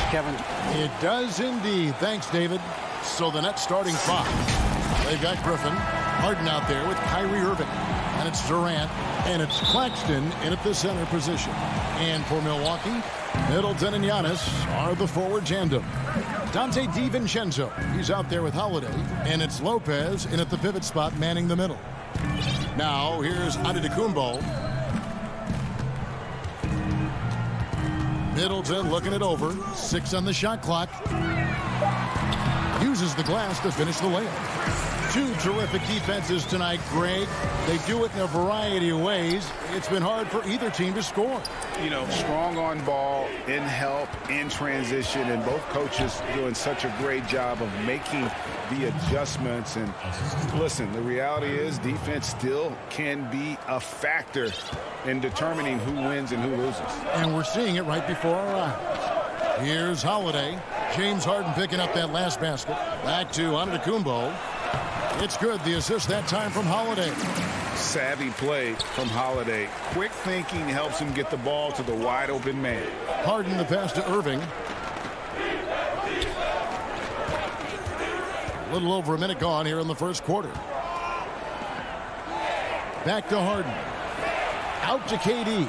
Kevin. It does indeed. Thanks, David. So the Nets starting five. They've got Griffin, Harden out there with Kyrie Irving. And it's Durant, and it's Claxton in at the center position. And for Milwaukee, Middleton and Giannis are the forward tandem. Dante DiVincenzo, he's out there with Holiday. And it's Lopez in at the pivot spot manning the middle. Now, here's Antetokounmpo. Middleton looking it over. 6 on the shot clock. Uses the glass to finish the layup. Two terrific defenses tonight, Greg. They do it in a variety of ways. It's been hard for either team to score. You know, strong on ball, in help, in transition, and both coaches doing such a great job of making the adjustments. And listen, the reality is defense still can be a factor in determining who wins and who loses. And we're seeing it right before our eyes. Here's Holiday. James Harden picking up that last basket. Back to Antetokounmpo. It's good. The assist that time from Holiday. Savvy play from Holiday. Quick thinking helps him get the ball to the wide open man. Harden the pass to Irving. A little over a minute gone here in the first quarter. Back to Harden. Out to KD.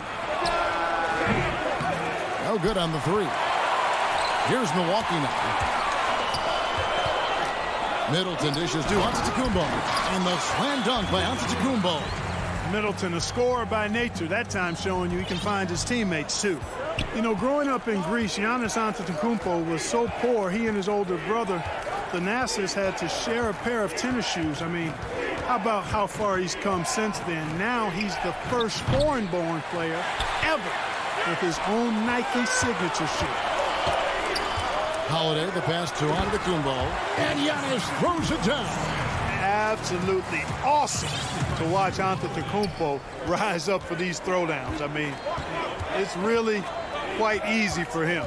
No good on the three. Here's Milwaukee now. Middleton dishes to Antetokounmpo. And the slam dunk by Antetokounmpo. Middleton, a scorer by nature, that time showing you he can find his teammates too. You know, growing up in Greece, Giannis Antetokounmpo was so poor, he and his older brother, Thanasis, had to share a pair of tennis shoes. I mean, how about how far he's come since then? Now he's the first foreign-born player ever with his own Nike signature shoe. Holiday, the pass to Antetokounmpo, and Giannis throws it down. Absolutely awesome to watch Antetokounmpo rise up for these throwdowns. I mean, it's really quite easy for him.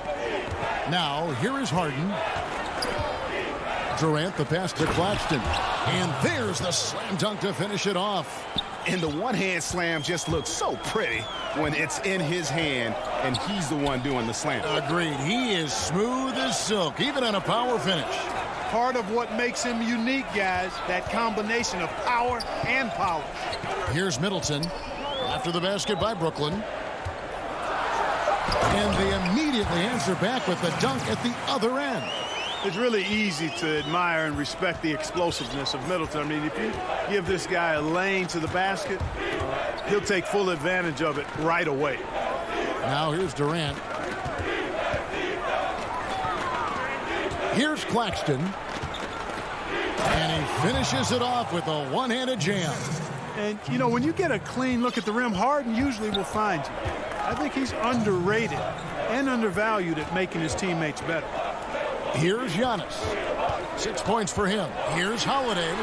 Now, here is Harden. Durant, the pass to Claxton. And there's the slam dunk to finish it off. And the one-hand slam just looks so pretty when it's in his hand and he's the one doing the slam. Agreed. He is smooth as silk, even on a power finish. Part of what makes him unique, guys, that combination of power and polish. Here's Middleton after the basket by Brooklyn. And they immediately answer back with the dunk at the other end. It's really easy to admire and respect the explosiveness of Middleton. I mean, if you give this guy a lane to the basket, he'll take full advantage of it right away. Now here's Durant. Here's Claxton. And he finishes it off with a one-handed jam. And, you know, when you get a clean look at the rim, Harden usually will find you. I think he's underrated and undervalued at making his teammates better. Here's Giannis. 6 points for him. Here's Holiday.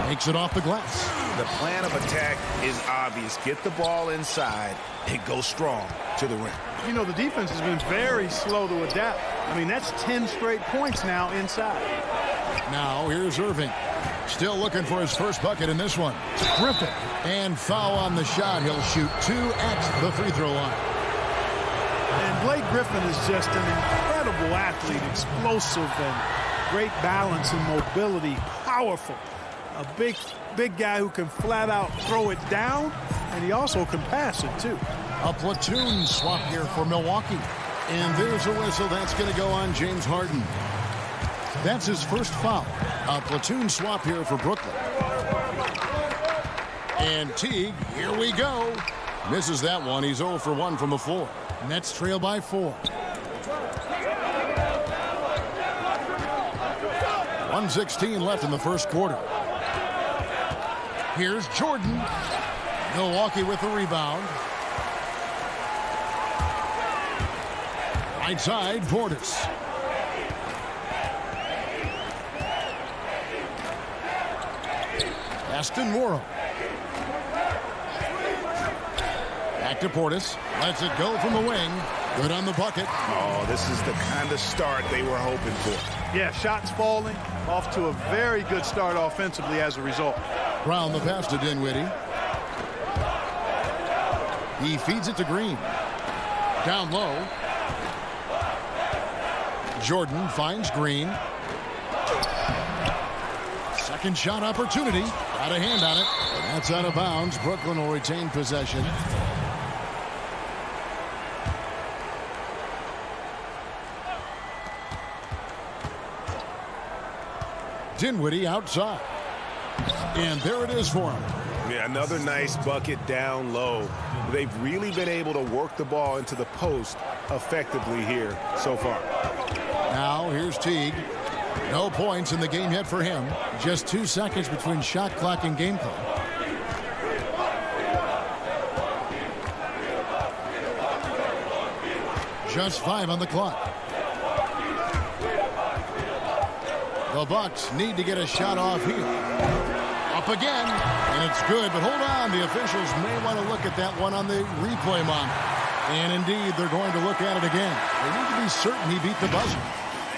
Makes it off the glass. The plan of attack is obvious. Get the ball inside and go strong to the rim. You know, the defense has been very slow to adapt. I mean, that's 10 straight points now inside. Now here's Irving. Still looking for his first bucket in this one. Griffin. And foul on the shot. He'll shoot 2 at the free throw line. And Blake Griffin is just an incredible athlete, explosive and great balance and mobility, powerful. A big guy who can flat out throw it down, and he also can pass it too. A platoon swap here for Milwaukee. And there's a whistle that's going to go on James Harden. That's his first foul. A platoon swap here for Brooklyn. And Teague, here we go. Misses that one. He's 0 for 1 from the floor. Nets trail by 4. 1:16 left in the first quarter. Here's Jordan. Milwaukee with the rebound. Right side, Portis. Aston Worrell. Back to Portis. Lets it go from the wing. Good on the bucket. Oh, this is the kind of start they were hoping for. Yeah, shots falling. Off to a very good start offensively as a result. Brown the pass to Dinwiddie. He feeds it to Green. Down low. Jordan finds Green. Second shot opportunity. Got a hand on it. That's out of bounds. Brooklyn will retain possession. Dinwiddie outside. And there it is for him. Yeah, another nice bucket down low. They've really been able to work the ball into the post effectively here so far. Now here's Teague. No points in the game yet for him. Just 2 seconds between shot clock and game clock. Just 5 on the clock. The Bucks need to get a shot off here. Up again, and it's good, but hold on. The officials may want to look at that one on the replay monitor. And indeed, they're going to look at it again. They need to be certain he beat the buzzer.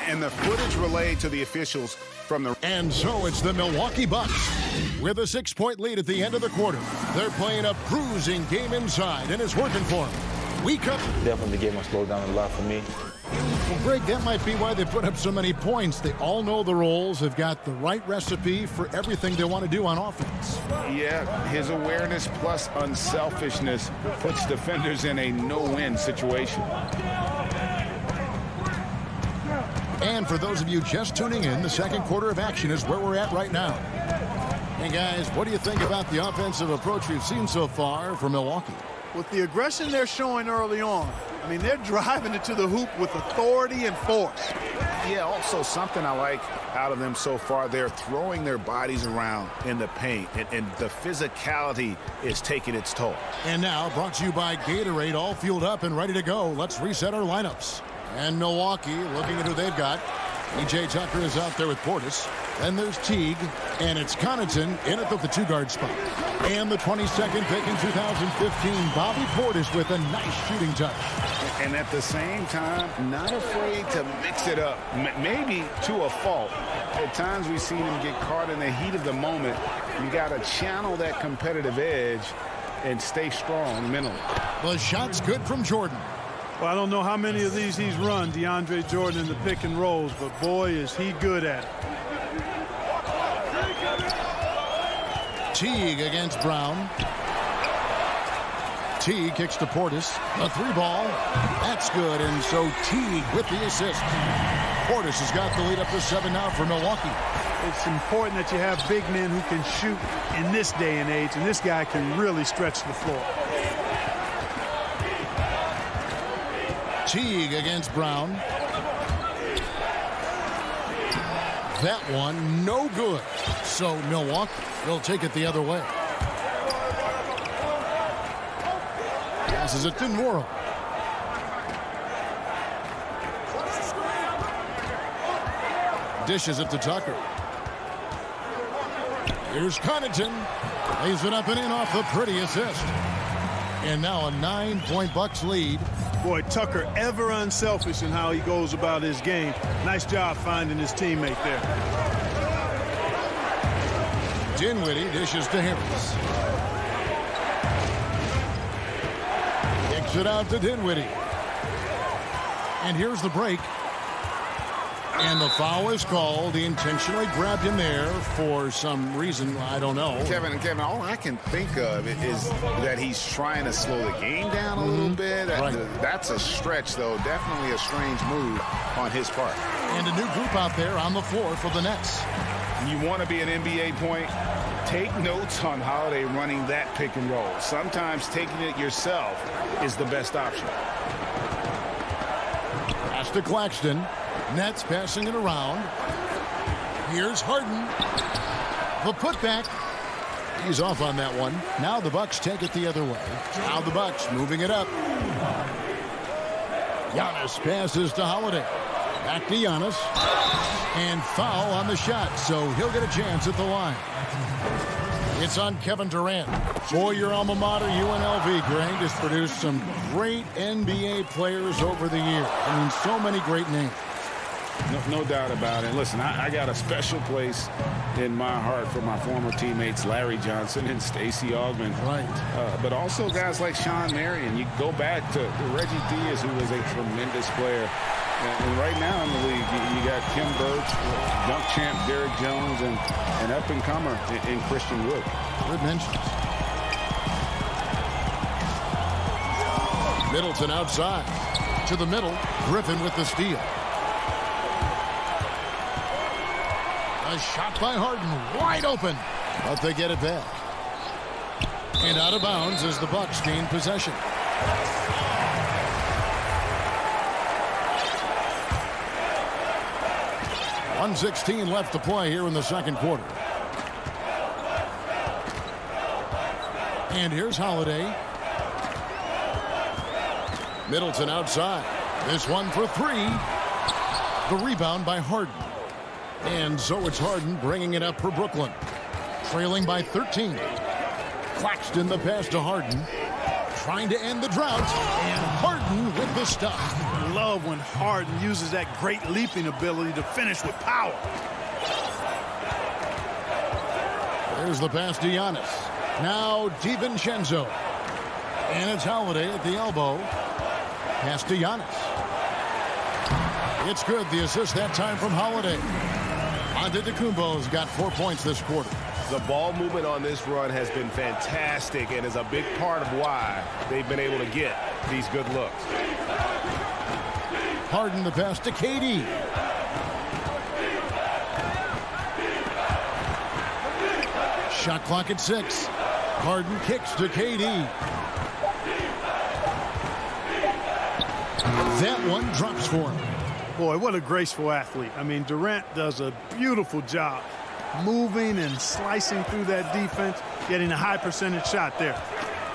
And the footage relayed to the officials from the... And so it's the Milwaukee Bucks with a 6-point lead at the end of the quarter. They're playing a bruising game inside, and it's working for them. We come... Definitely the game will slow down a lot for me. Well, Greg, that might be why they put up so many points. They all know the roles. They've got the right recipe for everything they want to do on offense. Yeah, his awareness plus unselfishness puts defenders in a no-win situation. And for those of you just tuning in, the second quarter of action is where we're at right now. Hey, guys, what do you think about the offensive approach we've seen so far from Milwaukee? With the aggression they're showing early on, I mean, they're driving it to the hoop with authority and force. Yeah, also something I like out of them so far, they're throwing their bodies around in the paint, and the physicality is taking its toll. And now, brought to you by Gatorade, all fueled up and ready to go. Let's reset our lineups. And Milwaukee, looking at who they've got. P.J. Tucker is out there with Portis. Then there's Teague, and it's Connaughton in at the 2-guard spot. And the 22nd pick in 2015, Bobby Portis with a nice shooting touch. And at the same time, not afraid to mix it up, maybe to a fault. At times we've seen him get caught in the heat of the moment. You got to channel that competitive edge and stay strong mentally. The shot's good from Jordan. Well, I don't know how many of these he's run, DeAndre Jordan, in the pick and rolls, but boy, is he good at it. Teague against Brown. Teague kicks to Portis. The 3-ball. That's good, and so Teague with the assist. Portis has got the lead up to 7 now for Milwaukee. It's important that you have big men who can shoot in this day and age, and this guy can really stretch the floor. Teague against Brown. That one no good. So Milwaukee will take it the other way. Passes it to Morrow. Dishes it to Tucker. Here's Connaughton. Lays it up and in off the pretty assist. And now a 9-point Bucks lead. Boy, Tucker ever unselfish in how he goes about his game. Nice job finding his teammate there. Dinwiddie dishes to Harris. Kicks it out to Dinwiddie. And here's the break. And the foul is called. He intentionally grabbed him there for some reason. I don't know. Kevin, all I can think of is that he's trying to slow the game down a little bit. Right. That's a stretch, though. Definitely a strange move on his part. And a new group out there on the floor for the Nets. You want to be an NBA point? Take notes on Holiday running that pick and roll. Sometimes taking it yourself is the best option. Pass to Claxton. Nets passing it around. Here's Harden. The putback. He's off on that one. Now the Bucks take it the other way. Now the Bucks moving it up. Giannis passes to Holiday. Back to Giannis. And foul on the shot, so he'll get a chance at the line. It's on Kevin Durant. Boy, your alma mater, UNLV, Greg, has produced some great NBA players over the years. I mean, so many great names. No doubt about it. Listen, I got a special place in my heart for my former teammates Larry Johnson and Stacey Augmon. Right. But also guys like Sean Marion. You go back to Reggie Diaz, who was a tremendous player. And right now in the league, you got Kim Birch, dunk champ Derek Jones, and an up-and-comer in Christian Wood. Good mentions. Middleton outside. To the middle. Griffin with the steal. A shot by Harden. Wide open. But they get it back. And out of bounds as the Bucks gain possession. .116 left to play here in the second quarter. And here's Holiday. Middleton outside. This one for three. The rebound by Harden. And so it's Harden bringing it up for Brooklyn. Trailing by 13. Claxton the pass to Harden. Trying to end the drought. And Harden with the stop. I love when Harden uses that great leaping ability to finish with power. There's the pass to Giannis. Now DiVincenzo. And it's Holiday at the elbow. Pass to Giannis. It's good. The assist that time from Holiday. Antetokounmpo's got 4 points this quarter. The ball movement on this run has been fantastic and is a big part of why they've been able to get these good looks. Harden the pass to KD. Shot clock at 6. Harden kicks to KD. That one drops for him. Boy, what a graceful athlete. I mean, Durant does a beautiful job moving and slicing through that defense, getting a high percentage shot there.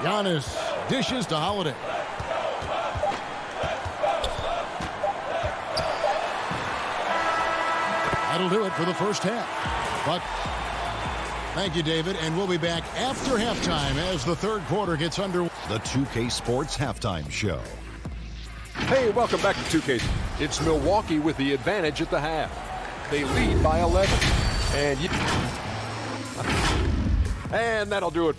Giannis dishes to Holiday. That'll do it for the first half. But thank you, David, and we'll be back after halftime as the third quarter gets underway. The 2K Sports Halftime Show. Hey, welcome back to 2K. It's Milwaukee with the advantage at the half. They lead by 11. And that'll do it.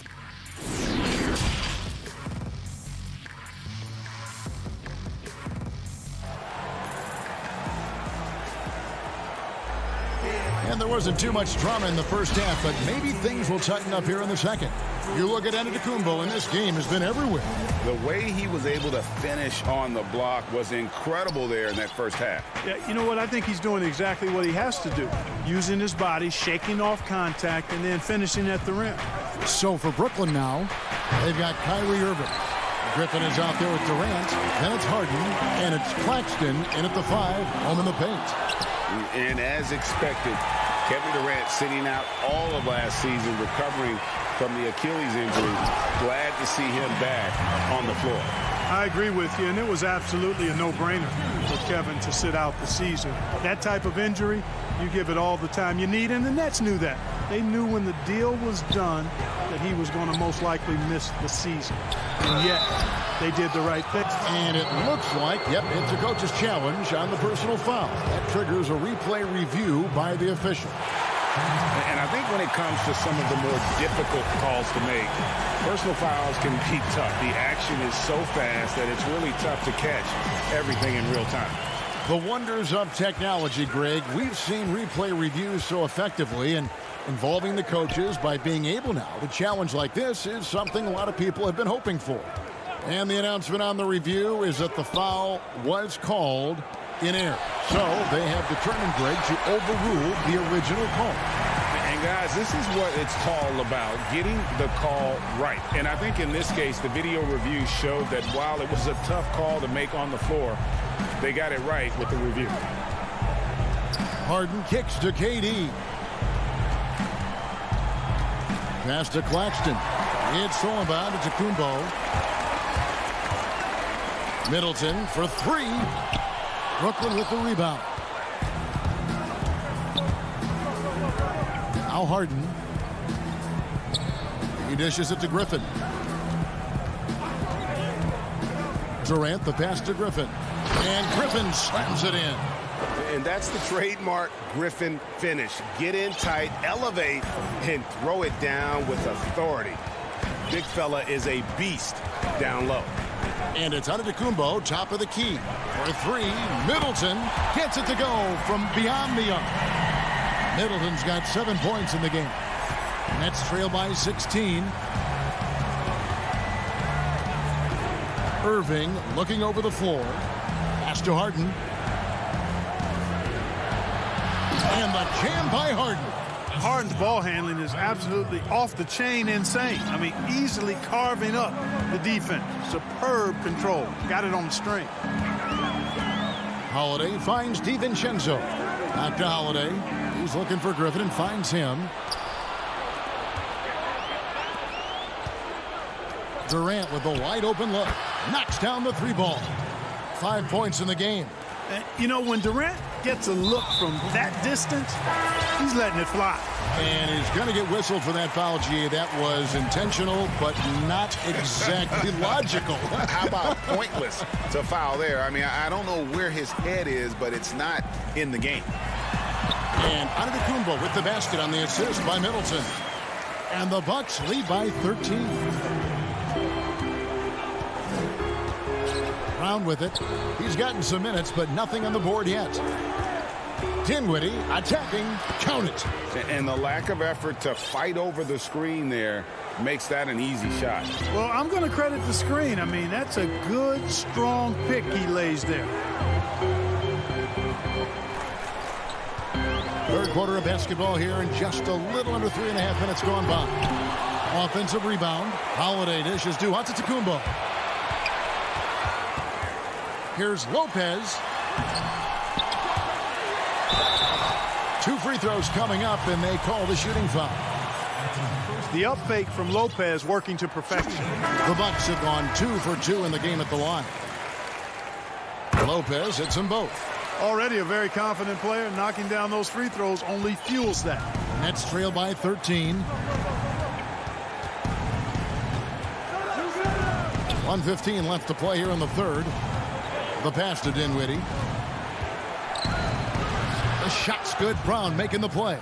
And there wasn't too much drama in the first half, but maybe things will tighten up here in the second. You look at Antetokounmpo, and this game has been everywhere. The way he was able to finish on the block was incredible there in that first half. Yeah, you know what? I think he's doing exactly what he has to do. Using his body, shaking off contact, and then finishing at the rim. So for Brooklyn now, they've got Kyrie Irving. Griffin is out there with Durant. Then it's Harden, and it's Claxton in at the 5, home in the paint. And as expected, Kevin Durant sitting out all of last season, recovering from the Achilles injury. Glad to see him back on the floor. I agree with you, and it was absolutely a no-brainer for Kevin to sit out the season. That type of injury, you give it all the time you need, and the Nets knew that. They knew when the deal was done that he was going to most likely miss the season. And yet, they did the right thing. And it looks like, yep, it's a coach's challenge on the personal foul. That triggers a replay review by the official. And I think when it comes to some of the more difficult calls to make, personal fouls can be tough. The action is so fast that it's really tough to catch everything in real time. The wonders of technology, Greg. We've seen replay reviews so effectively, and involving the coaches by being able now to challenge like this is something a lot of people have been hoping for. And the announcement on the review is that the foul was called in error. So they have determined, Greg, to overrule the original call. And guys, this is what it's all about, getting the call right. And I think in this case, the video review showed that while it was a tough call to make on the floor, they got it right with the review. Harden kicks to KD. Pass to Claxton. It's thrown by Antetokounmpo. Middleton for 3. Brooklyn with the rebound. Now Harden. He dishes it to Griffin. Durant the pass to Griffin. And Griffin slams it in. And that's the trademark Griffin finish. Get in tight, elevate, and throw it down with authority. Big fella is a beast down low. And it's Antetokounmpo, top of the key. For three, Middleton gets it to go from beyond the arc. Middleton's got 7 points in the game. Nets trail by 16. Irving looking over the floor. Pass to Harden. And the jam by Harden. Harden's ball handling is absolutely off the chain insane. I mean, easily carving up the defense. Superb control. Got it on the string. Holiday finds DiVincenzo. Back to Holiday. He's looking for Griffin and finds him. Durant with a wide open look. Knocks down the three ball. 5 points in the game. You know, when Durant gets a look from that distance, he's letting it fly. And he's going to get whistled for that foul, G. That was intentional, but not exactly logical. How about pointless to foul there? I mean, I don't know where his head is, but it's not in the game. And Antetokounmpo with the basket on the assist by Middleton. And the Bucks lead by 13. Brown with it. He's gotten some minutes, but nothing on the board yet. Dinwiddie attacking. Count it. And the lack of effort to fight over the screen there makes that an easy shot. Well, I'm going to credit the screen. I mean, that's a good, strong pick he lays there. Third quarter of basketball here, and just a little under 3.5 minutes gone by. Offensive rebound. Holiday dishes to Antetokounmpo. Here's Lopez. 2 free throws coming up, and they call the shooting foul. The up fake from Lopez working to perfection. The Bucks have gone 2 for 2 in the game at the line. Lopez hits them both. Already a very confident player. Knocking down those free throws only fuels that. Nets trail by 13. 1:15 left to play here in the third. The pass to Dinwiddie. The shot's good. Brown making the play.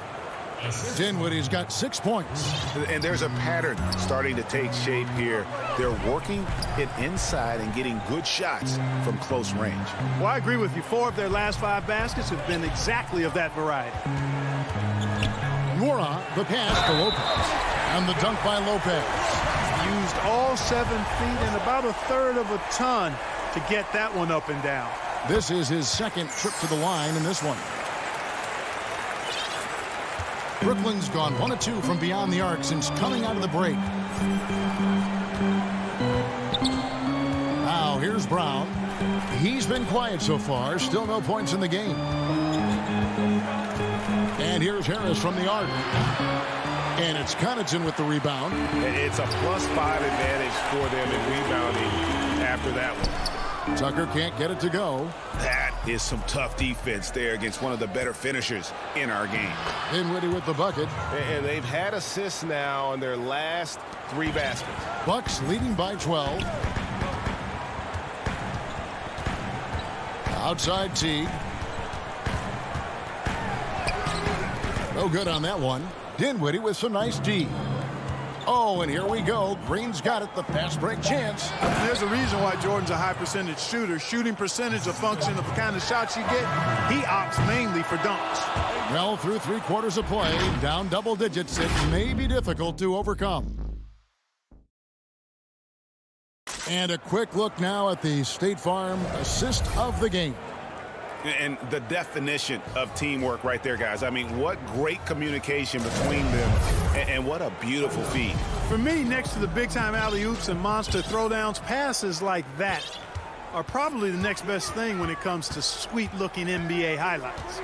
Dinwiddie's got 6 points. And there's a pattern starting to take shape here. They're working it inside and getting good shots from close range. Well, I agree with you. 4 of their last 5 baskets have been exactly of that variety. Nwora, the pass to Lopez. And the dunk by Lopez. Used all 7 feet and about 1/3 of a ton to get that one up and down. This is his second trip to the line in this one. Brooklyn's gone 1 of 2 from beyond the arc since coming out of the break. Now here's Brown. He's been quiet so far. Still no points in the game. And here's Harris from the arc. And it's Connaughton with the rebound. It's a +5 advantage for them in rebounding after that one. Tucker can't get it to go. That is some tough defense there against one of the better finishers in our game. Dinwiddie with the bucket. And they've had assists now on their last 3 baskets. Bucks leading by 12. Outside Teague. No good on that one. Dinwiddie with some nice D. Oh, and here we go. Green's got it. The fast break chance. There's a reason why Jordan's a high percentage shooter. Shooting percentage a function of the kind of shots you get. He opts mainly for dunks. Well, through 3 quarters of play, down double digits, it may be difficult to overcome. And a quick look now at the State Farm assist of the game. And the definition of teamwork right there, guys. I mean, what great communication between them, and what a beautiful feed. For me, next to the big-time alley-oops and monster throwdowns, passes like that are probably the next best thing when it comes to sweet-looking NBA highlights.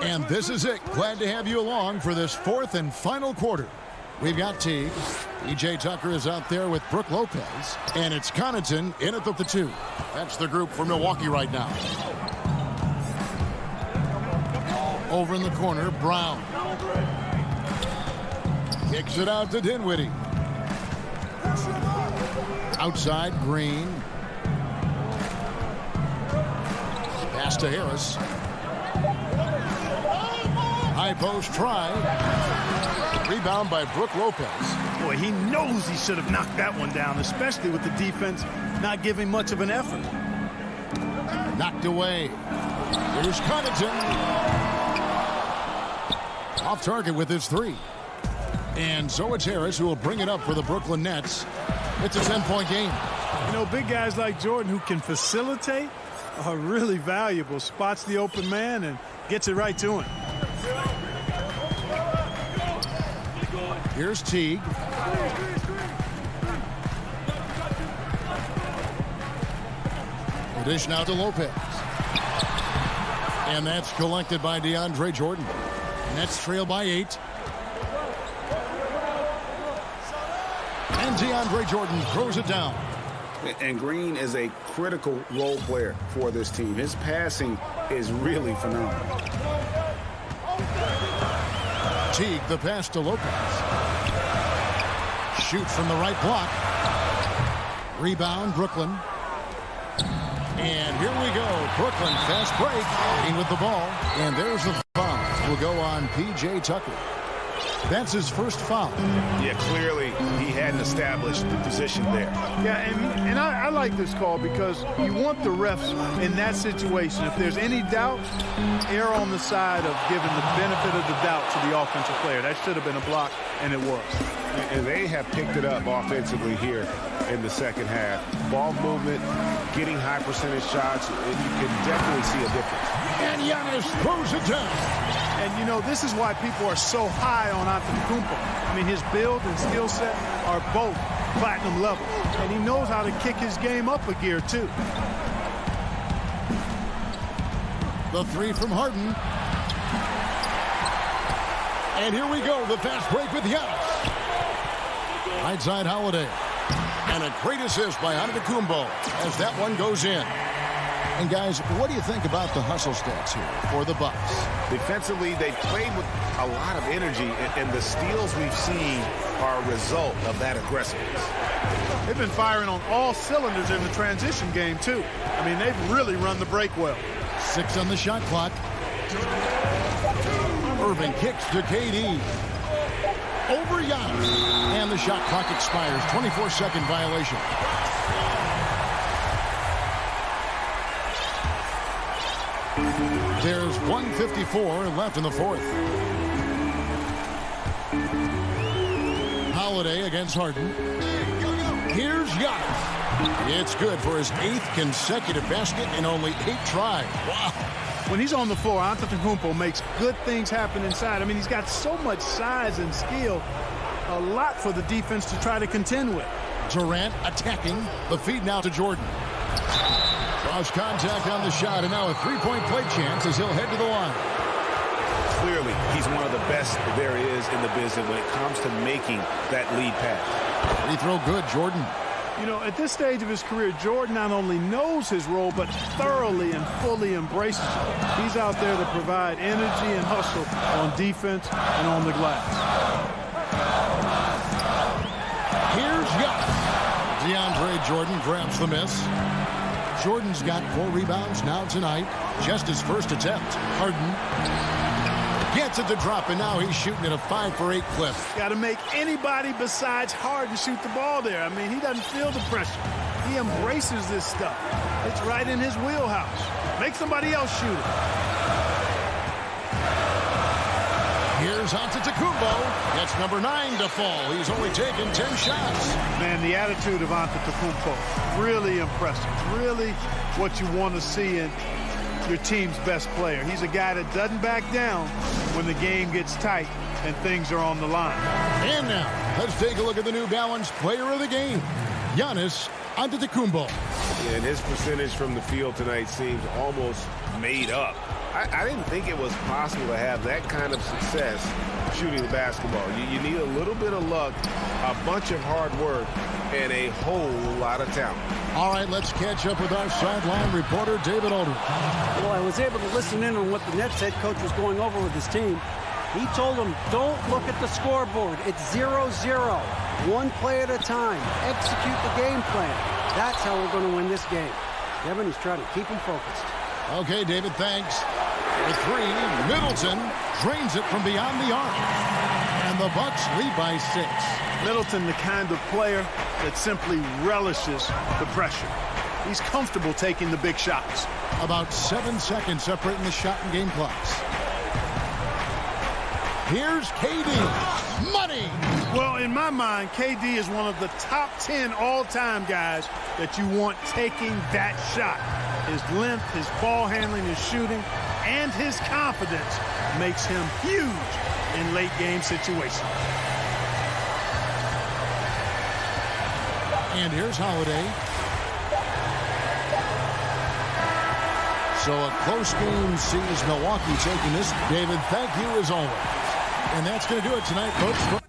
And this is it. Glad to have you along for this 4th and final quarter. We've got Teague. E.J. Tucker is out there with Brook Lopez. And it's Connaughton in at the 2. That's the group for Milwaukee right now. Over in the corner, Brown. Kicks it out to Dinwiddie. Outside, Green. Pass to Harris. High post try. Rebound by Brook Lopez. Boy, he knows he should have knocked that one down, especially with the defense not giving much of an effort. Knocked away. Here's Connaughton. Off target with his 3. And so it's Harris who will bring it up for the Brooklyn Nets. It's a 10-point game. You know, big guys like Jordan who can facilitate are really valuable. Spots the open man and gets it right to him. Here's Teague. Dish now to Lopez. And that's collected by DeAndre Jordan. Nets trail by 8. And DeAndre Jordan throws it down. And Green is a critical role player for this team. His passing is really phenomenal. Teague, the pass to Lopez. Shoots from the right block. Rebound, Brooklyn. And here we go. Brooklyn, fast break. In with the ball. And there's the foul. Will go on P.J. Tucker. That's his first foul. Yeah, clearly he hadn't established the position there. Yeah, and I like this call because you want the refs in that situation. If there's any doubt, err on the side of giving the benefit of the doubt to the offensive player. That should have been a block, and it was. And they have picked it up offensively here in the second half. Ball movement, getting high percentage shots, and you can definitely see a difference. And Giannis throws it down. And, you know, this is why people are so high on Antetokounmpo. I mean, his build and skill set are both platinum level. And he knows how to kick his game up a gear, too. The 3 from Harden. And here we go, the fast break with Giannis. Right side Holiday. And a great assist by Antetokounmpo as that one goes in. And guys, what do you think about the hustle stats here for the Bucks? Defensively, they played with a lot of energy, and the steals we've seen are a result of that aggressiveness. They've been firing on all cylinders in the transition game, too. I mean, they've really run the break well. 6 on the shot clock. Irving kicks to KD. Over Giannis. And the shot clock expires. 24-second violation. There's 1:54 left in the fourth. Holiday against Harden. Here's Giannis. It's good for his 8th consecutive basket in only 8 tries. Wow. When he's on the floor, Antetokounmpo makes good things happen inside. I mean, he's got so much size and skill. A lot for the defense to try to contend with. Durant attacking. The feed now to Jordan. Cross contact on the shot, and now a 3-point play chance as he'll head to the line. Clearly, he's one of the best there is in the business when it comes to making that lead pass. Free throw good, Jordan. You know, at this stage of his career, Jordan not only knows his role, but thoroughly and fully embraces it. He's out there to provide energy and hustle on defense and on the glass. Here's Giannis. DeAndre Jordan grabs the miss. Jordan's got 4 rebounds now tonight. Just his first attempt. Harden gets it to drop, and now he's shooting at a 5-for-8 clip. Got to make anybody besides Harden shoot the ball there. I mean, he doesn't feel the pressure. He embraces this stuff. It's right in his wheelhouse. Make somebody else shoot it. Here's Antetokounmpo. That's number 9 to fall. He's only taken 10 shots. Man, the attitude of Antetokounmpo, really impressive. Really what you want to see in your team's best player. He's a guy that doesn't back down when the game gets tight and things are on the line. And now, let's take a look at the New Balance player of the game, Giannis Antetokounmpo. Yeah, and his percentage from the field tonight seems almost made up. I didn't think it was possible to have that kind of success shooting the basketball. You need a little bit of luck, a bunch of hard work, and a whole lot of talent. All right, let's catch up with our sideline reporter, David Aldridge. Well, I was able to listen in on what the Nets head coach was going over with his team. He told them, don't look at the scoreboard. It's 0-0. One play at a time. Execute the game plan. That's how we're going to win this game. Kevin, he's trying to keep them focused. Okay, David, thanks. The three, Middleton drains it from beyond the arc. And the Bucks lead by 6. Middleton, the kind of player that simply relishes the pressure. He's comfortable taking the big shots. About 7 seconds separating the shot and game clocks. Here's KD. Money! Well, in my mind, KD is one of the top 10 all-time guys that you want taking that shot. His length, his ball handling, his shooting, and his confidence makes him huge in late-game situations. And here's Holiday. So a close game sees Milwaukee taking this. David, thank you as always. And that's going to do it tonight, folks.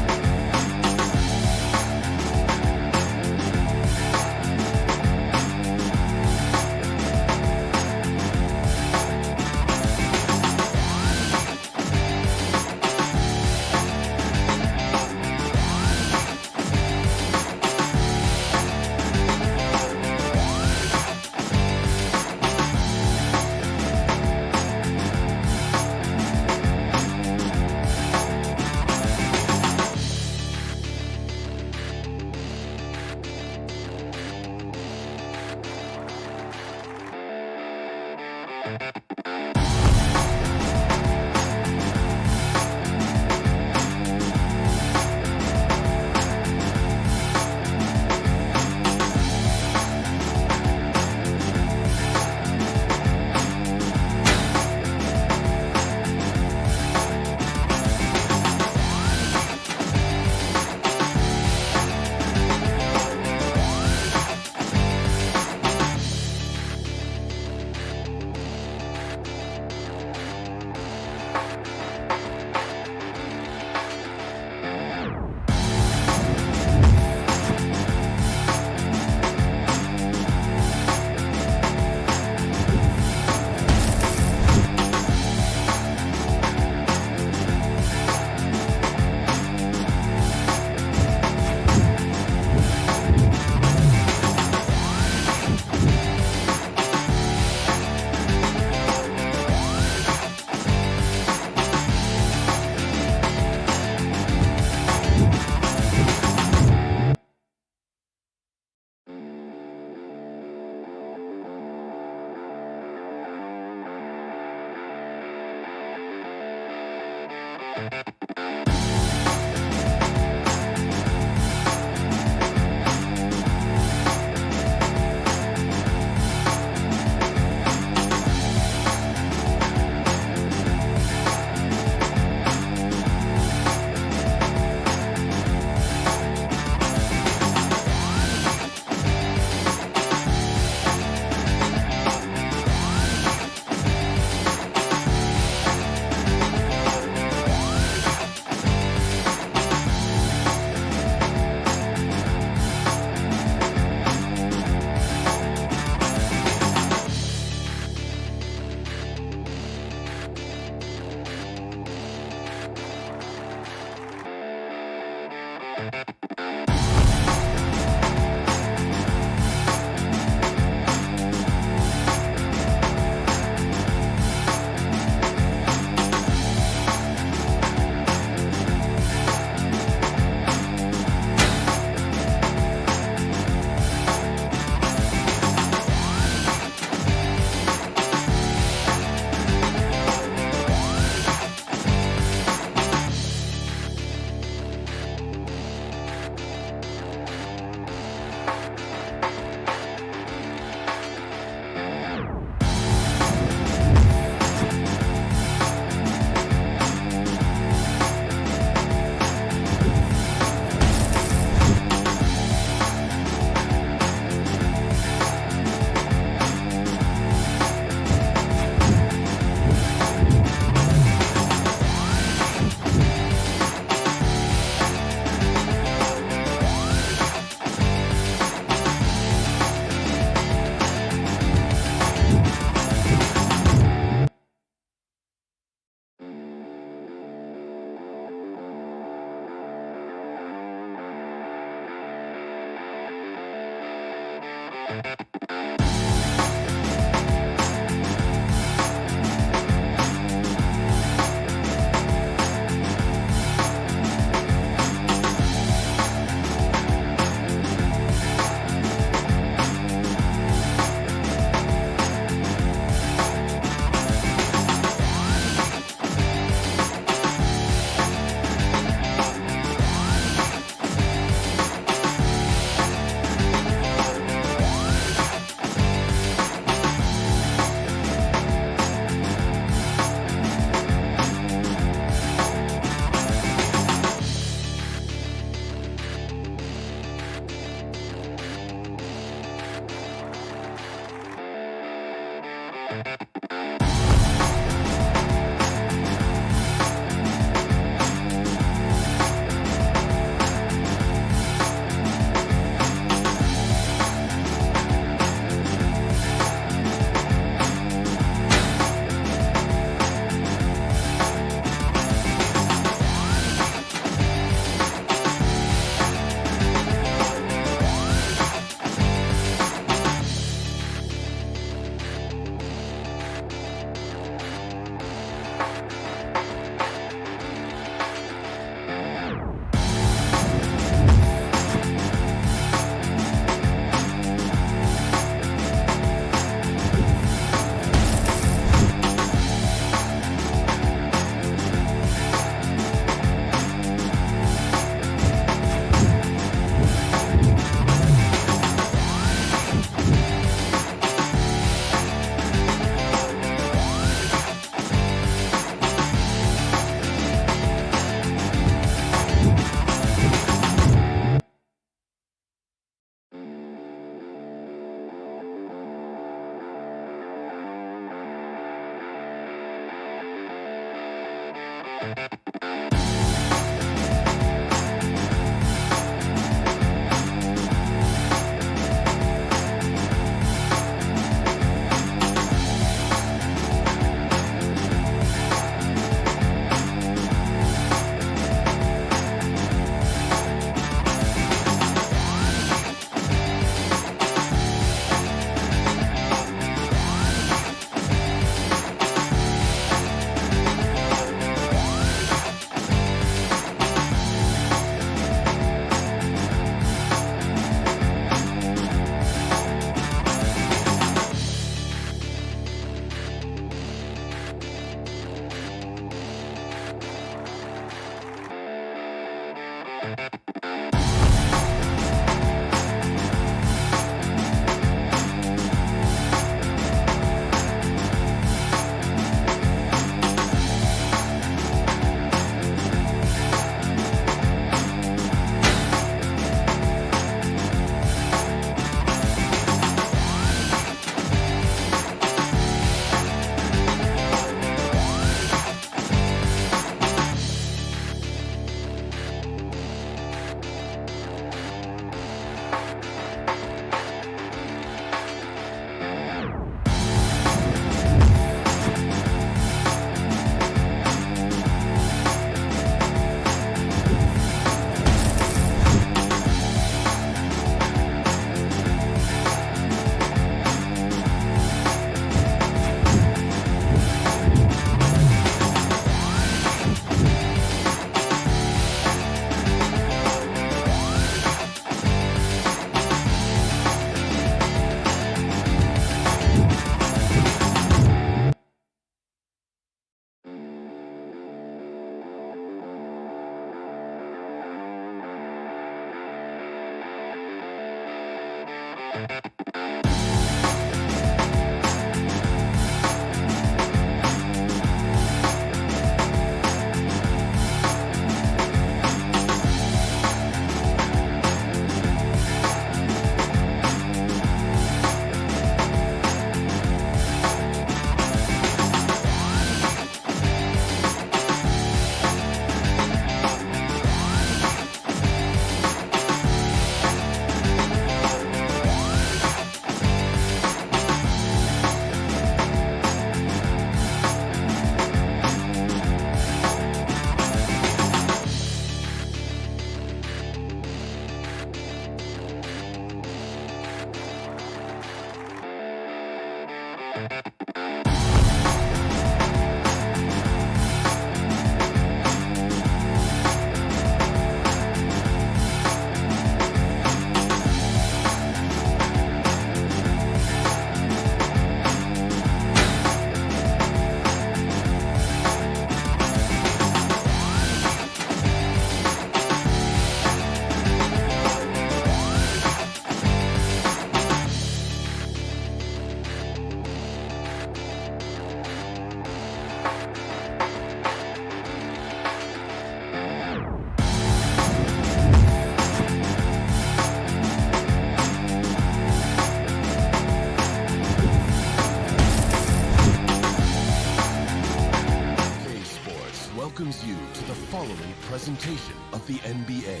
of the NBA.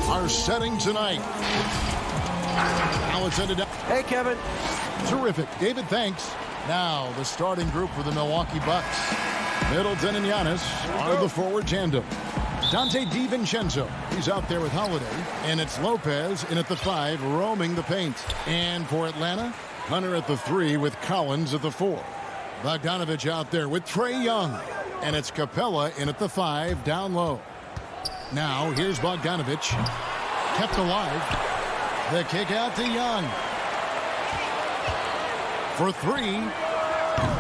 Our setting tonight. Now it's ended up. Hey, Kevin. Terrific. David, thanks. Now the starting group for the Milwaukee Bucks. Middleton and Giannis are the forward tandem. Dante DiVincenzo, he's out there with Holiday. And it's Lopez in at the 5, roaming the paint. And for Atlanta, Hunter at the 3 with Collins at the 4. Bogdanovich out there with Trae Young. And it's Capella in at the 5, down low. Now here's Bogdanovich. Kept alive. The kick out to Young. For 3.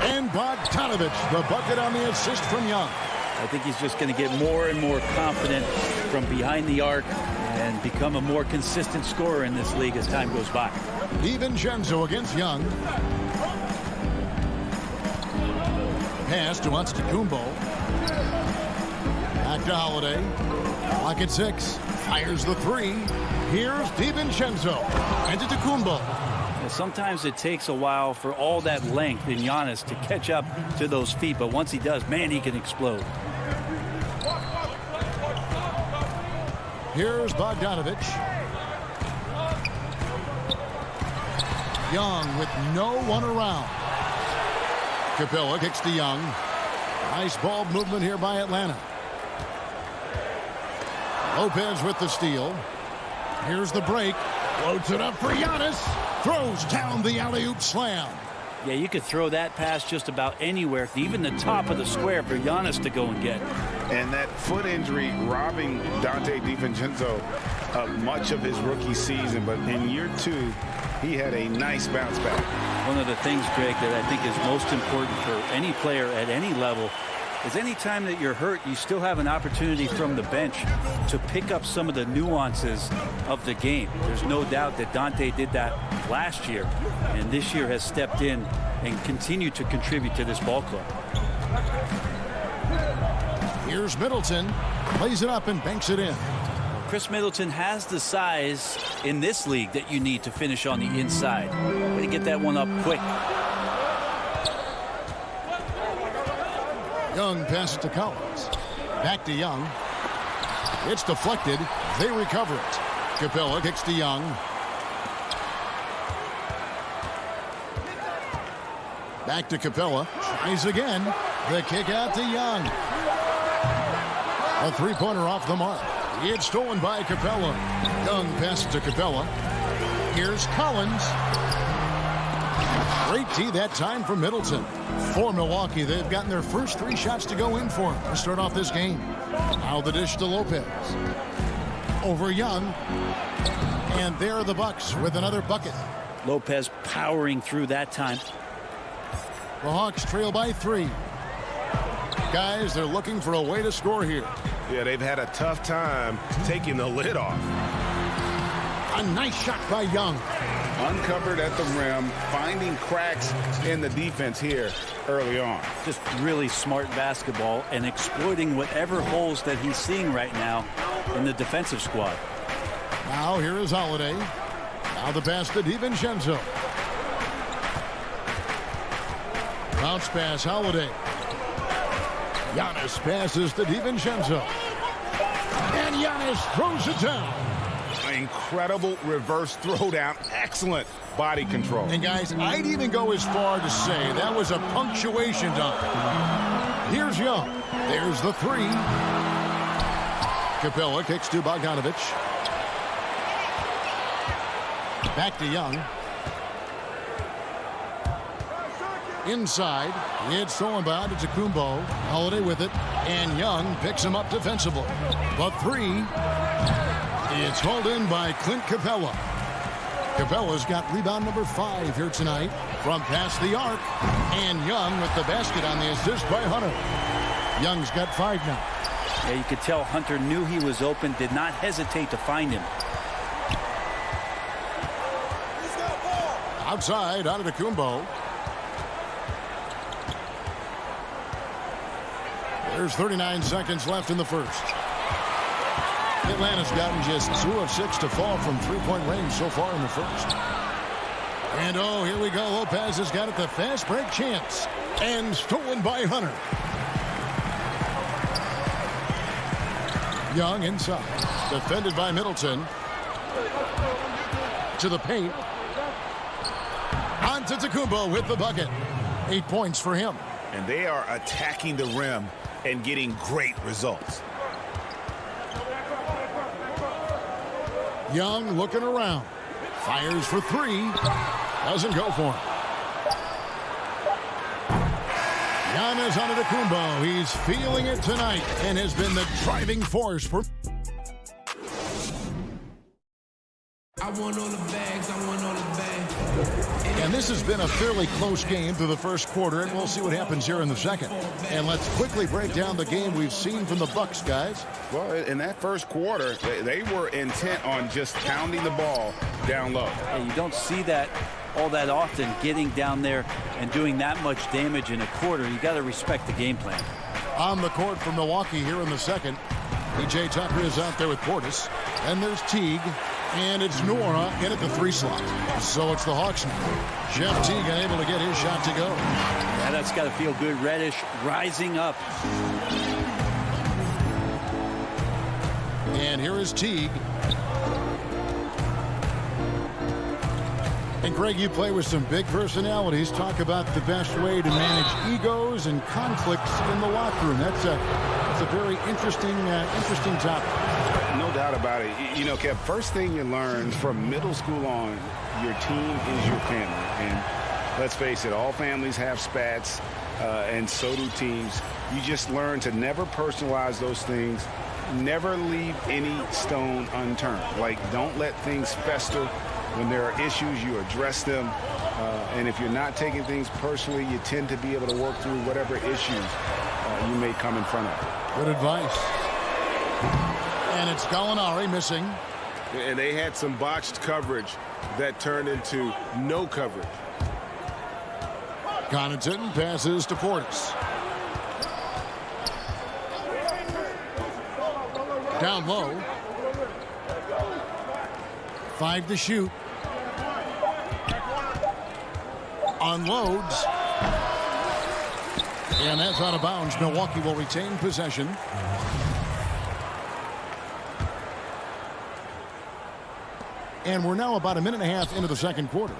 And Bogdanovich, the bucket on the assist from Young. I think he's just going to get more and more confident from behind the arc and become a more consistent scorer in this league as time goes by. DiVincenzo against Young. Pass to Antetokounmpo. Back to Holiday. Clock at 6. Fires the 3. Here's DiVincenzo. Antetokounmpo. Sometimes it takes a while for all that length in Giannis to catch up to those feet, but once he does, man, he can explode. Here's Bogdanovich. Young with no one around. Capella kicks to Young. Nice ball movement here by Atlanta. Lopez with the steal. Here's the break. Floats it up for Giannis. Throws down the alley-oop slam. Yeah, you could throw that pass just about anywhere, even the top of the square for Giannis to go and get. And that foot injury robbing Dante DiVincenzo of much of his rookie season. But in year 2, he had a nice bounce back. One of the things, Greg, that I think is most important for any player at any level is any time that you're hurt, you still have an opportunity from the bench to pick up some of the nuances of the game. There's no doubt that Dante did that last year, and this year has stepped in and continued to contribute to this ball club. Here's Middleton. Plays it up and banks it in. Chris Middleton has the size in this league that you need to finish on the inside. Way to get that one up quick. Young passes to Collins. Back to Young. It's deflected. They recover it. Capella kicks to Young. Back to Capella. Tries again. The kick out to Young. A three-pointer off the mark. It's stolen by Capella. Young passes to Capella. Here's Collins. Great D that time from Middleton. For Milwaukee, they've gotten their first 3 shots to go in for him to start off this game. Now the dish to Lopez. Over Young. And there are the Bucks with another bucket. Lopez powering through that time. The Hawks trail by 3. Guys, they're looking for a way to score here. Yeah, they've had a tough time taking the lid off. A nice shot by Young. Uncovered at the rim, finding cracks in the defense here early on. Just really smart basketball and exploiting whatever holes that he's seeing right now in the defensive squad. Now here is Holiday. Now the pass to DiVincenzo. Bounce pass, Holiday. Giannis passes to DiVincenzo. And Giannis throws it down. Incredible reverse throwdown. Excellent body control. And guys, I'd even go as far to say that was a punctuation dunk. Here's Young. There's the 3. Capella kicks to Bogdanovich. Back to Young. Inside. It's thrown by Antetokounmpo. Holiday with it. And Young picks him up defensively. The 3. It's hauled in by Clint Capella. Capella's got rebound number 5 here tonight from past the arc. And Young with the basket on the assist by Hunter. Young's got 5 now. Yeah, you could tell Hunter knew he was open, did not hesitate to find him. Outside, Antetokounmpo. There's 39 seconds left in the first. Atlanta's gotten just 2 of 6 to fall from three-point range so far in the first. And oh, here we go. Lopez has got it, the fast break chance. And stolen by Hunter. Young inside. Defended by Middleton. To the paint. Antetokounmpo with the bucket. 8 points for him. And they are attacking the rim and getting great results. Young looking around. Fires for three. Doesn't go for him. Giannis Antetokounmpo. He's feeling it tonight and has been the driving force for... I want all the bags, I want all the bags. And this has been a fairly close game through the first quarter, and we'll see what happens here in the second. And let's quickly break down the game we've seen from the Bucks, guys. Well, in that first quarter, they were intent on just pounding the ball down low. Yeah, you don't see that all that often, getting down there and doing that much damage in a quarter. You got to respect the game plan. On the court for Milwaukee here in the second, P.J. Tucker is out there with Portis. And there's Teague. And it's Nora in at the 3 slot. So it's the Hawks now. Jeff Teague unable to get his shot to go. Yeah, that's got to feel good. Reddish rising up. And here is Teague. And Greg, you play with some big personalities. Talk about the best way to manage egos and conflicts in the locker room. That's a very interesting topic. No doubt about it. You know, Kev, first thing you learn from middle school on, your team is your family. And let's face it, all families have spats, and so do teams. You just learn to never personalize those things. Never leave any stone unturned. Like, don't let things fester. When there are issues, you address them. And if you're not taking things personally, you tend to be able to work through whatever issues you may come in front of. Good advice. And it's Gallinari missing. And they had some botched coverage that turned into no coverage. Connaughton passes to Portis. Down low. 5 to shoot. Unloads. And that's out of bounds. Milwaukee will retain possession. And we're now about a minute and a half into the second quarter.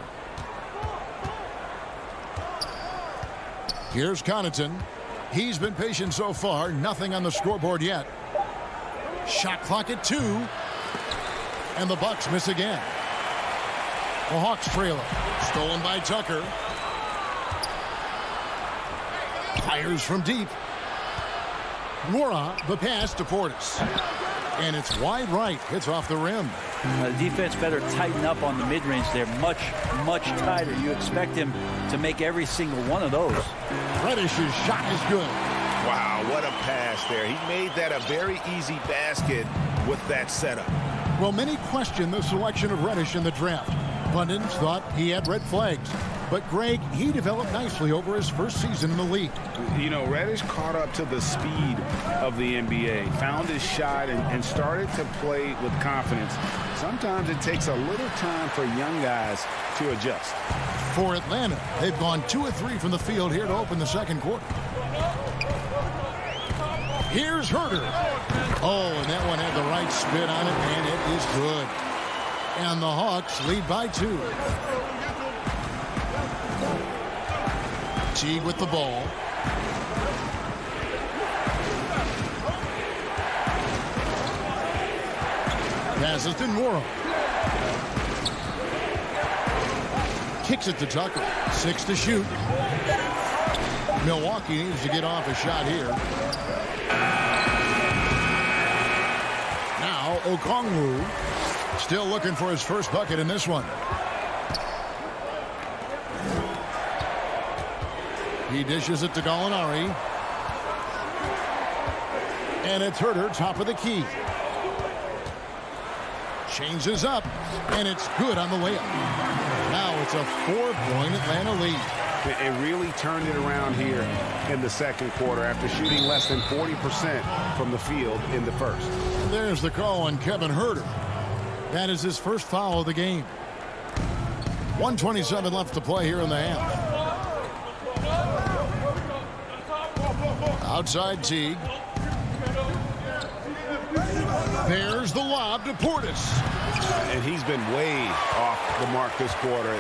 Here's Connaughton. He's been patient so far. Nothing on the scoreboard yet. Shot clock at 2. And the Bucks miss again. The Hawks trail it. Stolen by Tucker. Fires from deep. Nora, the pass to Portis. And it's wide right. Hits off the rim. The defense better tighten up on the mid-range. They're much, much tighter. You expect him to make every single one of those. Reddish's shot is good. Wow, what a pass there. He made that a very easy basket with that setup. Well, many question the selection of Reddish in the draft. Pundits thought he had red flags. But, Greg, he developed nicely over his first season in the league. You know, Reddish caught up to the speed of the NBA, found his shot, and started to play with confidence. Sometimes it takes a little time for young guys to adjust. For Atlanta, they've gone 2 of 3 from the field here to open the second quarter. Here's Herter. Oh, and that one had the right spin on it, and it is good. And the Hawks lead by 2. Teague with the ball. Passes to Nora. Kicks it to Tucker. 6 to shoot. Milwaukee needs to get off a shot here. Now Okongwu still looking for his first bucket in this one. He dishes it to Gallinari. And it's Herter, top of the key. Changes up, and it's good on the layup. Now it's a 4-point Atlanta lead. It really turned it around here in the second quarter after shooting less than 40% from the field in the first. There's the call on Kevin Herter. That is his first foul of the game. 1:27 left to play here in the half. Outside Teague. There's the lob to Portis. And he's been way off the mark this quarter.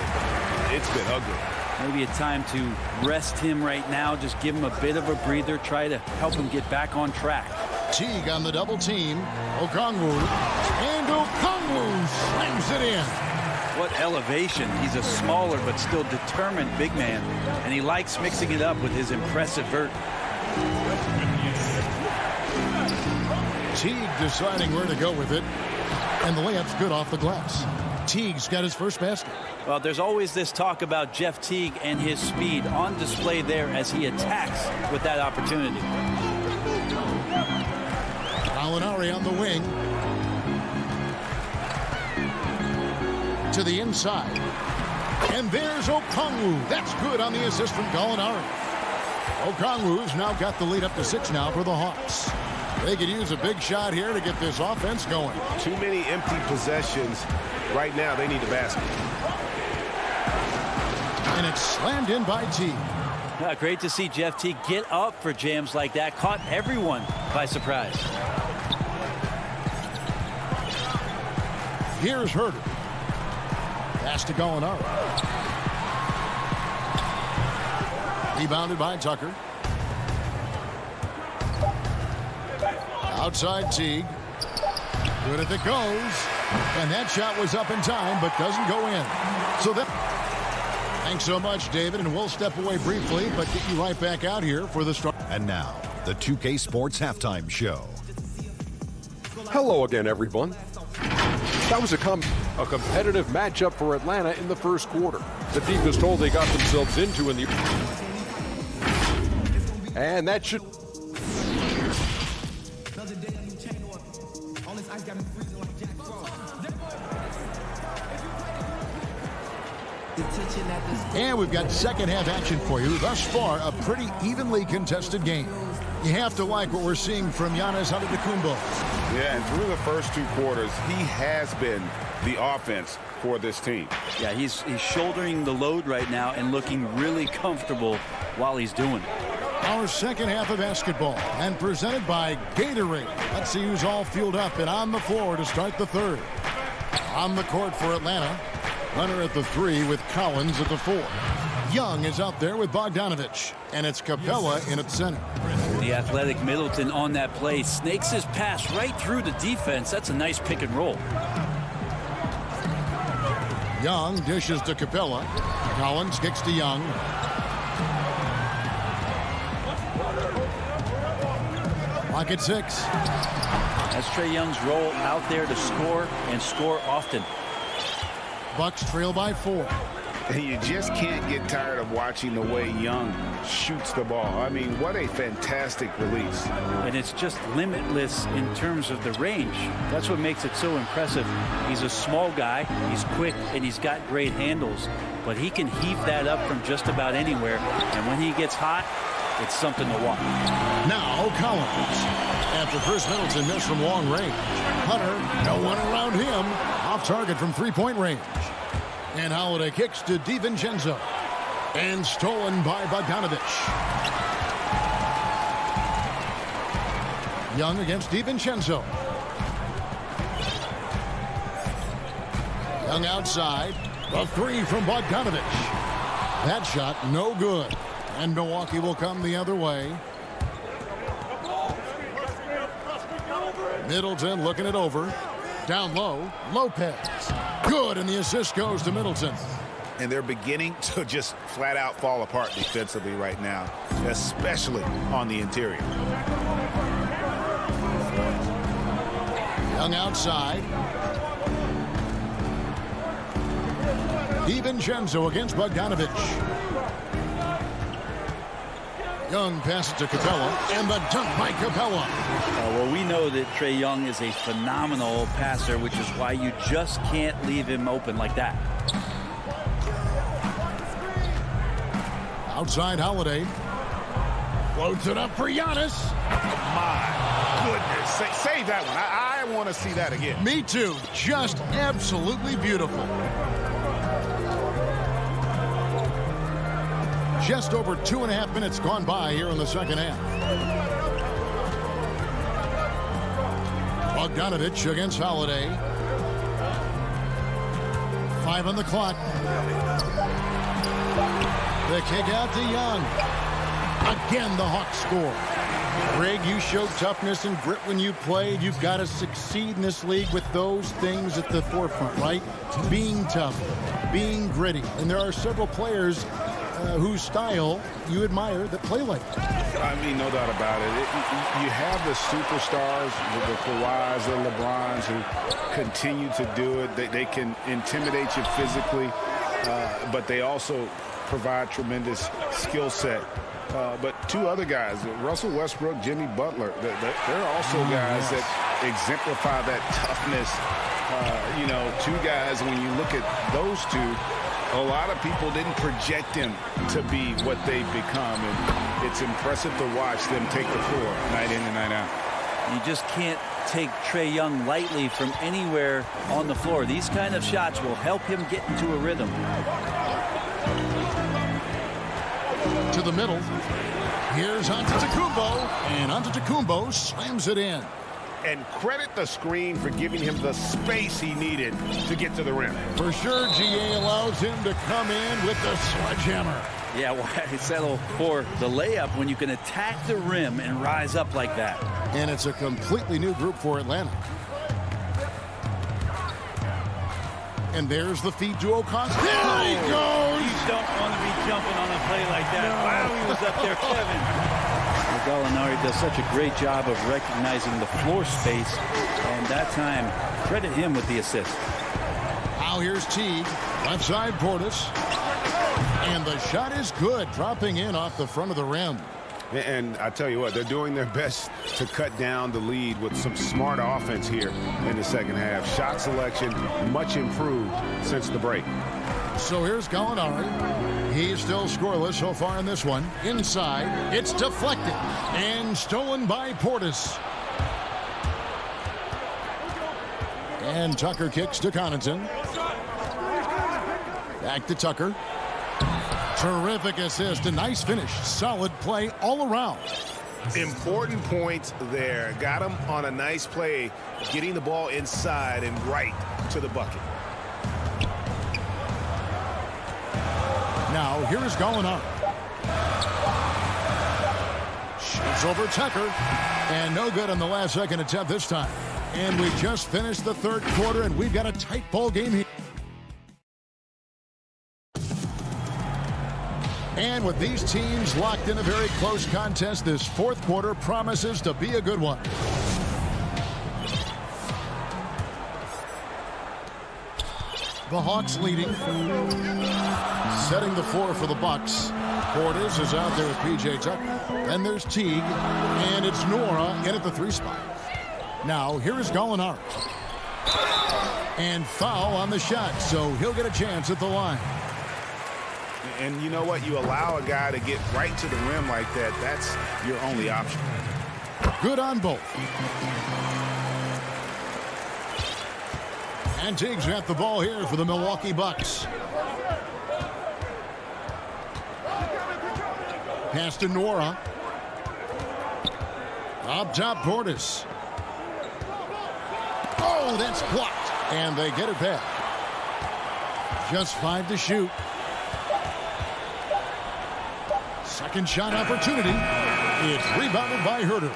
It's been ugly. Maybe a time to rest him right now. Just give him a bit of a breather. Try to help him get back on track. Teague on the double team. Okongwu. And Okongwu slams it in. What elevation. He's a smaller but still determined big man. And he likes mixing it up with his impressive vert. Teague deciding where to go with it. And the layup's good off the glass. Teague's got his first basket. Well, there's always this talk about Jeff Teague and his speed on display there as he attacks with that opportunity. Gallinari on the wing. To the inside. And there's Okongwu. That's good on the assist from Gallinari. Okongwu's now got the lead up to 6 now for the Hawks. They could use a big shot here to get this offense going. Too many empty possessions. Right now, they need a basket. And it's slammed in by Teague. Great to see Jeff Teague get up for jams like that. Caught everyone by surprise. Here's Herter. Pass to Gallinari. Rebounded by Tucker. Outside Teague. Good if it goes. And that shot was up in time, but doesn't go in. So that. Thanks so much, David, and we'll step away briefly, but get you right back out here for the start. And now, the 2K Sports Halftime Show. Hello again, everyone. That was a competitive matchup for Atlanta in the first quarter. The deepest hole they got themselves into in the... And that should... And we've got second half action for you. Thus far, a pretty evenly contested game. You have to like what we're seeing from Giannis Antetokounmpo. Yeah, and through the first 2 quarters, he has been the offense for this team. Yeah, he's shouldering the load right now and looking really comfortable while he's doing it. Our second half of basketball, and presented by Gatorade. Let's see who's all fueled up and on the floor to start the third. On the court for Atlanta. Runner at the 3 with Collins at the 4. Young is out there with Bogdanovich, and it's Capella in at center. The athletic Middleton on that play snakes his pass right through the defense. That's a nice pick and roll. Young dishes to Capella. Collins kicks to Young. Clock at 6. That's Trae Young's role out there to score and score often. Bucks trail by 4. And you just can't get tired of watching the way Young shoots the ball. I mean, what a fantastic release. And it's just limitless in terms of the range. That's what makes it so impressive. He's a small guy, he's quick, and he's got great handles. But he can heave that up from just about anywhere. And when he gets hot, it's something to watch. Now Collins. After Chris Middleton missed from long range. Hunter, no one around him. Off target from 3-point range. And Holiday kicks to DiVincenzo. And stolen by Bogdanovich. Young against DiVincenzo. Young outside. The 3 from Bogdanovich. That shot no good. And Milwaukee will come the other way. Middleton looking it over. Down low, Lopez. Good, and the assist goes to Middleton. And they're beginning to just flat out fall apart defensively right now, especially on the interior. Young outside. DiVincenzo against Bogdanovich. Young passes to Capella, and the dunk by Capella. Well, we know that Trae Young is a phenomenal passer, which is why you just can't leave him open like that. Outside Holiday. Floats it up for Giannis. My goodness. Save that one. I want to see that again. Me too. Just absolutely beautiful. Just over 2.5 minutes gone by here in the second half. Bogdanovich against Holiday. 5 on the clock. The kick out to Young. Again, the Hawks score. Greg, you showed toughness and grit when you played. You've got to succeed in this league with those things at the forefront, right? Being tough, being gritty. And there are several players whose style you admire that play like that. I mean, no doubt about it. You have the superstars, the Kawhis, the LeBrons, who continue to do it. They can intimidate you physically, but they also provide tremendous skill set. But two other guys, Russell Westbrook, Jimmy Butler, they're also guys that exemplify that toughness. You know, two guys, when you look at those two, a lot of people didn't project them to be what they've become. And it's impressive to watch them take the floor night in and night out. You just can't take Trae Young lightly from anywhere on the floor. These kind of shots will help him get into a rhythm. To the middle. Here's Antetokounmpo, and Antetokounmpo slams it in. And credit the screen for giving him the space he needed to get to the rim. For sure, GA allows him to come in with the sledgehammer. Yeah, why settle for the layup when you can attack the rim and rise up like that? And it's a completely new group for Atlanta. And there's the feed to O'Connell. There he goes! You don't want to be jumping on a play like that. Wow, he was up there, Kevin. Gallinari does such a great job of recognizing the floor space, and that time, credit him with the assist. Now here's Teague, left side Portis, and the shot is good, dropping in off the front of the rim. And I tell you what, they're doing their best to cut down the lead with some smart offense here in the second half. Shot selection much improved since the break. So here's Gallinari. He's still scoreless so far in this one. Inside, it's deflected and stolen by Portis. And Tucker kicks to Connaughton. Back to Tucker. Terrific assist, a nice finish. Solid play all around. Important points there. Got him on a nice play, getting the ball inside and right to the bucket. Now, here is Gallinari. Shoots over Tucker. And no good on the last second attempt this time. And we just finished the third quarter, and we've got a tight ball game here. And with these teams locked in a very close contest, this fourth quarter promises to be a good one. The Hawks leading. Setting the floor for the Bucks. Portis is out there with P.J. Tucker. Then there's Teague. And it's Nora in at the 3 spot. Now, here is Gallinari. And foul on the shot, so he'll get a chance at the line. And you know what? You allow a guy to get right to the rim like that. That's your only option. Good on both. And Teague's got the ball here for the Milwaukee Bucks. Pass to Nora. Up top, Portis. Oh, that's blocked. And they get it back. Just 5 to shoot. Second shot opportunity. It's rebounded by Herter.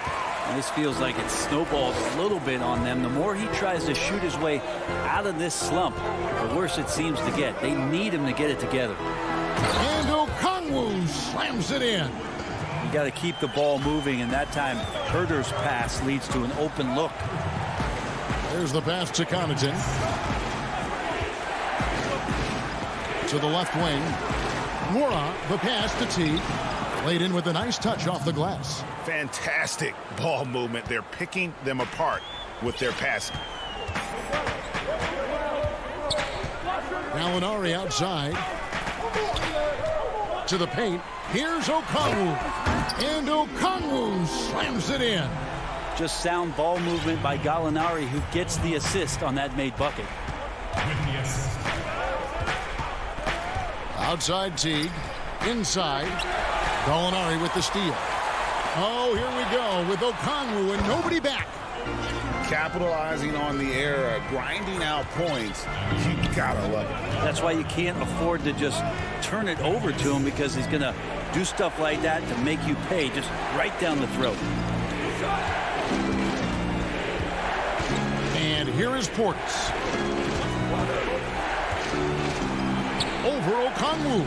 This feels like it's snowballed a little bit on them. The more he tries to shoot his way out of this slump, the worse it seems to get. They need him to get it together. And Okongwu slams it in. You got to keep the ball moving, and that time Herter's pass leads to an open look. There's the pass to Connaughton. To the left wing. Nora, the pass to Teague. Laid in with a nice touch off the glass. Fantastic ball movement. They're picking them apart with their passing. Gallinari outside. To the paint. Here's Okongwu. And Okongwu slams it in. Just sound ball movement by Gallinari, who gets the assist on that made bucket. Outside Teague. Inside. Gallinari with the steal. Oh, here we go with Okongwu and nobody back. Capitalizing on the error, grinding out points. You gotta love it. That's why you can't afford to just turn it over to him, because he's going to do stuff like that to make you pay just right down the throat. And here is Portis. Over Okongwu.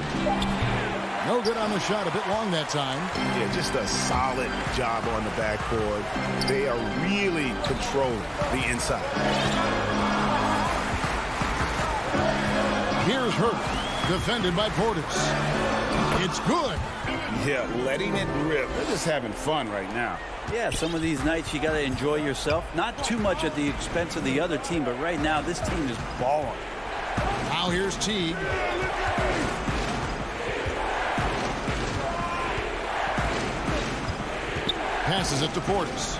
No good on the shot, a bit long that time. Yeah, just a solid job on the backboard. They are really controlling the inside. Here's Herbert, defended by Portis. It's good. Yeah, letting it rip. They're just having fun right now. Yeah, some of these nights you got to enjoy yourself. Not too much at the expense of the other team, but right now this team is balling. Now here's Teague. Passes it to Portis.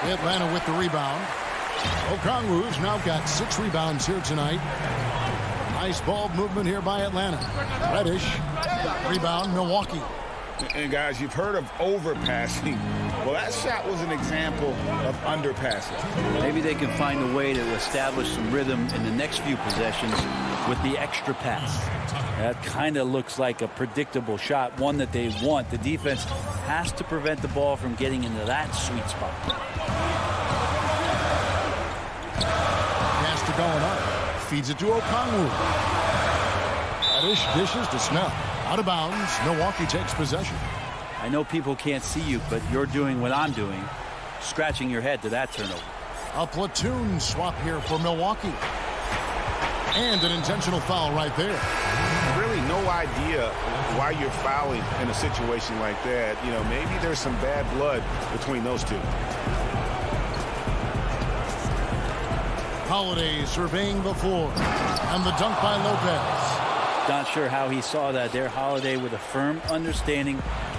Atlanta with the rebound. Okongwu's now got 6 rebounds here tonight. Nice ball movement here by Atlanta. Reddish. Rebound, Milwaukee. And guys, you've heard of overpassing. Well, that shot was an example of underpassing. Maybe they can find a way to establish some rhythm in the next few possessions with the extra pass. That kind of looks like a predictable shot, one that they want. The defense has to prevent the ball from getting into that sweet spot. Pass to Gallinari. Feeds it to Okongwu. Reddish dishes to Snell. Out of bounds. Milwaukee takes possession. I know people can't see you, but you're doing what I'm doing, scratching your head to that turnover. A platoon swap here for Milwaukee. And an intentional foul right there. Really no idea why you're fouling in a situation like that. You know, maybe there's some bad blood between those two. Holiday surveying the floor. And the dunk by Lopez. Not sure how he saw that there. Holiday with a firm understanding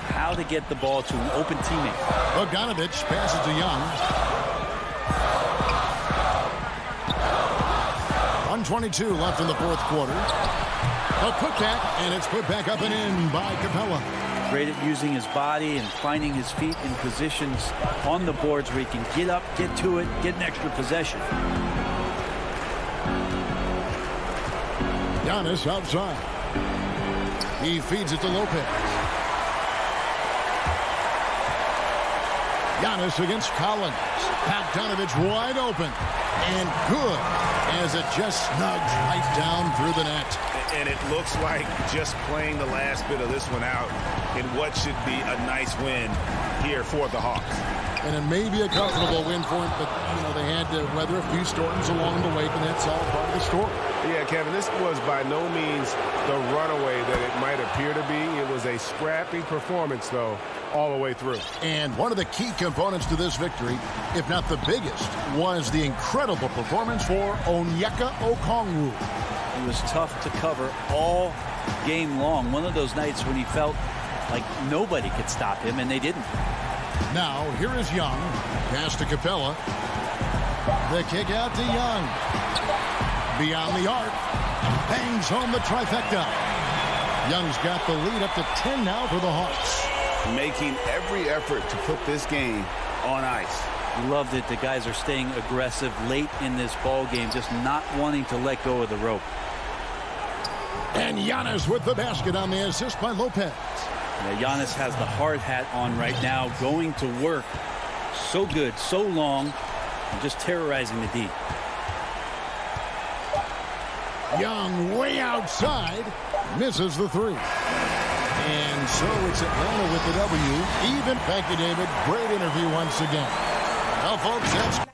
how to get the ball to an open teammate. Bogdanovich passes to Young. 1:22 left in the fourth quarter. A putback, and it's put back up and in by Capella. Great at using his body and finding his feet in positions on the boards where he can get up, get to it, get an extra possession. Giannis outside. He feeds it to Lopez. Giannis against Collins. Bogdanovich wide open. And good, as it just snugs right down through the net. And it looks like just playing the last bit of this one out in what should be a nice win here for the Hawks. And it may be a comfortable win for him, but, you know, they had to weather a few storms along the way, and that's all part of the story. Yeah, Kevin, this was by no means the runaway that it might appear to be. It was a scrappy performance, though, all the way through. And one of the key components to this victory, if not the biggest, was the incredible performance for Onyeka Okongwu. He was tough to cover all game long. One of those nights when he felt like nobody could stop him, and they didn't. Now, here is Young. Pass to Capella. The kick out to Young. Beyond the arc. Bangs home the trifecta. Young's got the lead up to 10 now for the Hawks. Making every effort to put this game on ice. Loved it. The guys are staying aggressive late in this ball game, just not wanting to let go of the rope. And Giannis with the basket on the assist by Lopez. Giannis has the hard hat on right now, going to work. So good, so long, and just terrorizing the D. Young way outside, misses the three. And so it's Atlanta with the W. Even. Thank you, David. Great interview once again. Well, folks, that's...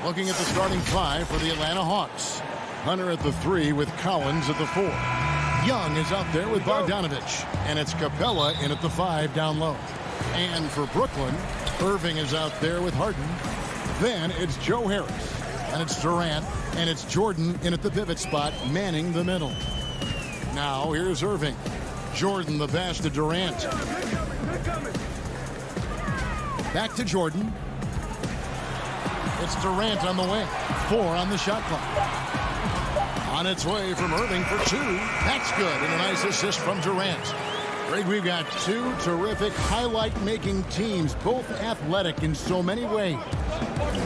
Looking at the starting five for the Atlanta Hawks. Hunter at the 3 with Collins at the 4. Young is out there with Bogdanovich. And it's Capella in at the 5 down low. And for Brooklyn, Irving is out there with Harden. Then it's Joe Harris. And it's Durant. And it's Jordan in at the pivot spot, manning the middle. Now here's Irving. Jordan the pass to Durant. Back to Jordan. It's Durant on the wing. 4 on the shot clock. On its way from Irving for 2. That's good. And a nice assist from Durant. Greg, we've got 2 terrific highlight-making teams, both athletic in so many ways.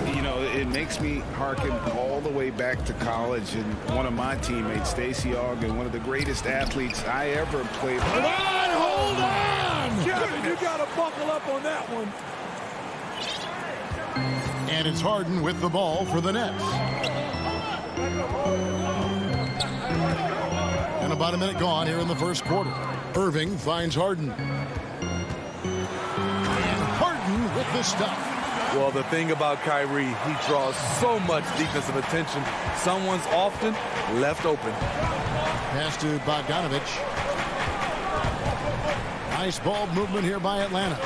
You know, it makes me hearken all the way back to college, and one of my teammates, Stacey Ogden, one of the greatest athletes I ever played. Hold on! Kevin, you got to buckle up on that one. And it's Harden with the ball for the Nets. And about a minute gone here in the first quarter. Irving finds Harden. And Harden with the stuff. Well, the thing about Kyrie, he draws so much defensive attention. Someone's often left open. Pass to Bogdanovich. Nice ball movement here by Atlanta.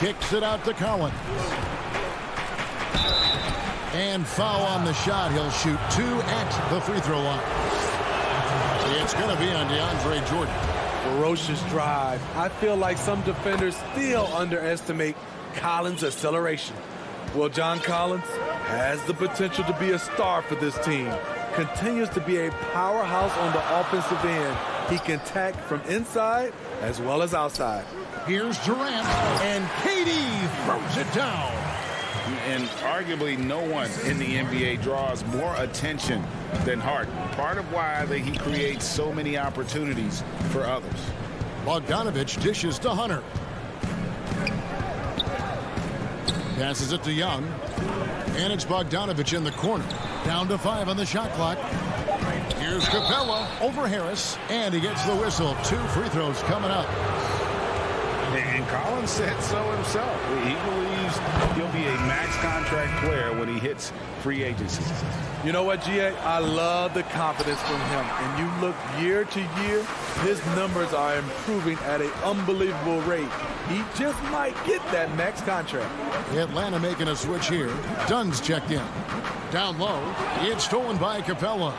Kicks it out to Collins. And foul on the shot. He'll shoot 2 at the free throw line. It's going to be on DeAndre Jordan. Ferocious drive. I feel like some defenders still underestimate Collins' acceleration. Well, John Collins has the potential to be a star for this team. Continues to be a powerhouse on the offensive end. He can attack from inside as well as outside. Here's Durant, and KD throws it down. And arguably no one in the NBA draws more attention than Harden. Part of why he creates so many opportunities for others. Bogdanovich dishes to Hunter. Passes it to Young. And it's Bogdanovich in the corner. Down to 5 on the shot clock. Here's Capella over Harris. And he gets the whistle. 2 free throws coming up. And Collins said so himself. He believes he'll be a max contract player when he hits free agency. You know what, GA? I love the confidence from him. And you look year to year, his numbers are improving at an unbelievable rate. He just might get that max contract. Atlanta making a switch here. Dunn's checked in. Down low. It's stolen by Capella.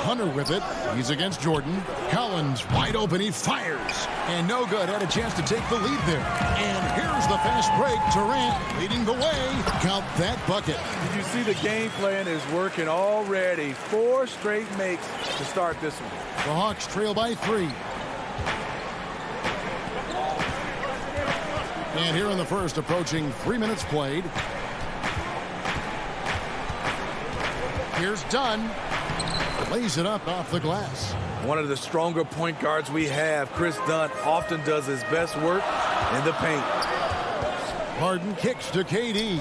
Hunter with it. He's against Jordan. Collins wide open. He fires. And no good. Had a chance to take the lead there. And here's the fast break. Durant leading the way. Count that bucket. Did you see the game plan is working already? 4 straight makes to start this one. The Hawks trail by 3. And here in the first, approaching 3 minutes played. Here's Dunn. Lays it up off the glass. One of the stronger point guards we have, Chris Dunn, often does his best work in the paint. Harden kicks to KD.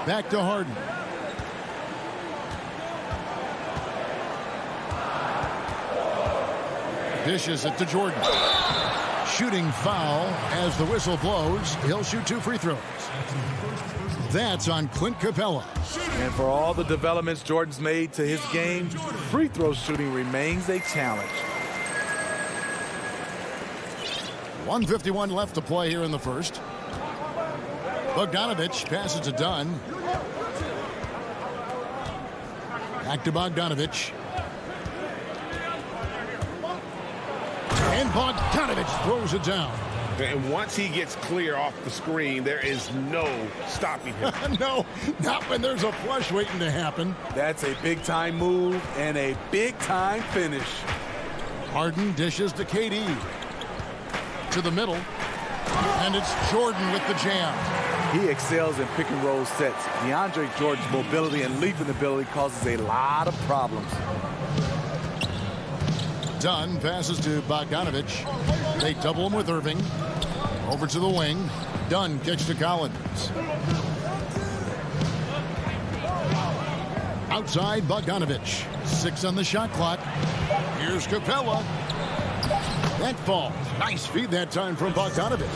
Back to Harden. Dishes it to Jordan. Shooting foul as the whistle blows. He'll shoot 2 free throws. That's on Clint Capella. And for all the developments Jordan's made to his game, free throw shooting remains a challenge. 1:51 left to play here in the first. Bogdanovich passes to Dunn. Back to Bogdanovich. And Bogdanovich throws it down. And once he gets clear off the screen, there is no stopping him. No, not when there's a flush waiting to happen. That's a big-time move and a big-time finish. Harden dishes to KD. To the middle. And it's Jordan with the jam. He excels in pick-and-roll sets. DeAndre Jordan's mobility and leaping ability causes a lot of problems. Dunn passes to Bogdanovich. They double him with Irving. Over to the wing. Dunn kicks to Collins. Outside Bogdanovich. 6 on the shot clock. Here's Capella. That falls. Nice feed that time from Bogdanovich.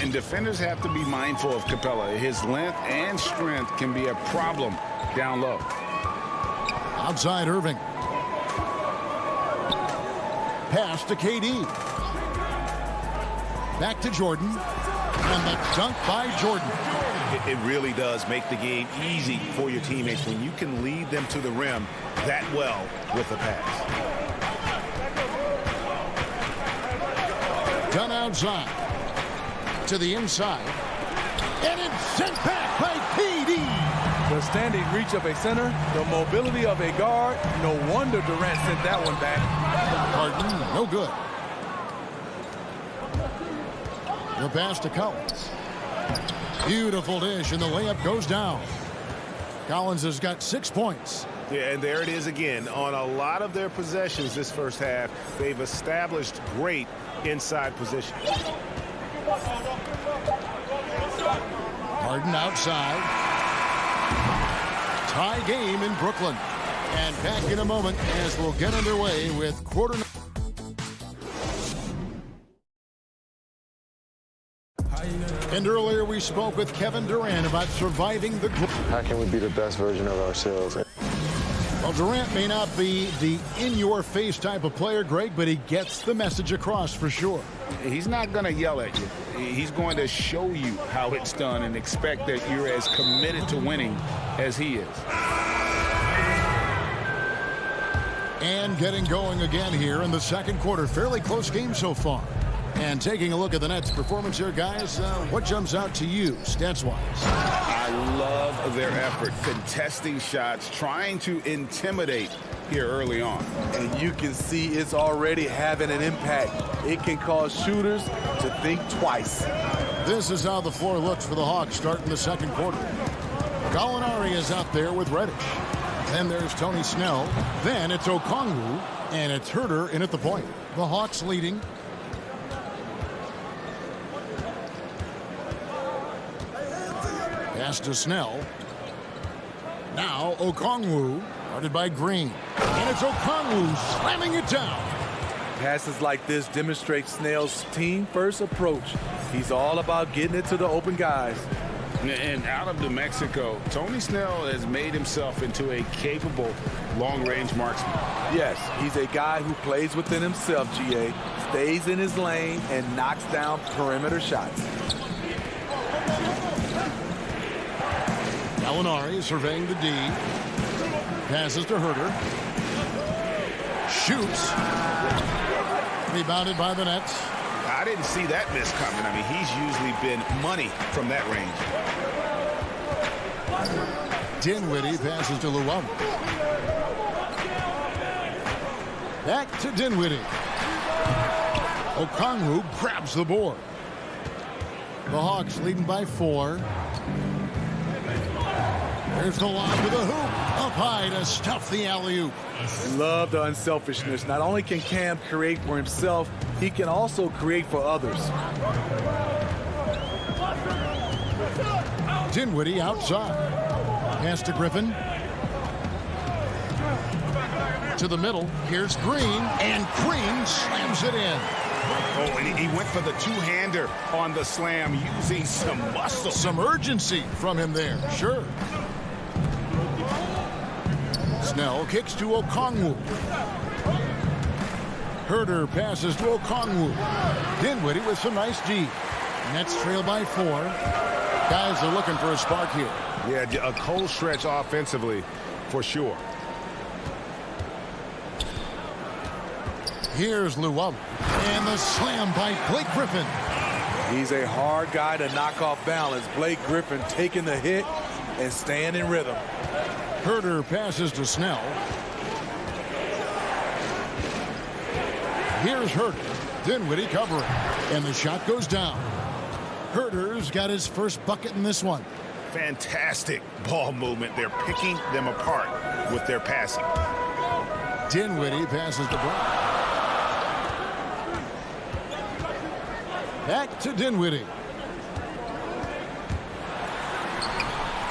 And defenders have to be mindful of Capella. His length and strength can be a problem down low. Outside Irving. Pass to KD. Back to Jordan. And the dunk by Jordan. It really does make the game easy for your teammates when you can lead them to the rim that well with a pass. Done outside. To the inside. And it's sent back by KD. The standing reach of a center, the mobility of a guard. No wonder Durant sent that one back. Harden, no good. The pass to Collins. Beautiful dish, and the layup goes down. Collins has got 6 points. Yeah, and there it is again. On a lot of their possessions this first half, they've established great inside position. Harden outside. Tie game in Brooklyn. And back in a moment as we'll get underway with quarter. And earlier we spoke with Kevin Durant about surviving the group. How can we be the best version of ourselves? Well, Durant may not be the in-your-face type of player, Greg, but he gets the message across for sure. He's not going to yell at you. He's going to show you how it's done and expect that you're as committed to winning as he is. And getting going again here in the second quarter. Fairly close game so far. And taking a look at the Nets' performance here, guys, what jumps out to you, stats-wise? I love their effort, contesting shots, trying to intimidate here early on. And you can see it's already having an impact. It can cause shooters to think twice. This is how the floor looks for the Hawks starting the second quarter. Gallinari is out there with Reddish. Then there's Tony Snell. Then it's Okongwu. And it's Herter in at the point. The Hawks leading. Pass to Snell. Now Okongwu. Guarded by Green. And it's Okongwu slamming it down. Passes like this demonstrate Snell's team-first approach. He's all about getting it to the open guys. And out of New Mexico, Tony Snell has made himself into a capable long-range marksman. Yes, he's a guy who plays within himself, GA, stays in his lane, and knocks down perimeter shots. Gallinari surveying the D. Passes to Herter. Shoots. Rebounded by the Nets. I didn't see that miss coming. I mean, he's usually been money from that range. Dinwiddie passes to Llewellyn. Back to Dinwiddie. Okongwu grabs the board. The Hawks leading by 4. There's the lob to the hoop. Up high to stuff the alley-oop. Love the unselfishness. Not only can Cam create for himself, he can also create for others. Dinwiddie outside. Pass to Griffin. To the middle. Here's Green. And Green slams it in. Oh, and he went for the two-hander on the slam using some muscle. Some urgency from him there. Sure. Snell kicks to Okongwu. Herter passes to Okongwu. Dinwiddie with some nice D. Nets trail by 4. Guys are looking for a spark here. Yeah, a cold stretch offensively for sure. Here's Llewellyn. And the slam by Blake Griffin. He's a hard guy to knock off balance. Blake Griffin taking the hit and staying in rhythm. Herter passes to Snell. Here's Herter. Dinwiddie covering. And the shot goes down. Herter's got his first bucket in this one. Fantastic ball movement. They're picking them apart with their passing. Dinwiddie passes to Brown. Back to Dinwiddie.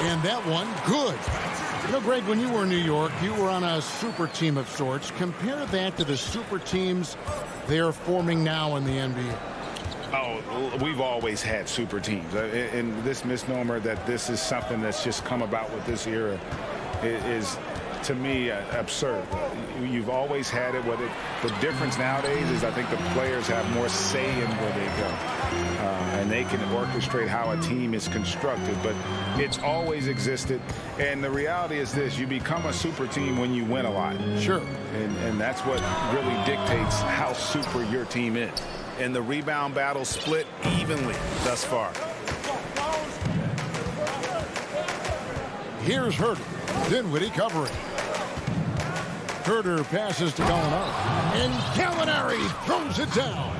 And that one, good. You know, Greg, when you were in New York, you were on a super team of sorts. Compare that to the super teams they're forming now in the NBA. Oh, we've always had super teams. And this misnomer that this is something that's just come about with this era is, to me, absurd. You've always had it. The difference nowadays is I think the players have more say in where they go. And they can orchestrate how a team is constructed. But it's always existed. And the reality is this. You become a super team when you win a lot. Sure. And that's what really dictates how super your team is. And the rebound battle split evenly thus far. Here's Herter. Dinwiddie covering. Herter passes to Gallinari. And Gallinari throws it down.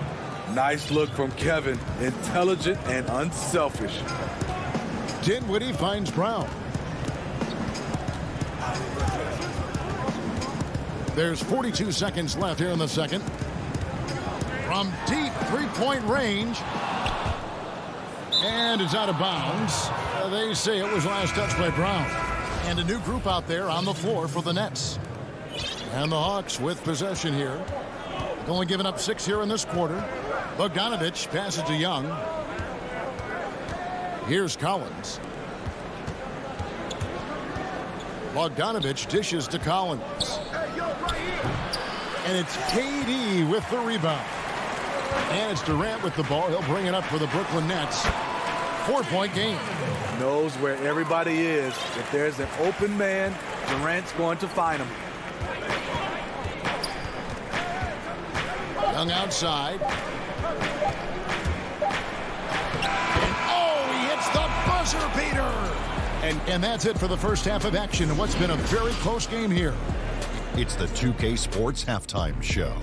Nice look from Kevin. Intelligent and unselfish. Dinwiddie finds Brown. There's 42 seconds left here in the second. From deep three-point range. And it's out of bounds. They say it was last touched by Brown. And a new group out there on the floor for the Nets. And the Hawks with possession here. Only giving up 6 here in this quarter. Bogdanovich passes to Young. Here's Collins. Bogdanovich dishes to Collins. And it's KD with the rebound. And it's Durant with the ball. He'll bring it up for the Brooklyn Nets. 4-point game. Knows where everybody is. If there's an open man, Durant's going to find him. Young outside. And oh, he hits the buzzer beater. And that's it for the first half of action in what's been a very close game here. It's the 2K Sports Halftime Show.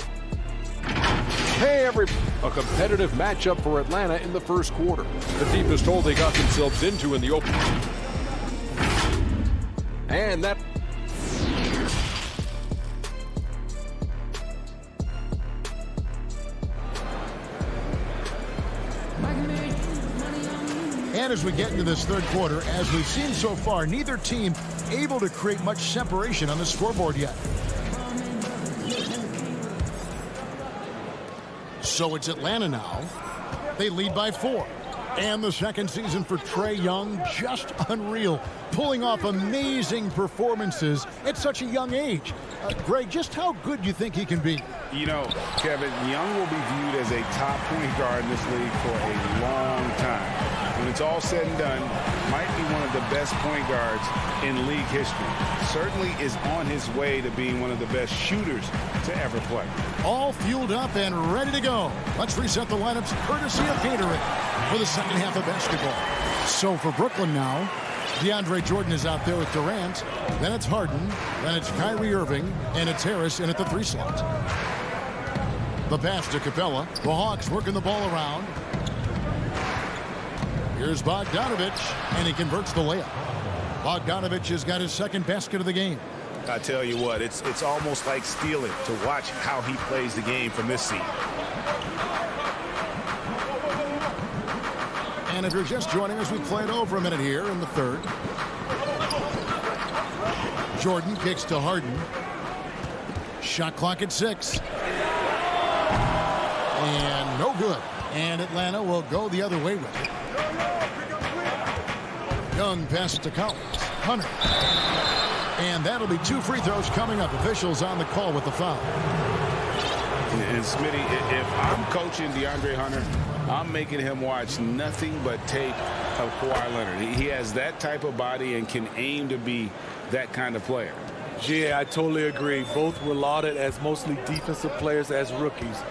Hey, a competitive matchup for Atlanta in the first quarter. The deepest hole they got themselves into in the open. And that... And as we get into this third quarter, as we've seen so far, neither team able to create much separation on the scoreboard yet. So it's Atlanta now. They lead by 4. And the second season for Trae Young, just unreal. Pulling off amazing performances at such a young age. Greg, just how good do you think he can be? You know, Kevin, Young will be viewed as a top point guard in this league for a long time. When it's all said and done, might be one of the best point guards in league history. Certainly is on his way to being one of the best shooters to ever play. All fueled up and ready to go. Let's reset the lineups courtesy of Gatorade for the second half of basketball. So for Brooklyn now, DeAndre Jordan is out there with Durant. Then it's Harden. Then it's Kyrie Irving. And it's Harris in at the 3 slot. The pass to Capella. The Hawks working the ball around. Here's Bogdanovich, and he converts the layup. Bogdanovich has got his second basket of the game. I tell you what, it's almost like stealing to watch how he plays the game from this seat. And if you're just joining us, we played over a minute here in the third. Jordan kicks to Harden. Shot clock at 6. And no good. And Atlanta will go the other way with it. Young passes to Collins. Hunter. And that'll be 2 free throws coming up. Officials on the call with the foul. And Smitty, if I'm coaching DeAndre Hunter, I'm making him watch nothing but tape of Kawhi Leonard. He has that type of body and can aim to be that kind of player. Yeah, I totally agree. Both were lauded as mostly defensive players as rookies.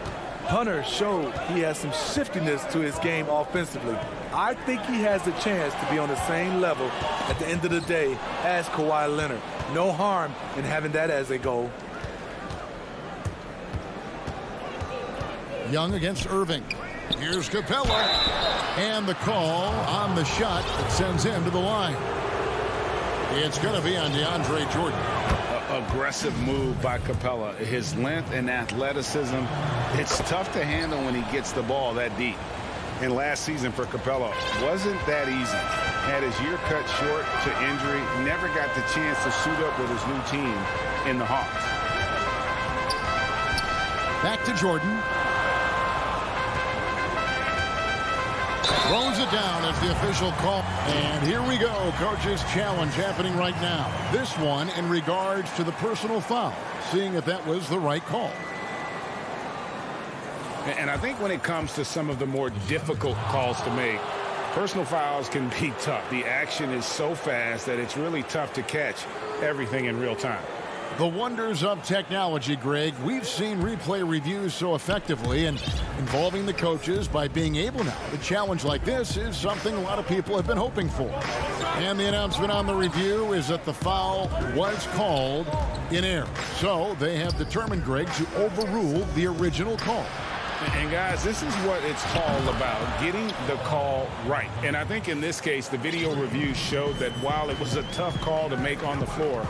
Hunter showed he has some shiftiness to his game offensively. I think he has a chance to be on the same level at the end of the day as Kawhi Leonard. No harm in having that as a goal. Young against Irving. Here's Capella. And the call on the shot that sends him to the line. It's going to be on DeAndre Jordan. Aggressive move by Capella. His length and athleticism, it's tough to handle when he gets the ball that deep. And last season for Capella wasn't that easy. Had his year cut short to injury, never got the chance to suit up with his new team in the Hawks. Back to Jordan. Throws it down as the official call. And here we go. Coach's challenge happening right now. This one in regards to the personal foul. Seeing if that was the right call. And I think when it comes to some of the more difficult calls to make, personal fouls can be tough. The action is so fast that it's really tough to catch everything in real time. The wonders of technology, Greg. We've seen replay reviews so effectively, and involving the coaches by being able now to challenge like this is something a lot of people have been hoping for. And the announcement on the review is that the foul was called in error. So they have determined, Greg, to overrule the original call. And guys, this is what it's all about, getting the call right. And I think in this case, the video review showed that while it was a tough call to make on the floor,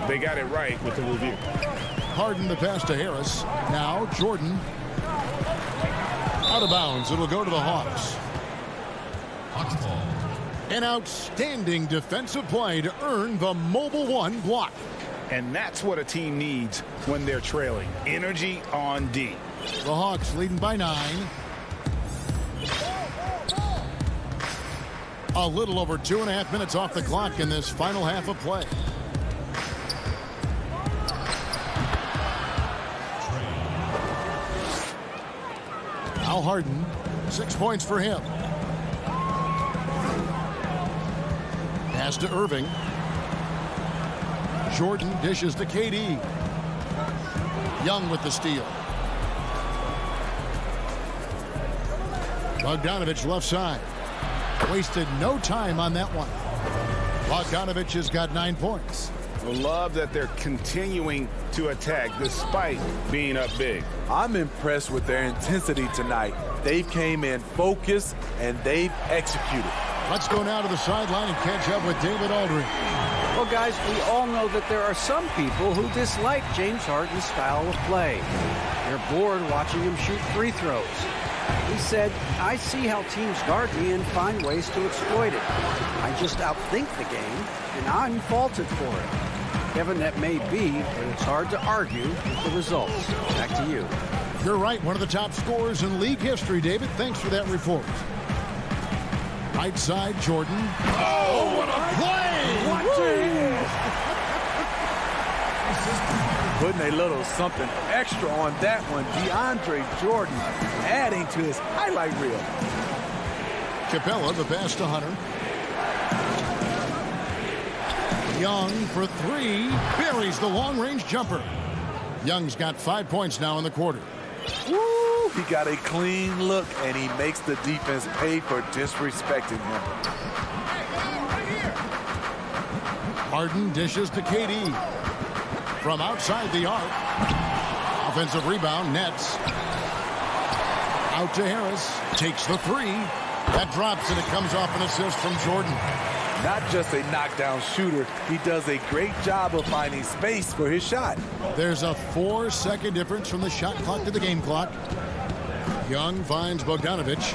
they got it right with the review. Harden the pass to Harris. Now Jordan out of bounds. It'll go to the Hawks. An outstanding defensive play to earn the Mobile One block. And that's what a team needs when they're trailing. Energy on D. The Hawks leading by 9. A little over 2.5 minutes off the clock in this final half of play. Al Harden, 6 points for him. Pass to Irving. Jordan dishes to KD. Young with the steal. Bogdanovich left side. Wasted no time on that one. Bogdanovich has got 9 points. Love that they're continuing to attack despite being up big. I'm impressed with their intensity tonight. They've came in focused and they've executed. Let's go now to the sideline and catch up with David Aldridge. Well, guys, we all know that there are some people who dislike James Harden's style of play. They're bored watching him shoot free throws. He said, I see how teams guard me and find ways to exploit it. I just outthink the game, and I'm faulted for it. Kevin, that may be, but it's hard to argue with the results. Back to you. You're right, one of the top scorers in league history, David. Thanks for that report. Right side, Jordan. Oh, what a play! Putting a little something extra on that one. DeAndre Jordan adding to his highlight reel. Capella, the pass to Hunter. Young for three. Buries the long-range jumper. Young's got 5 points now in the quarter. Woo! He got a clean look, and he makes the defense pay for disrespecting him. Harden dishes to KD. From outside the arc. Offensive rebound, nets. Out to Harris. Takes the three. That drops, and it comes off an assist from Jordan. Not just a knockdown shooter, he does a great job of finding space for his shot. There's a 4-second difference from the shot clock to the game clock. Young finds Bogdanovich.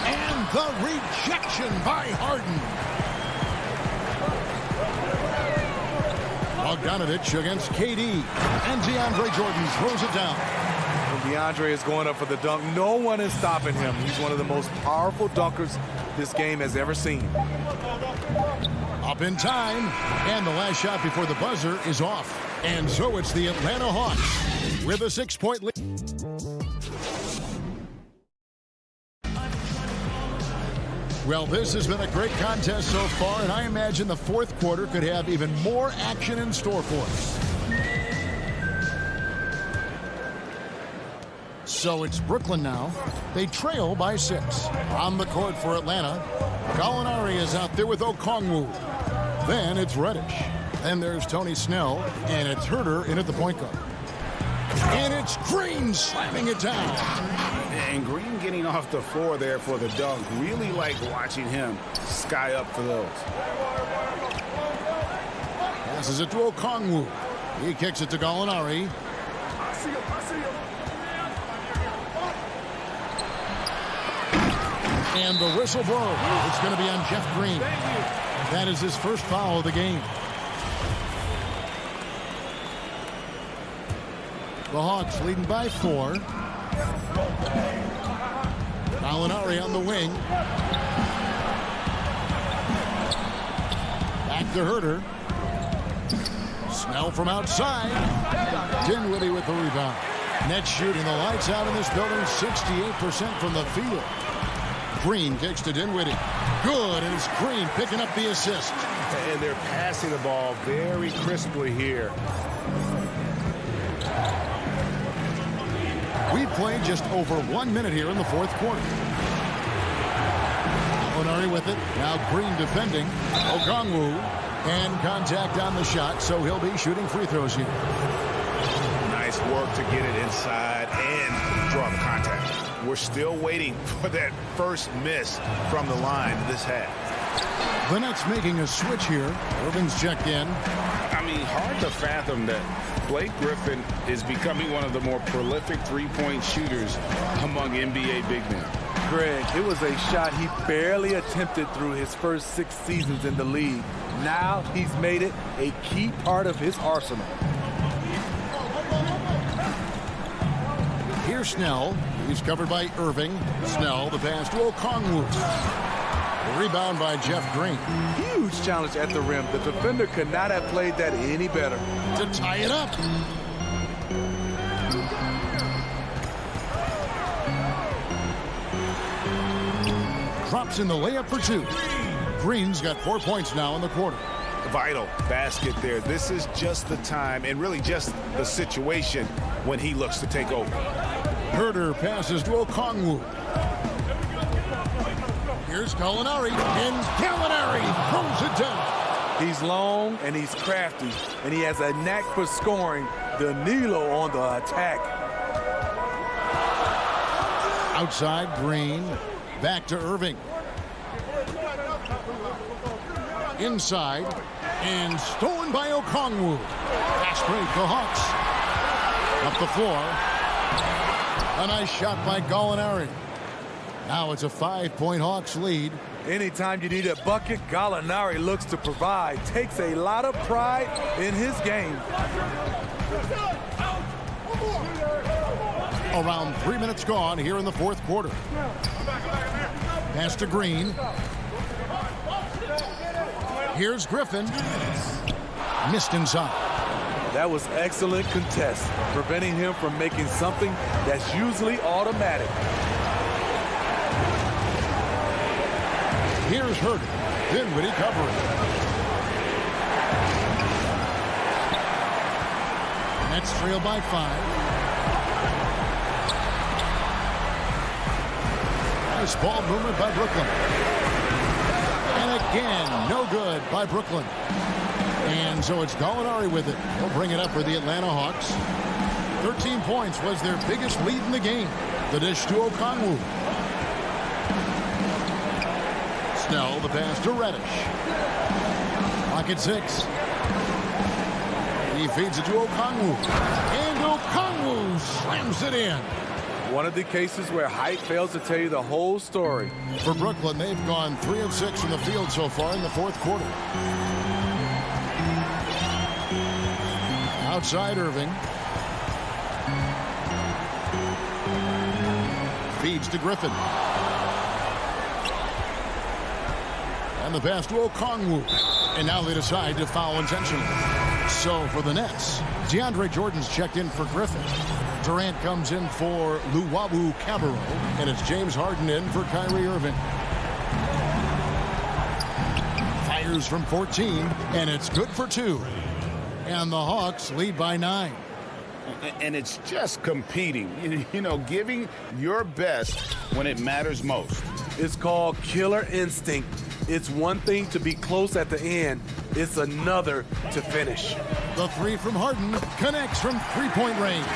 And the rejection by Harden. Bogdanovich against KD. And DeAndre Jordan throws it down. DeAndre is going up for the dunk. No one is stopping him. He's one of the most powerful dunkers this game has ever seen. Up in time. And the last shot before the buzzer is off. And so it's the Atlanta Hawks with a 6-point lead. Well, this has been a great contest so far, and I imagine the fourth quarter could have even more action in store for us. So it's Brooklyn now. They trail by 6. On the court for Atlanta, Gallinari is out there with Okongwu. Then it's Reddish. Then there's Tony Snell, and it's Herter in at the point guard. And it's Green slamming it down. And Green getting off the floor there for the dunk. Really like watching him sky up for those. Passes it to Okongwu. He kicks it to Gallinari. And the whistle blows. It's going to be on Jeff Green. That is his first foul of the game. The Hawks leading by 4. Gallinari on the wing. Back to Herter. Snell from outside. Dinwiddie with the rebound. Nets shooting the lights out in this building. 68% from the field. Green kicks to Dinwiddie. Good, and it's Green picking up the assist. And they're passing the ball very crisply here. We played just over 1 minute here in the fourth quarter. Gallinari with it. Now Green defending. Okongwu. And contact on the shot, so he'll be shooting free throws here. Nice work to get it inside and draw the contact. We're still waiting for that first miss from the line this half. The Nets making a switch here. Irving's checked in. I mean, hard to fathom that Blake Griffin is becoming one of the more prolific three-point shooters among NBA big men. Greg, it was a shot he barely attempted through his first 6 seasons in the league. Now he's made it a key part of his arsenal. Here's Snell. He's covered by Irving. Snell, the pass to Okongwu. The rebound by Jeff Green. Huge challenge at the rim. The defender could not have played that any better. To tie it up. Drops in the layup for 2. Green's got 4 points now in the quarter. Vital basket there. This is just the time and really just the situation when he looks to take over. Herter passes to Okongwu. Here's Gallinari, and Gallinari throws it down. He's long and he's crafty, and he has a knack for scoring. Danilo on the attack. Outside, Green. Back to Irving. Inside, and stolen by Okongwu. Fast break, the Hawks. Up the floor. A nice shot by Gallinari. Now it's a 5-point Hawks lead. Anytime you need a bucket, Gallinari looks to provide. Takes a lot of pride in his game. Around 3 minutes gone here in the fourth quarter. Pass to Green. Here's Griffin. Missed inside. That was excellent contest, preventing him from making something that's usually automatic. Here's Herder. Dinwiddie covering. Nets trail by 5. Nice ball movement by Brooklyn. And again, no good by Brooklyn. And so it's Gallinari with it. He'll bring it up for the Atlanta Hawks. 13 points was their biggest lead in the game. The dish to Okongwu. Snell, the pass to Reddish. Clock at 6. He feeds it to Okongwu. And Okongwu slams it in. One of the cases where height fails to tell you the whole story. For Brooklyn, they've gone 3 of 6 from the field so far in the fourth quarter. Outside Irving. Feeds to Griffin. And the pass to Okongwu. And now they decide to foul intentionally. So for the Nets, DeAndre Jordan's checked in for Griffin. Durant comes in for Luwawu-Cabarrot. And it's James Harden in for Kyrie Irving. Fires from 14, and it's good for 2. And the Hawks lead by 9. And it's just competing, you know, giving your best when it matters most. It's called killer instinct. It's one thing to be close at the end. It's another to finish. The 3 from Harden connects from three-point range.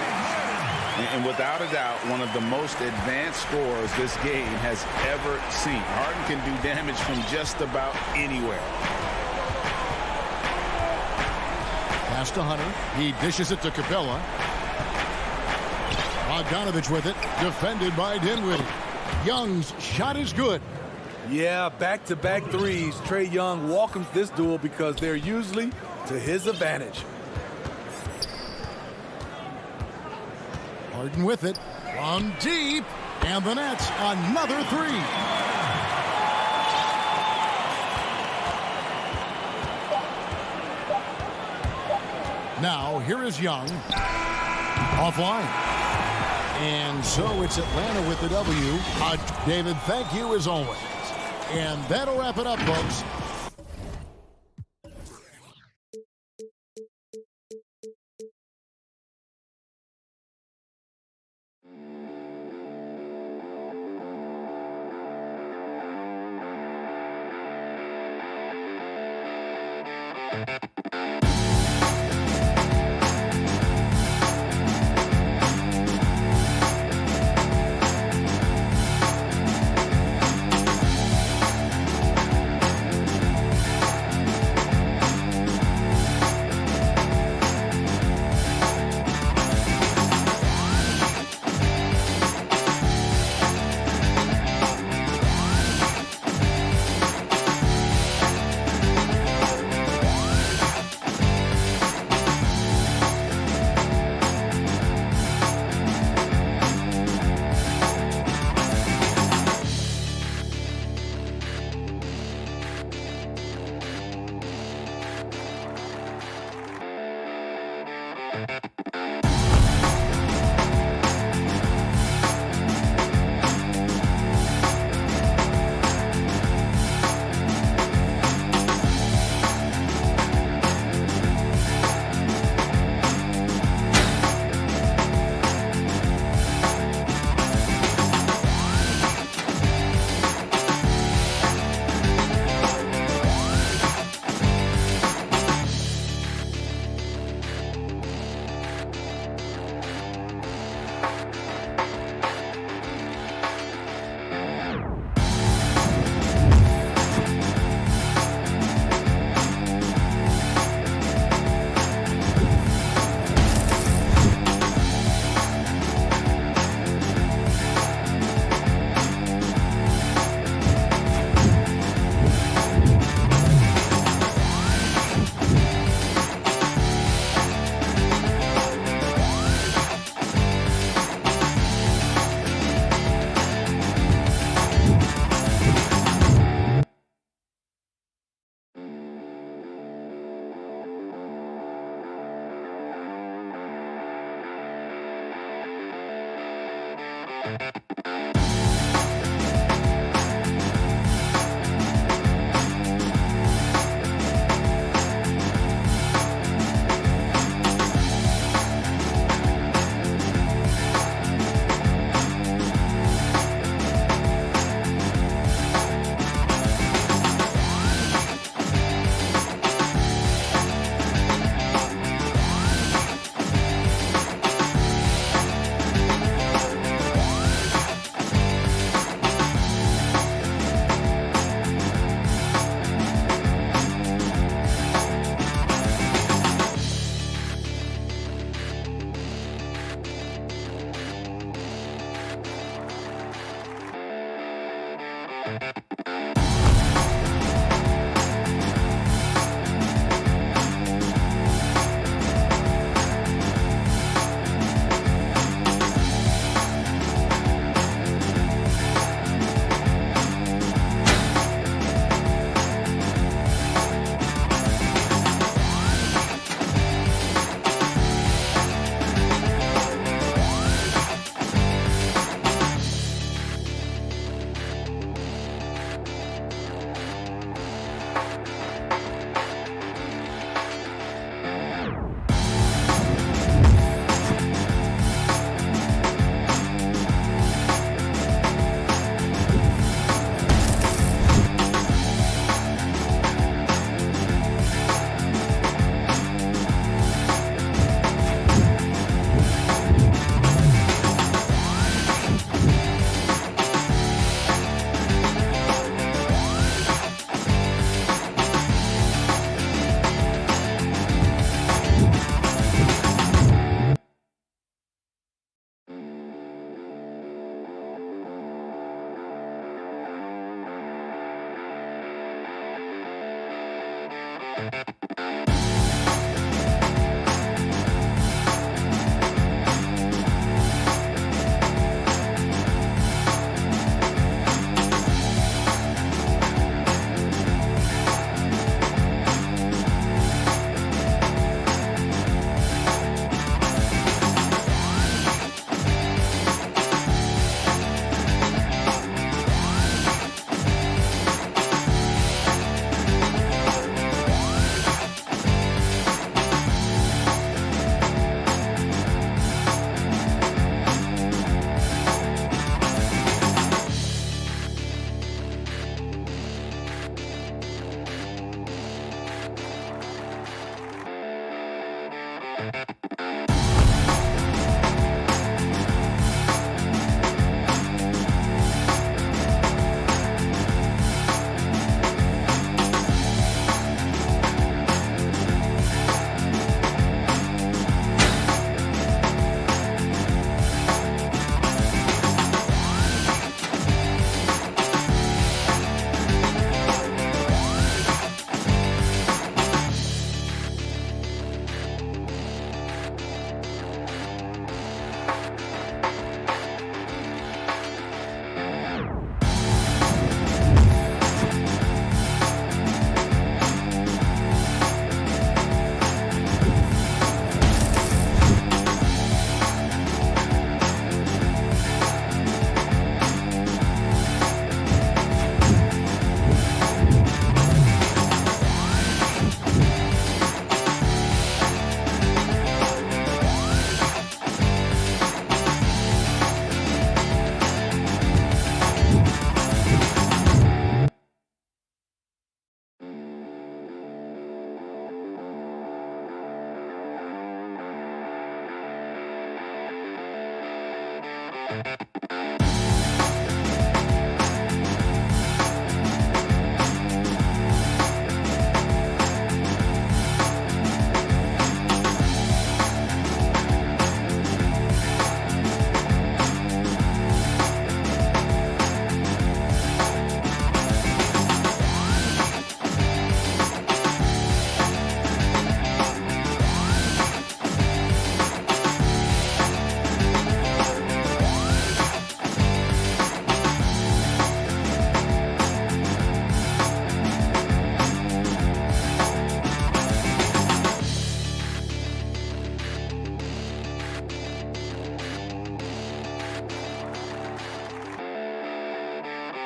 And without a doubt, one of the most advanced scorers this game has ever seen. Harden can do damage from just about anywhere. Pass to Hunter. He dishes it to Capella. Bogdanovich with it. Defended by Dinwiddie. Young's shot is good. Yeah, back-to-back threes. Trae Young welcomes this duel because they're usually to his advantage. Harden with it. From deep. And the Nets, another 3. Now, here is Young. Offline. And so it's Atlanta with the W. David, thank you as always. And that'll wrap it up, folks.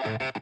And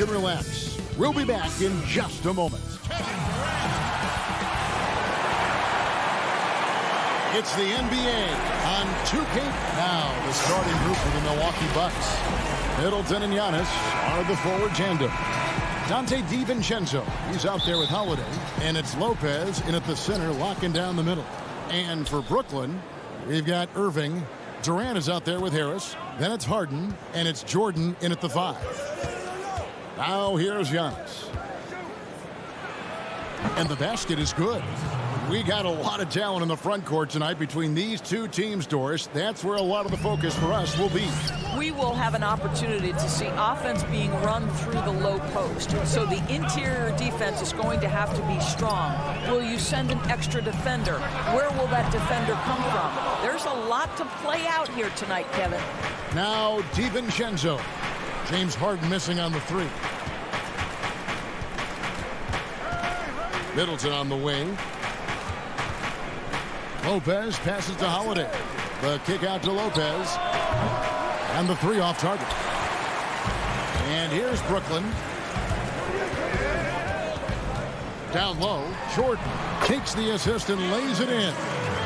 relax. We'll be back in just a moment. It's the NBA on 2K. Now the starting group for the Milwaukee Bucks. Middleton and Giannis are the forward tandem. Dante DiVincenzo, he's out there with Holiday. And it's Lopez in at the center, locking down the middle. And for Brooklyn, we've got Irving. Durant is out there with Harris. Then it's Harden, and it's Jordan in at the 5. Now here's Giannis. And the basket is good. We got a lot of talent in the front court tonight between these two teams, Doris. That's where a lot of the focus for us will be. We will have an opportunity to see offense being run through the low post. So the interior defense is going to have to be strong. Will you send an extra defender? Where will that defender come from? There's a lot to play out here tonight, Kevin. Now DiVincenzo. James Harden missing on the 3. Middleton on the wing. Lopez passes to Holiday. The kick out to Lopez. And the 3 off target. And here's Brooklyn. Down low, Jordan takes the assist and lays it in.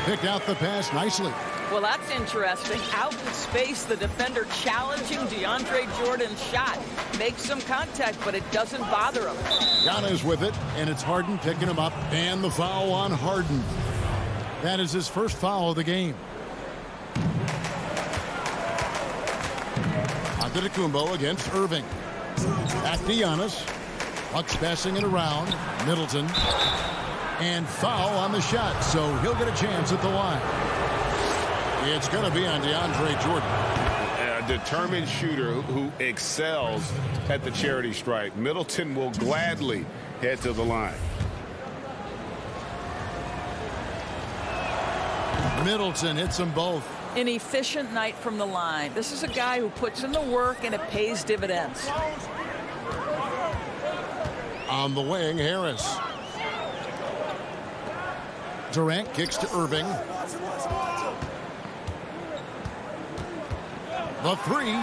Picked out the pass nicely. Well, that's interesting. Out in space, the defender challenging DeAndre Jordan's shot. Makes some contact, but it doesn't bother him. Giannis with it, and it's Harden picking him up. And the foul on Harden. That is his first foul of the game. Antetokounmpo against Irving. Back to Giannis. Bucks passing it around. Middleton. And foul on the shot, so he'll get a chance at the line. It's going to be on DeAndre Jordan. A determined shooter who excels at the charity stripe. Middleton will gladly head to the line. Middleton hits them both. An efficient night from the line. This is a guy who puts in the work and it pays dividends. On the wing, Harris. Durant kicks to Irving. The three.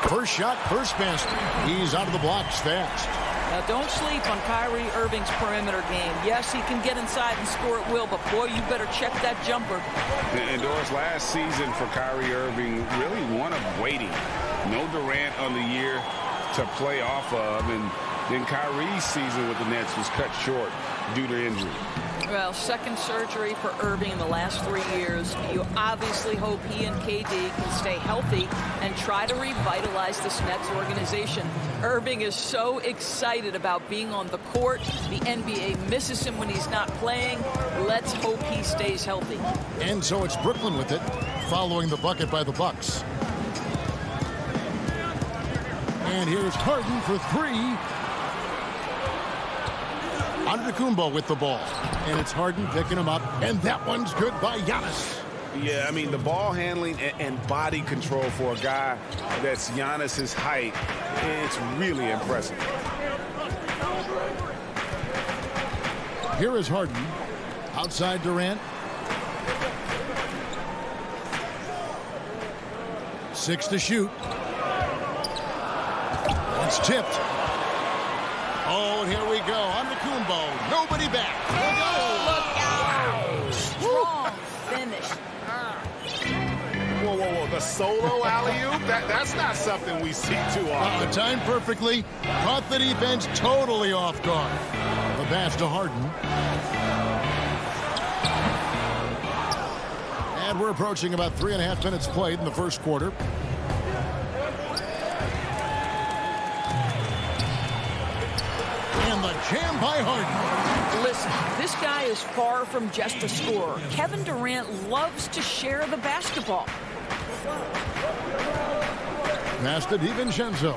First shot, first basket. He's out of the blocks fast. Now, don't sleep on Kyrie Irving's perimeter game. Yes, he can get inside and score at will, but boy, you better check that jumper. And Doris, last season for Kyrie Irving, really one of waiting. No Durant on the year to play off of, and then Kyrie's season with the Nets was cut short due to injury. Well, second surgery for Irving in the last 3 years. You obviously hope he and KD can stay healthy and try to revitalize this Nets organization. Irving is so excited about being on the court. The NBA misses him when he's not playing. Let's hope he stays healthy. And so it's Brooklyn with it, following the bucket by the Bucks. And here's Harden for three. Antetokounmpo with the ball. And it's Harden picking him up. And that one's good by Giannis. Yeah, I mean, the ball handling and body control for a guy that's Giannis's height, it's really impressive. Here is Harden. Outside Durant. 6 to shoot. It's tipped. Oh, and here we go. Antetokounmpo. Nobody back. Wow. Strong finish. Whoa, whoa, whoa. The solo alley-oop? That's not something we see too often. Timed perfectly. Caught the defense totally off guard. The pass to Harden. And we're approaching about 3.5 minutes played in the first quarter. And the jam by Harden. Listen, this guy is far from just a scorer. Kevin Durant loves to share the basketball. Pass to DiVincenzo.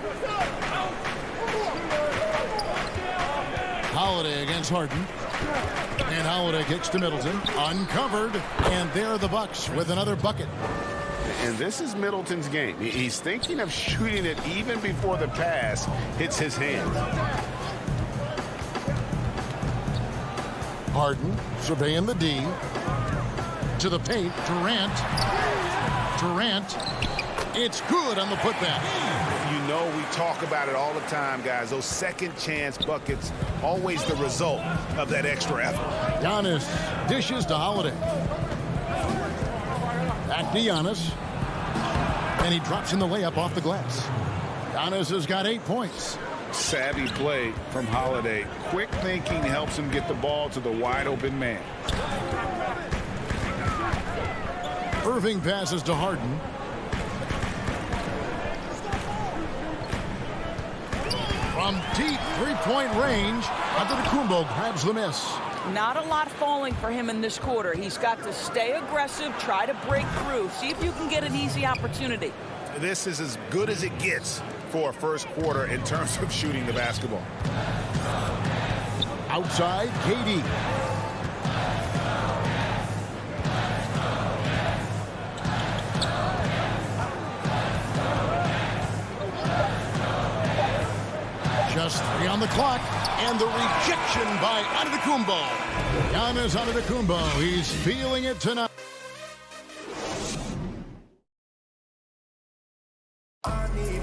Holiday against Harden. And Holiday kicks to Middleton. Uncovered. And there are the Bucks with another bucket. And this is Middleton's game. He's thinking of shooting it even before the pass hits his hands. Harden surveying the D. To the paint. Durant. It's good on the putback. You know, we talk about it all the time, guys. Those second chance buckets, always the result of that extra effort. Giannis dishes to Holiday. Back to Giannis. And he drops in the layup off the glass. Giannis has got 8 points. Savvy play from Holiday. Quick thinking helps him get the ball to the wide open man. Irving passes to Harden. From deep three-point range, Antetokounmpo grabs the miss. Not a lot falling for him in this quarter. He's got to stay aggressive, try to break through, see if you can get an easy opportunity. This is as good as it gets for a first quarter in terms of shooting the basketball. Outside, KD. Just 3 on the clock, and the rejection by Antetokounmpo. Giannis Antetokounmpo, he's feeling it tonight.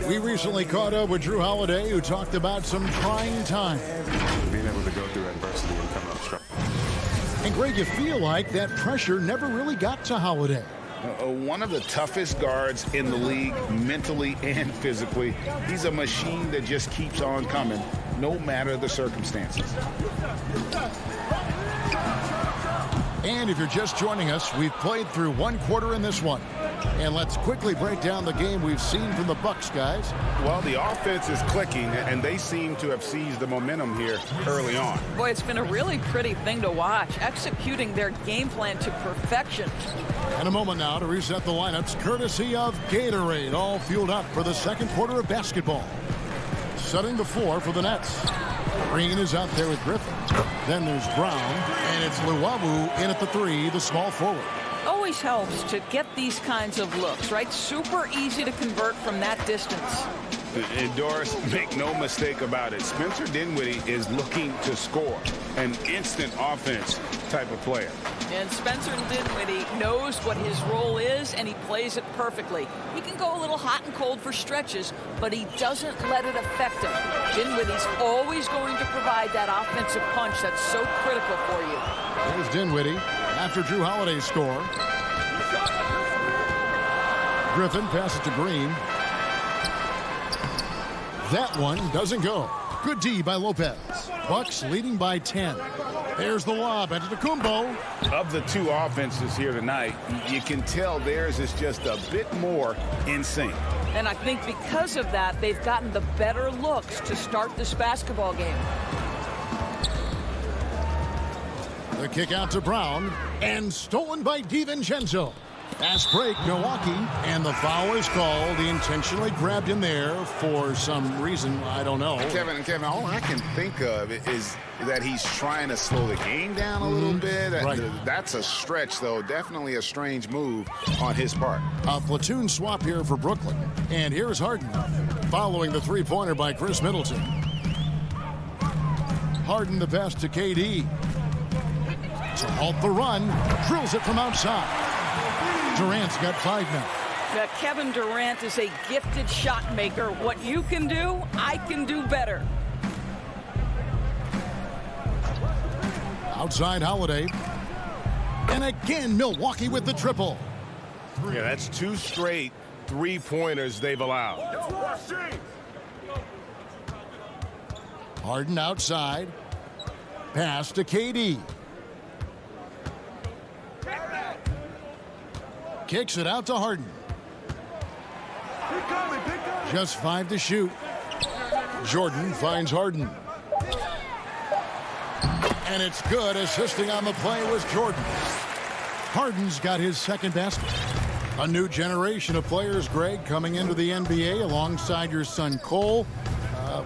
We recently caught up with Drew Holiday, who talked about some trying times. Being able to go through adversity and come out strong. And Greg, you feel like that pressure never really got to Holiday. One of the toughest guards in the league, mentally and physically. He's a machine that just keeps on coming, no matter the circumstances. And if you're just joining us, we've played through one quarter in this one. And let's quickly break down the game we've seen from the Bucks, guys. Well, the offense is clicking, and they seem to have seized the momentum here early on. Boy, it's been a really pretty thing to watch, executing their game plan to perfection. And a moment now to reset the lineups, courtesy of Gatorade, all fueled up for the second quarter of basketball. Setting the floor for the Nets. Green is out there with Griffin. Then there's Brown, and it's Luwawu in at the 3, the small forward. Always helps to get these kinds of looks, right? Super easy to convert from that distance. And Doris, make no mistake about it. Spencer Dinwiddie is looking to score. An instant offense type of player. And Spencer Dinwiddie knows what his role is, and he plays it perfectly. He can go a little hot and cold for stretches, but he doesn't let it affect him. Dinwiddie's always going to provide that offensive punch that's so critical for you. There's Dinwiddie after Drew Holiday's score. Griffin passes to Green. That one doesn't go. Good D by Lopez. Bucks leading by 10. There's the lob into Kumbo. Of the two offenses here tonight, you can tell theirs is just a bit more in sync. And I think because of that, they've gotten the better looks to start this basketball game. The kick out to Brown, and stolen by DiVincenzo. Fast break, Milwaukee, and the foul is called. He intentionally grabbed him there for some reason, I don't know. Kevin, all I can think of is that he's trying to slow the game down a little bit. Right. That's a stretch, though. Definitely a strange move on his part. A platoon swap here for Brooklyn. And here's Harden, following the three-pointer by Chris Middleton. Harden the pass to KD. To halt the run, drills it from outside. Durant's got 5 now. Kevin Durant is a gifted shot maker. What you can do, I can do better. Outside Holiday. And again, Milwaukee with the triple. Yeah, that's 2 straight three-pointers they've allowed. Harden outside. Pass to KD. Kicks it out to Harden. Just 5 to shoot. Jordan finds Harden. And it's good. Assisting on the play was Jordan. Harden's got his second basket. A new generation of players, Greg, coming into the NBA alongside your son Cole.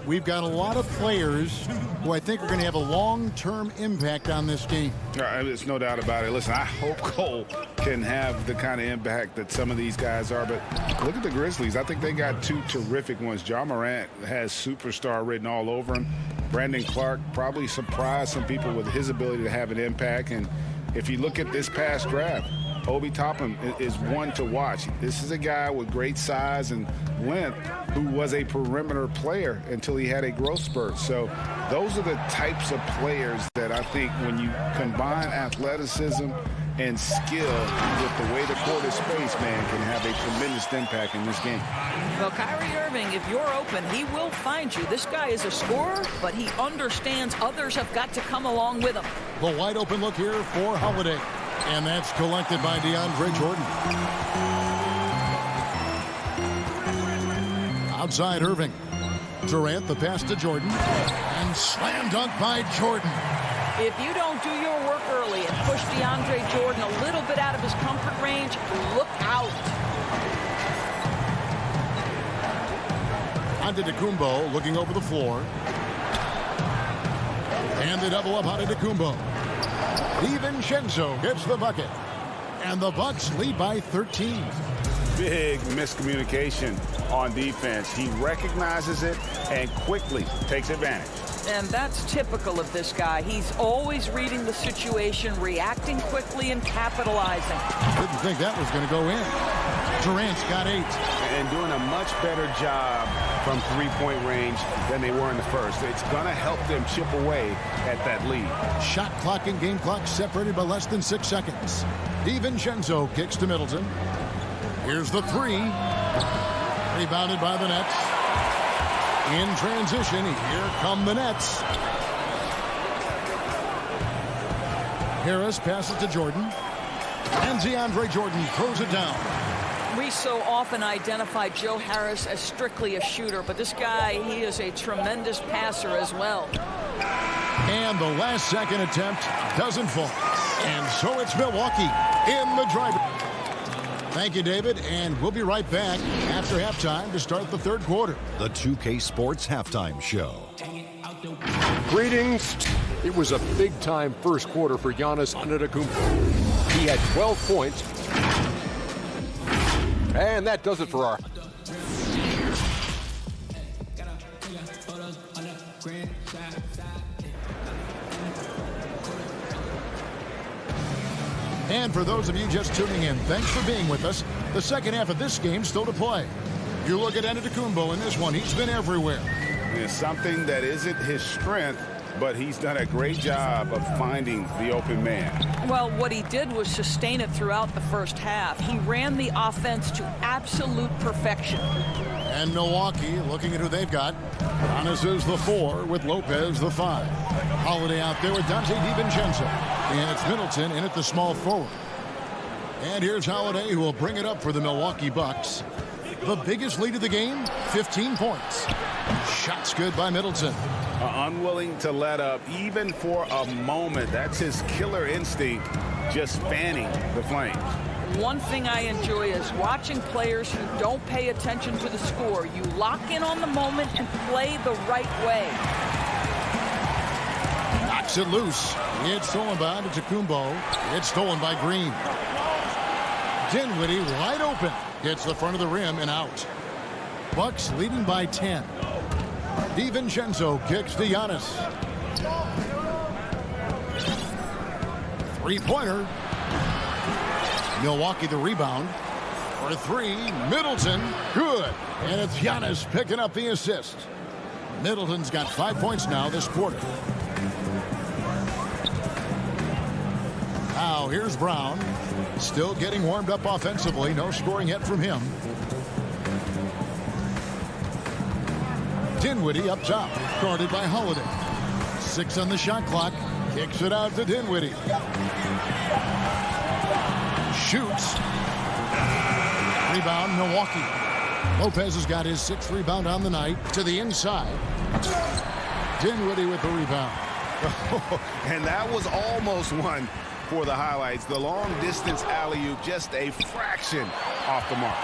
We've got a lot of players who I think are going to have a long-term impact on this game. There's no doubt about it. Listen, I hope Cole can have the kind of impact that some of these guys are. But look at the Grizzlies. I think they got 2 terrific ones. Ja Morant has superstar written all over him. Brandon Clark probably surprised some people with his ability to have an impact. And if you look at this past draft, Obi Toppin is one to watch. This is a guy with great size and length who was a perimeter player until he had a growth spurt. So those are the types of players that I think when you combine athleticism and skill with the way the court is spaced, man, can have a tremendous impact in this game. Well, Kyrie Irving, if you're open, he will find you. This guy is a scorer, but he understands others have got to come along with him. The wide open look here for Holiday. And that's collected by DeAndre Jordan. Outside Irving. Durant the pass to Jordan. And slam dunk by Jordan. If you don't do your work early and push DeAndre Jordan a little bit out of his comfort range, look out. Antetokounmpo looking over the floor. And they double up Antetokounmpo. DiVincenzo gets the bucket. And the Bucks lead by 13. Big miscommunication on defense. He recognizes it and quickly takes advantage. And that's typical of this guy. He's always reading the situation, reacting quickly, and capitalizing. Didn't think that was going to go in. Durant's got 8. And doing a much better job from three-point range than they were in the first. It's going to help them chip away at that lead. Shot clock and game clock separated by less than 6 seconds. DiVincenzo kicks to Middleton. Here's the 3. Rebounded by the Nets. In transition, here come the Nets. Harris passes to Jordan. And DeAndre Jordan throws it down. We so often identify Joe Harris as strictly a shooter, but this guy, he is a tremendous passer as well. And the last second attempt doesn't fall. And so it's Milwaukee in the driver. Thank you, David, and we'll be right back after halftime to start the third quarter. The 2K Sports Halftime Show. Greetings. It was a big-time first quarter for Giannis Antetokounmpo. He had 12 points. And that does it for our... And for those of you just tuning in, thanks for being with us. The second half of this game still to play. You look at Antetokounmpo in this one, he's been everywhere. It's something that isn't his strength, but he's done a great job of finding the open man. Well, what he did was sustain it throughout the first half. He ran the offense to absolute perfection. And Milwaukee, looking at who they've got. Giannis is the 4 with Lopez the 5. Holiday out there with Dante DiVincenzo. And it's Middleton in at the small forward. And here's Holiday, who will bring it up for the Milwaukee Bucks. The biggest lead of the game, 15 points. Shots good by Middleton. Unwilling to let up even for a moment. That's his killer instinct, just fanning the flames. One thing I enjoy is watching players who don't pay attention to the score. You lock in on the moment and play the right way. Knocks it loose. It's stolen by Antetokounmpo. It's stolen by Green. Dinwiddie wide open. Hits the front of the rim and out. Bucks leading by 10. DiVincenzo kicks to Giannis. Three-pointer. Milwaukee the rebound. For 3, Middleton. Good. And it's Giannis picking up the assist. Middleton's got 5 points now this quarter. Now here's Brown. Still getting warmed up offensively. No scoring yet from him. Dinwiddie up top, guarded by Holiday. 6 on the shot clock. Kicks it out to Dinwiddie. Shoots. Rebound, Milwaukee. Lopez has got his 6th rebound on the night. To the inside. Dinwiddie with the rebound. And that was almost one for the highlights. The long-distance alley-oop, just a fraction off the mark.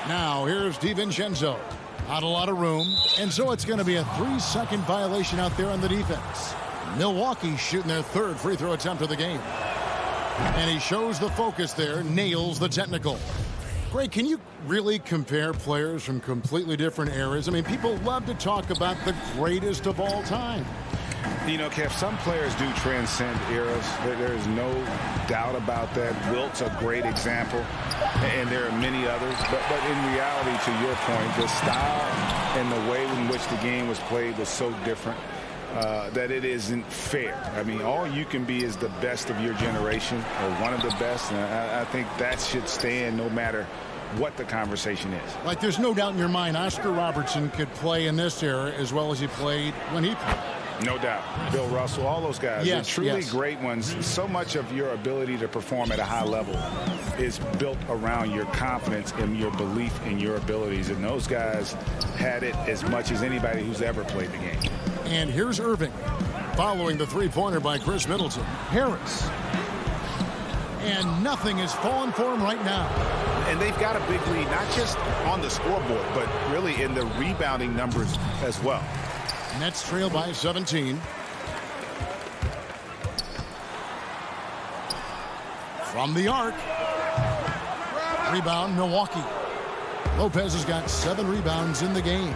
Now, here's DiVincenzo. Not a lot of room, and so it's going to be a 3-second violation out there on the defense. Milwaukee shooting their 3rd free throw attempt of the game. And he shows the focus there, nails the technical. Greg, can you really compare players from completely different eras? I mean, people love to talk about the greatest of all time. You know, Kev, some players do transcend eras. There is no doubt about that. Wilt's a great example, and there are many others. But in reality, to your point, the style and the way in which the game was played was so different that it isn't fair. I mean, all you can be is the best of your generation, or one of the best, and I think that should stand no matter what the conversation is. Like, there's no doubt in your mind Oscar Robertson could play in this era as well as he played when he played. No doubt. Bill Russell, all those guys. Yes, They're truly yes. great ones. So much of your ability to perform at a high level is built around your confidence and your belief in your abilities. And those guys had it as much as anybody who's ever played the game. And here's Irving. Following the three-pointer by Chris Middleton. Harris. And nothing is falling for him right now. And they've got a big lead, not just on the scoreboard, but really in the rebounding numbers as well. Nets trail by 17. From the arc. Rebound, Milwaukee. Lopez has got 7 rebounds in the game.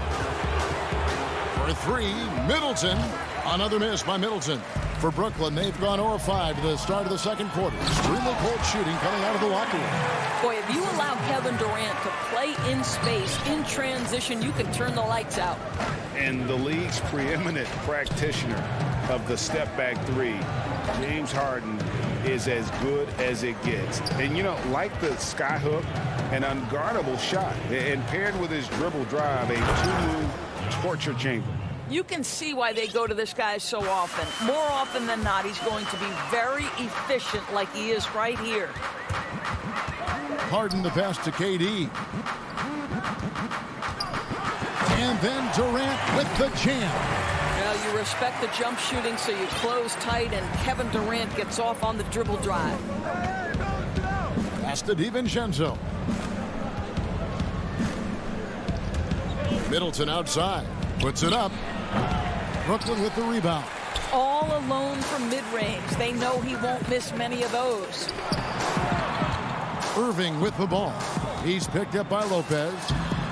For 3, Middleton. Another miss by Middleton. For Brooklyn, they've gone 0-5 to the start of the second quarter. Extremely cold shooting coming out of the locker room. Boy, if you allow Kevin Durant to play in space, in transition, you can turn the lights out. And the league's preeminent practitioner of the step-back 3, James Harden, is as good as it gets. And, you know, like the skyhook, an unguardable shot, and paired with his dribble drive, a 2-move torture chamber. You can see why they go to this guy so often. More often than not, he's going to be very efficient like he is right here. Harden the pass to KD. And then Durant with the jam. Now you respect the jump shooting, so you close tight, and Kevin Durant gets off on the dribble drive. Pass to DiVincenzo. Middleton outside. Puts it up. Brooklyn with the rebound. All alone from mid-range. They know he won't miss many of those. Irving with the ball. He's picked up by Lopez.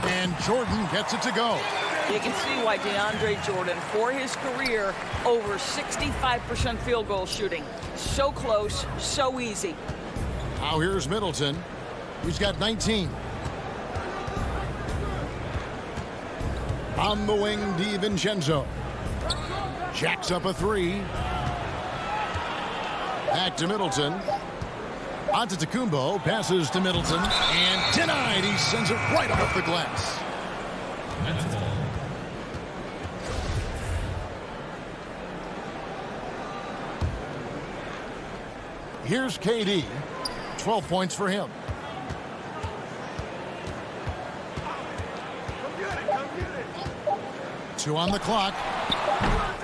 And Jordan gets it to go. You can see why DeAndre Jordan, for his career, over 65% field goal shooting. So close, so easy. Now here's Middleton. He's got 19. On the wing, DiVincenzo. Jacks up a three. Back to Middleton. Antetokounmpo passes to Middleton. And denied. He sends it right off the glass. Here's KD. 12 points for him. Two on the clock.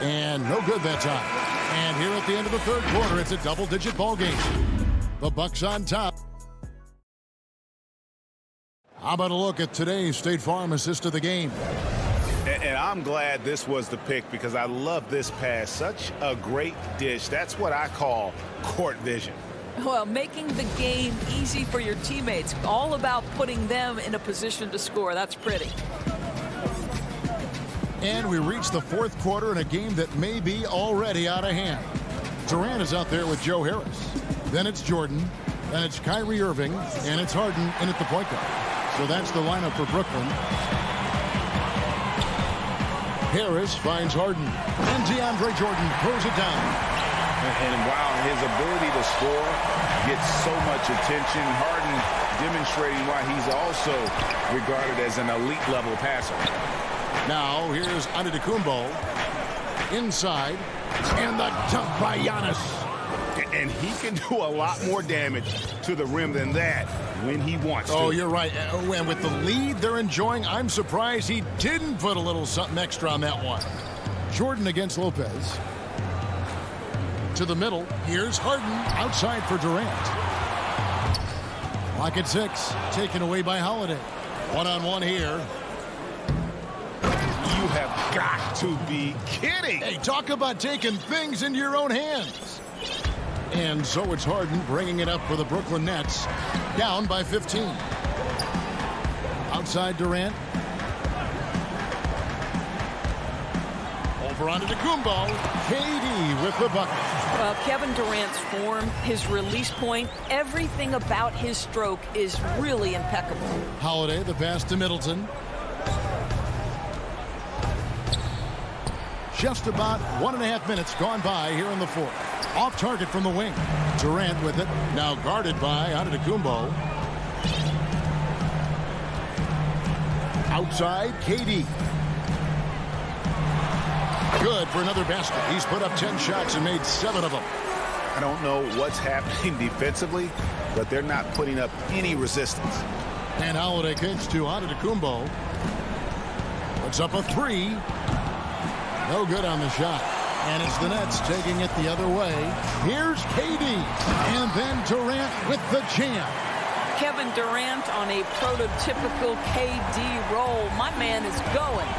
And no good that time. And here at the end of the third quarter, it's a double-digit ball game. The Bucks on top. How about a look at today's State Farm assist of the game? And I'm glad this was the pick because I love this pass. Such a great dish. That's what I call court vision. Well, making the game easy for your teammates. All about putting them in a position to score. That's pretty. And we reach the fourth quarter in a game that may be already out of hand. Durant is out there with Joe Harris. Then it's Jordan. Then it's Kyrie Irving. And it's Harden in at the point guard. So that's the lineup for Brooklyn. Harris finds Harden. And DeAndre Jordan throws it down. And wow, his ability to score gets so much attention. Harden demonstrating why he's also regarded as an elite level passer. Now here's Antetokounmpo inside, and the dunk by Giannis. And he can do a lot more damage to the rim than that when he wants to. Oh, you're right. And with the lead they're enjoying, I'm surprised he didn't put a little something extra on that one. Jordan against Lopez. To the middle. Here's Harden outside for Durant. Clock at 6. Taken away by Holiday. One-on-one here. You have got to be kidding. Hey, talk about taking things into your own hands. And so it's Harden bringing it up for the Brooklyn Nets. Down by 15. Outside Durant. Over onto Antetokounmpo. KD with the bucket. Well, Kevin Durant's form, his release point, everything about his stroke is really impeccable. Holiday, the pass to Middleton. Just about 1.5 minutes gone by here in the fourth. Off target from the wing. Durant with it. Now guarded by Antetokounmpo. Outside, KD. Good for another basket. He's put up 10 shots and made 7 of them. I don't know what's happening defensively, but they're not putting up any resistance. And Holiday kicks to Antetokounmpo. Puts up a 3. No good on the shot. And it's the Nets taking it the other way. Here's KD. And then Durant with the jam. Kevin Durant on a prototypical KD roll. My man is going.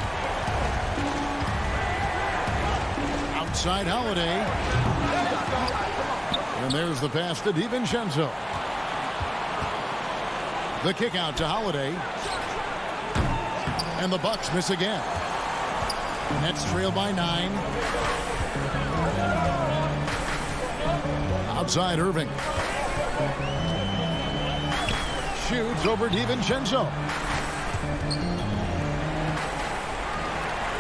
Outside Holiday. And there's the pass to DiVincenzo. The kick out to Holiday. And the Bucks miss again. Nets trail by 9. Outside Irving. Shoots over DiVincenzo.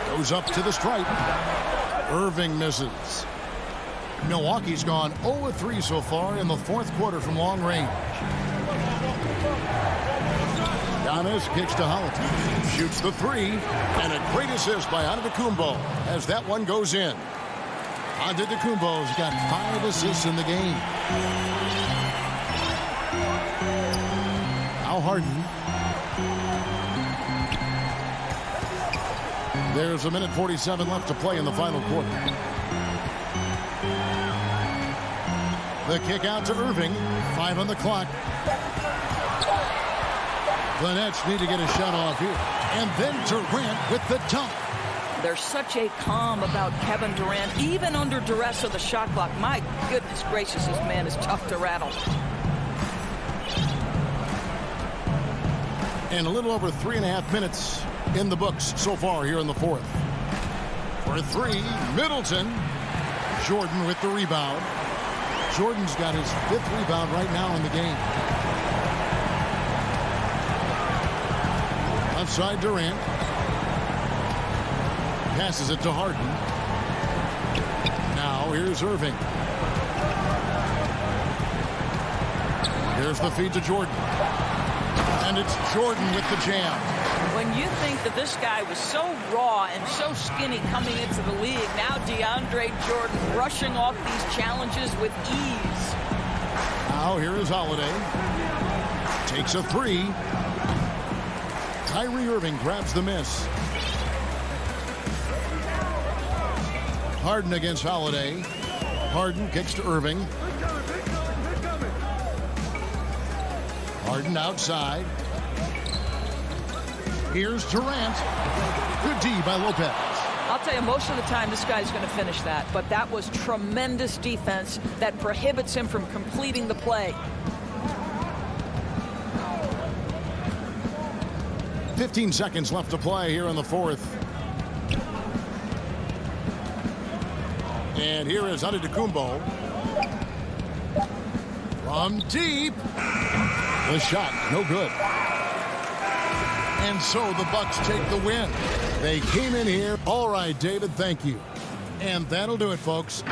Goes up to the stripe. Irving misses. Milwaukee's gone 0-3 so far in the fourth quarter from long range. Giannis kicks to Holiday. Shoots the three. And a great assist by Antetokounmpo as that one goes in. Antetokounmpo's got 5 assists in the game. Now Harden. There's 1:47 left to play in the final quarter. The kick out to Irving. 5 on the clock. The Nets need to get a shot off here. And then Durant with the dunk. There's such a calm about Kevin Durant, even under duress of the shot clock. My goodness gracious, this man is tough to rattle. And a little over 3.5 minutes in the books so far here in the fourth. For 3, Middleton. Jordan with the rebound. Jordan's got his 5th rebound right now in the game. Outside Durant. Passes it to Harden. Now here's Irving. Here's the feed to Jordan. And it's Jordan with the jam. When you think that this guy was so raw and so skinny coming into the league, now DeAndre Jordan brushing off these challenges with ease. Now here is Holiday. Takes a 3. Kyrie Irving grabs the miss. Harden against Holiday. Harden kicks to Irving. Harden outside. Here's Durant. Good D by Lopez. I'll tell you, most of the time this guy's going to finish that, but that was tremendous defense that prohibits him from completing the play. 15 seconds left to play here in the fourth. And here is Antetokounmpo. From deep. The shot, no good. And so the Bucks take the win. They came in here. All right, David, thank you. And that'll do it, folks.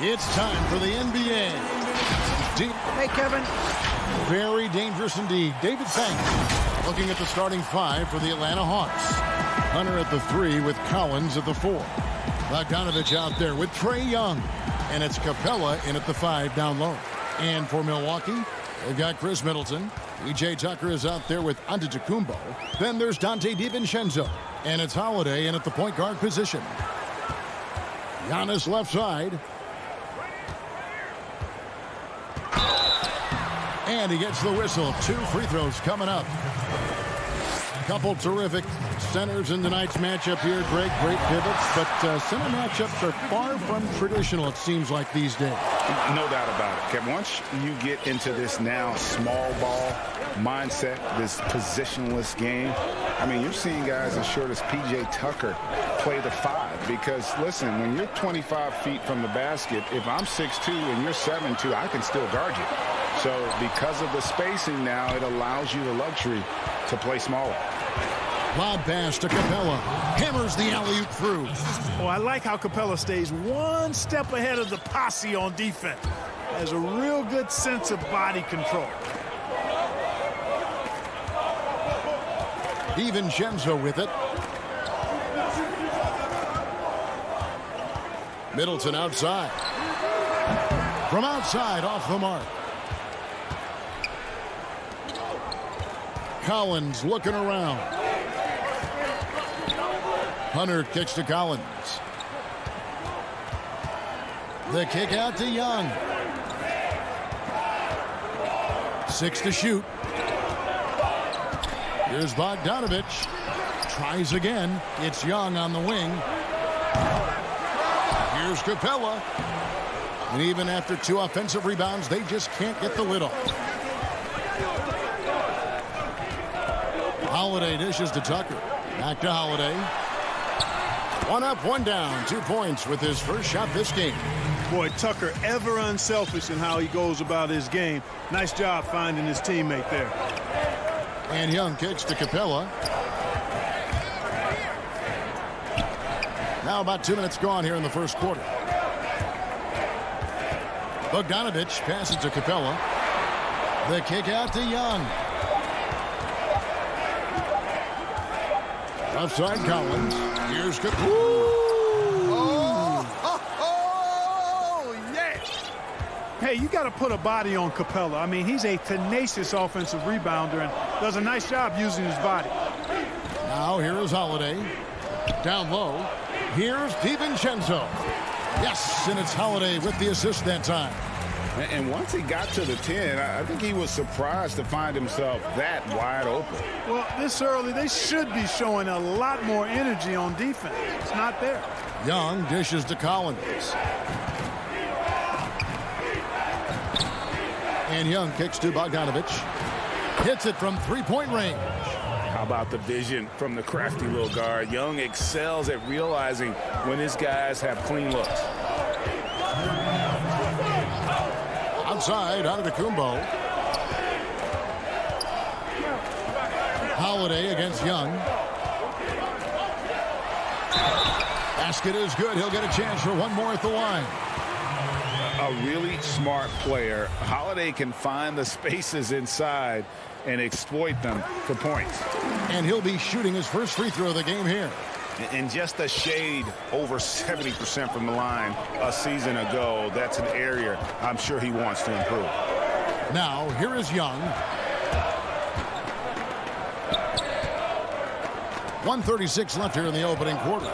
It's time for the NBA. Hey, Kevin. Very dangerous indeed. David Fang looking at the starting five for the Atlanta Hawks. Hunter at the 3 with Collins at the 4. Bogdanovich out there with Trae Young. And it's Capella in at the 5 down low. And for Milwaukee, they've got Chris Middleton. P.J. Tucker is out there with Antetokounmpo. Then there's Dante DiVincenzo. And it's Holiday in at the point guard position. Giannis left side. And he gets the whistle. 2 free throws coming up. Couple terrific centers in tonight's matchup here. Great pivots. But center matchups are far from traditional, it seems like, these days. No doubt about it, Kevin. Once you get into this now small ball mindset, this positionless game, I mean, you're seeing guys as short as P.J. Tucker play the 5. Because, listen, when you're 25 feet from the basket, if I'm 6'2" and you're 7'2", I can still guard you. So because of the spacing now, it allows you the luxury to play smaller. Lob pass to Capella. Hammers the alley-oop through. Oh, I like how Capella stays one step ahead of the posse on defense. Has a real good sense of body control. DiVincenzo with it. Middleton outside. From outside, off the mark. Collins looking around. Hunter kicks to Collins. The kick out to Young. 6 to shoot. Here's Bogdanovich. Tries again. It's Young on the wing. Here's Capella. And even after 2 offensive rebounds, they just can't get the lid off. Holiday dishes to Tucker. Back to Holiday. 1 up, 1 down. 2 points with his first shot this game. Boy, Tucker ever unselfish in how he goes about his game. Nice job finding his teammate there. And Young kicks to Capella. Now about 2 minutes gone here in the first quarter. Bogdanovich passes to Capella. The kick out to Young. Outside Collins. Here's Capella. Yeah. Hey, you got to put a body on Capella. I mean, he's a tenacious offensive rebounder and does a nice job using his body. Now here is Holiday. Down low. Here's DiVincenzo. Yes, and it's Holiday with the assist that time. And once he got to the 10, I think he was surprised to find himself that wide open. Well, this early, they should be showing a lot more energy on defense. It's not there. Young dishes to Collins. And Young kicks to Bogdanovich. Hits it from 3-point range. How about the vision from the crafty little guard? Young excels at realizing when his guys have clean looks. Outside, Antetokounmpo. Holiday against Young. Basket is good. He'll get a chance for 1 more at the line. A really smart player. Holiday can find the spaces inside and exploit them for points. And he'll be shooting his first free throw of the game here. And just a shade over 70% from the line a season ago. That's an area I'm sure he wants to improve. Now, here is Young. 1:36 left here in the opening quarter.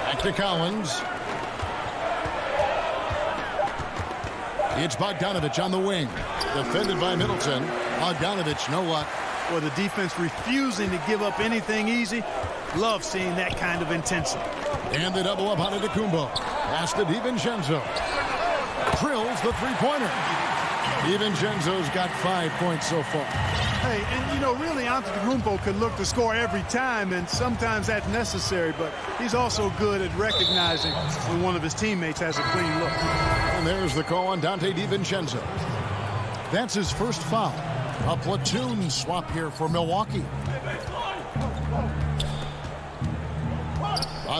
Back to Collins. It's Bogdanovich on the wing. Defended by Middleton. Bogdanovich, no luck. Well, the defense refusing to give up anything easy. Love seeing that kind of intensity. And they double up on Antetokounmpo. Pass to DiVincenzo. Drills the three-pointer. DiVincenzo's got 5 points so far. Hey, and you know, really Antetokounmpo could look to score every time, and sometimes that's necessary, but he's also good at recognizing when one of his teammates has a clean look. And there's the call on Dante DiVincenzo. That's his first foul. A platoon swap here for Milwaukee.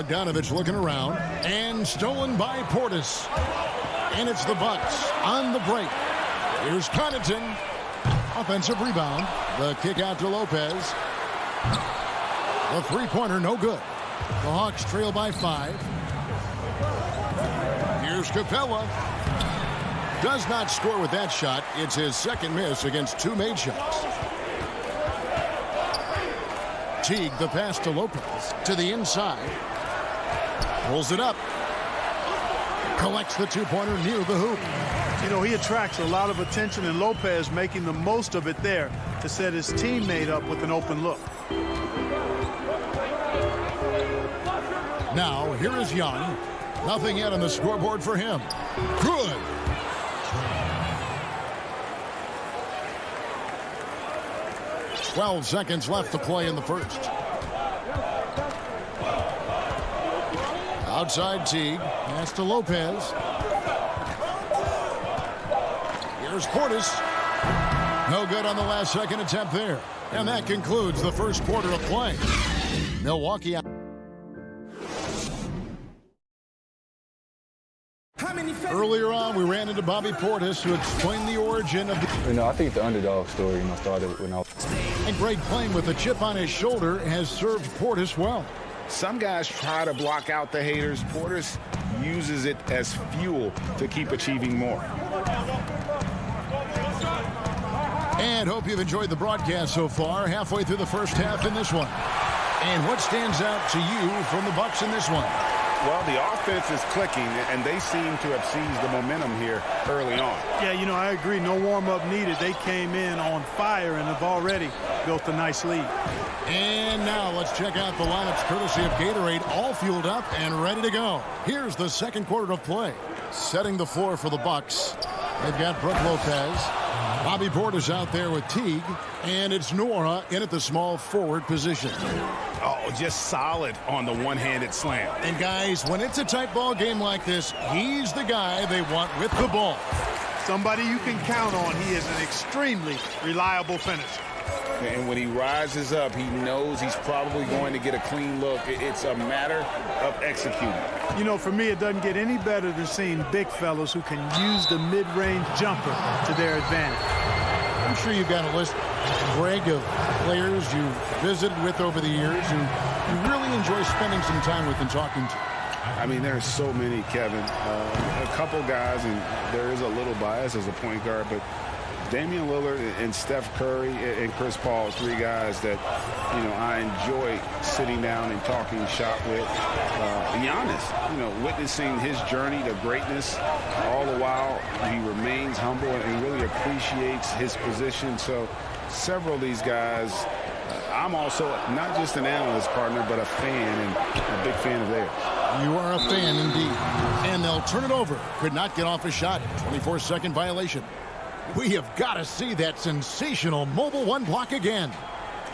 Bogdanovich looking around, and stolen by Portis. And it's the Bucks on the break. Here's Connaughton. Offensive rebound. The kick out to Lopez. The three-pointer, no good. The Hawks trail by 5. Here's Capella. Does not score with that shot. It's his second miss against 2 made shots. Teague, the pass to Lopez. To the inside. Pulls it up. Collects the two-pointer near the hoop. You know, he attracts a lot of attention, and Lopez making the most of it there to set his teammate up with an open look. Now, here is Young. Nothing yet on the scoreboard for him. Good. "12 seconds left to play in the first. Outside Teague. Pass to Lopez. Here's Portis. No good on the last second attempt there. And that concludes the first quarter of play. Milwaukee out. Earlier on, we ran into Bobby Portis to explain the origin of the... I think the underdog story, started when I was... And Greg, playing with a chip on his shoulder, has served Portis well. Some guys try to block out the haters. Portis uses it as fuel to keep achieving more. And hope you've enjoyed the broadcast so far. Halfway through the first half in this one. And what stands out to you from the Bucks in this one? Well, the offense is clicking, and they seem to have seized the momentum here early on. Yeah, I agree. No warm-up needed. They came in on fire and have already built a nice lead. And now let's check out the lineups courtesy of Gatorade, all fueled up and ready to go. Here's the second quarter of play. Setting the floor for the Bucks. They've got Brook Lopez. Bobby Portis out there with Teague. And it's Nora in at the small forward position. Oh, just solid on the one-handed slam. And guys, when it's a tight ball game like this, he's the guy they want with the ball. Somebody you can count on. He is an extremely reliable finisher. And when he rises up, he knows he's probably going to get a clean look. It's a matter of executing. For me, it doesn't get any better than seeing big fellas who can use the mid-range jumper to their advantage. I'm sure you've got a list, Greg, of players you've visited with over the years who you really enjoy spending some time with and talking to. I mean, there's so many, Kevin. A couple guys, and there is a little bias as a point guard, but Damian Lillard and Steph Curry and Chris Paul, 3 guys that, I enjoy sitting down and talking shop with. Giannis, witnessing his journey to greatness, all the while he remains humble and really appreciates his position. So several of these guys, I'm also not just an analyst partner, but a fan and a big fan of theirs. You are a fan indeed. And they'll turn it over. Could not get off a shot. 24-second violation. We have got to see that sensational mobile one block again.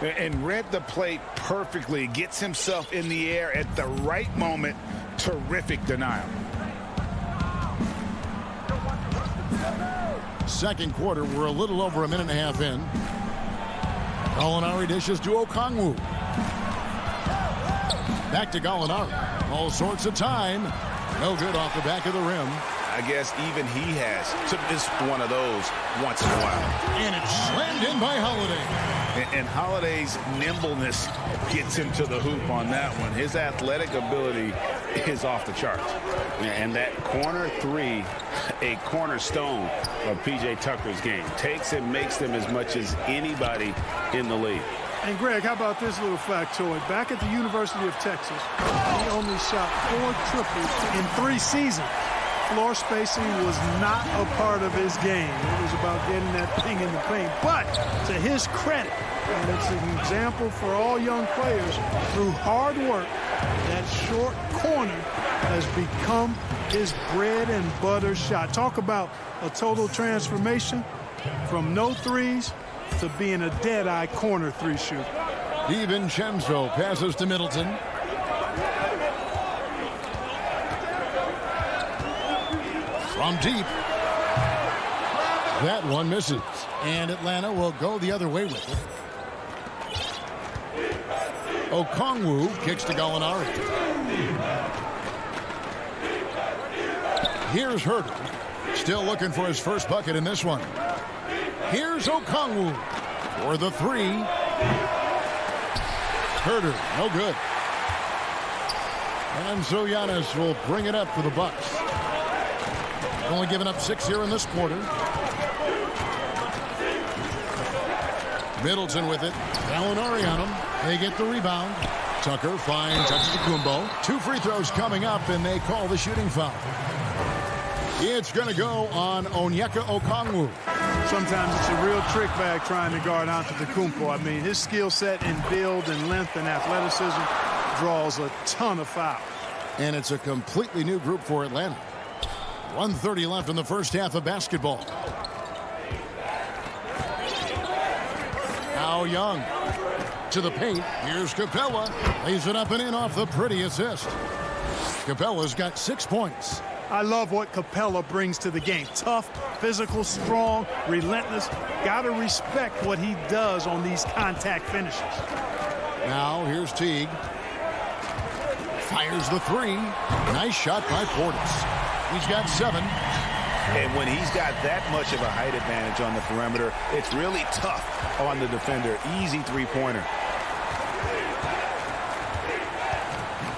And read the play perfectly. Gets himself in the air at the right moment. Terrific denial. Second quarter, we're a little over a minute and a half in. Gallinari dishes to Okongwu. Back to Gallinari. All sorts of time. No good off the back of the rim. I guess even he has to miss one of those once in a while. And it's slammed in by Holiday. And Holiday's nimbleness gets him to the hoop on that one. His athletic ability is off the charts. And that corner 3, a cornerstone of P.J. Tucker's game. Takes and makes them as much as anybody in the league. And Greg, how about this little factoid? Back at the University of Texas, he only shot 4 triples in 3 seasons. Floor spacing was not a part of his game. It was about getting that thing in the paint. But to his credit, and it's an example for all young players, through hard work, that short corner has become his bread and butter shot. Talk about a total transformation from no threes to being a dead-eye corner 3 shooter. DiVincenzo passes to Middleton. From deep. That one misses. And Atlanta will go the other way with it. Okongwu kicks to Gallinari. Here's Herter. Still looking for his first bucket in this one. Here's Okongwu for the three. Herter, no good. And so Giannis will bring it up for the Bucks. Only giving up 6 here in this quarter. Middleton with it. Gallinari on him. They get the rebound. Tucker finds Antetokounmpo. 2 free throws coming up, and they call the shooting foul. It's going to go on Onyeka Okongwu. Sometimes it's a real trick bag trying to guard Antetokounmpo. I mean, his skill set in build and length and athleticism draws a ton of fouls. And it's a completely new group for Atlanta. 1:30 left in the first half of basketball. Now Young to the paint. Here's Capella. Lays it up and in off the pretty assist. Capella's got 6 points. I love what Capella brings to the game. Tough, physical, strong, relentless. Got to respect what he does on these contact finishes. Now here's Teague. Fires the three. Nice shot by Portis. He's got 7. And when he's got that much of a height advantage on the perimeter, it's really tough on the defender. Easy three-pointer.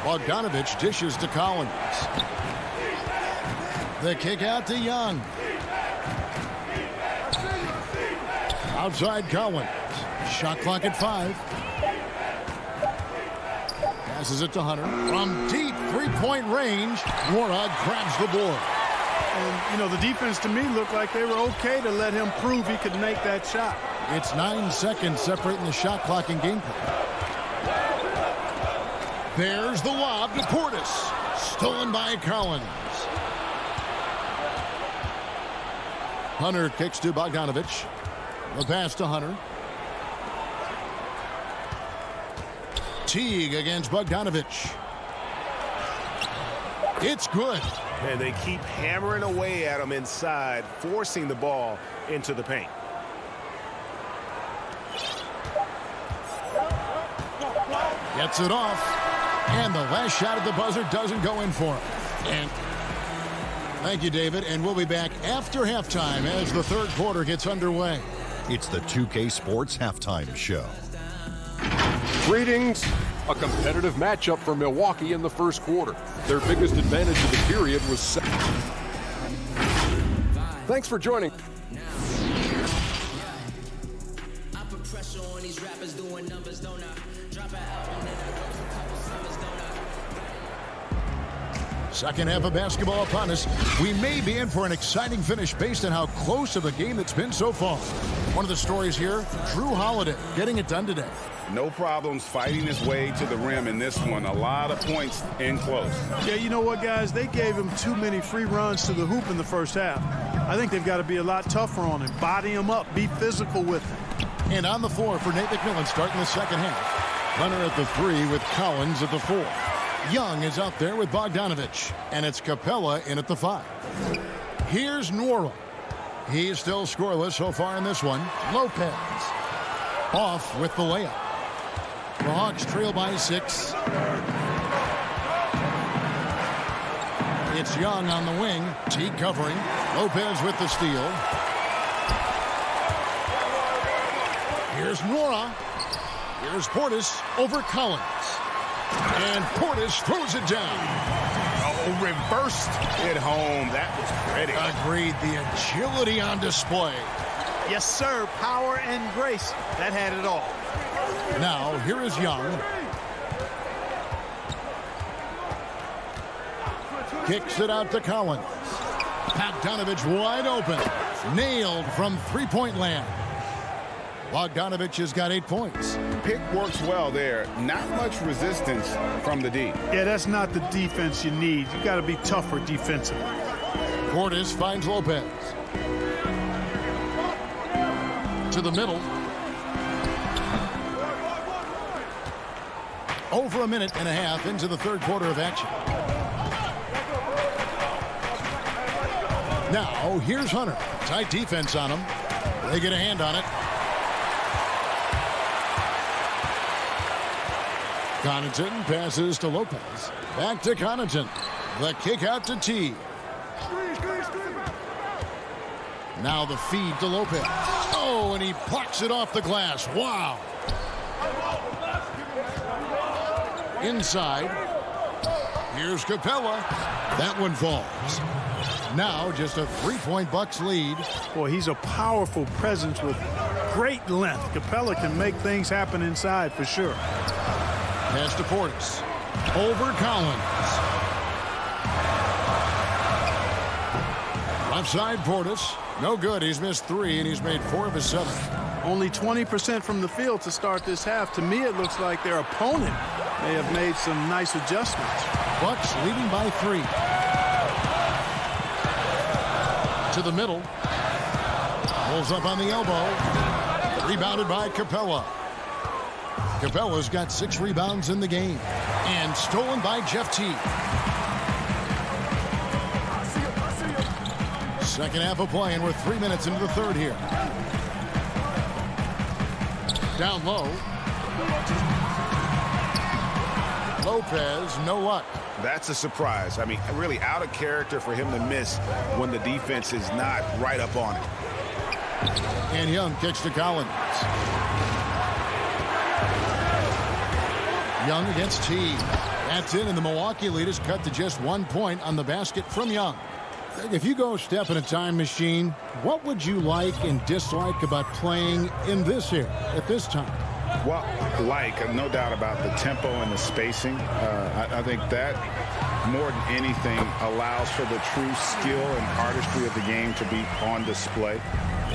Bogdanovich dishes to Collins. The kick out to Young. Outside Collins. Shot clock at 5. Passes it to Hunter. From deep three-point range, Morag grabs the board. And, you know, the defense to me looked like they were okay to let him prove he could make that shot. It's 9 seconds separating the shot clock and game clock. There's the lob to Portis. Stolen by Collins. Hunter kicks to Bogdanovich. The pass to Hunter. Teague against Bogdanovich. It's good. And they keep hammering away at him inside, forcing the ball into the paint. Gets it off. And the last shot at the buzzer doesn't go in for him. And thank you, David. And we'll be back after halftime as the third quarter gets underway. It's the 2K Sports Halftime Show. Greetings. A competitive matchup for Milwaukee in the first quarter. Their biggest advantage of the period was 7. Thanks for joining. Second half of basketball upon us. We may be in for an exciting finish based on how close of a game it's been so far. One of the stories here, Drew Holiday getting it done today. No problems fighting his way to the rim in this one. A lot of points in close. Yeah, you know what, guys? They gave him too many free runs to the hoop in the first half. I think they've got to be a lot tougher on him. Body him up. Be physical with him. And on the floor for Nate McMillan starting the second half. Hunter at the 3 with Collins at the 4. Young is out there with Bogdanovich. And it's Capella in at the 5. Here's Nwora. He's still scoreless so far in this one. Lopez off with the layup. The Hawks trail by 6. It's Young on the wing. Teague covering. Lopez with the steal. Here's Nwora. Here's Portis over Collins. And Portis throws it down. Oh, reversed it home. That was pretty. Agreed. The agility on display. Yes, sir. Power and grace. That had it all. Now, here is Young. Kicks it out to Collins. Bogdanovich wide open. Nailed from three-point land. Bogdanovich has got 8 points. Pick works well there. Not much resistance from the D. Yeah, that's not the defense you need. You got to be tougher defensively. Portis finds Lopez. To the middle. Over a minute and a half into the third quarter of action. Now, here's Hunter. Tight defense on him. They get a hand on it. Connaughton passes to Lopez. Back to Connaughton. The kick out to T. Now the feed to Lopez. Oh, and he plucks it off the glass. Wow. Inside. Here's Capella. That one falls. Now just a 3-point Bucks lead. Boy, he's a powerful presence with great length. Capella can make things happen inside for sure. Pass to Portis. Over Collins. Left side Portis. No good. He's missed 3 and he's made 4 of his 7. Only 20% from the field to start this half. To me, it looks like their opponent may have made some nice adjustments. Bucks leading by 3. To the middle. Pulls up on the elbow. Rebounded by Capella. Capella's got 6 rebounds in the game. And stolen by Jeff T. Second half of play, and we're 3 minutes into the third here. Down low. Lopez, no luck. That's a surprise. I mean, really out of character for him to miss when the defense is not right up on it. And Young kicks to Collins. Young against T. That's in, and the Milwaukee lead is cut to just 1 point on the basket from Young. If you go step in a time machine, what would you like and dislike about playing in this era at this time? Well, no doubt about the tempo and the spacing. I think that more than anything allows for the true skill and artistry of the game to be on display.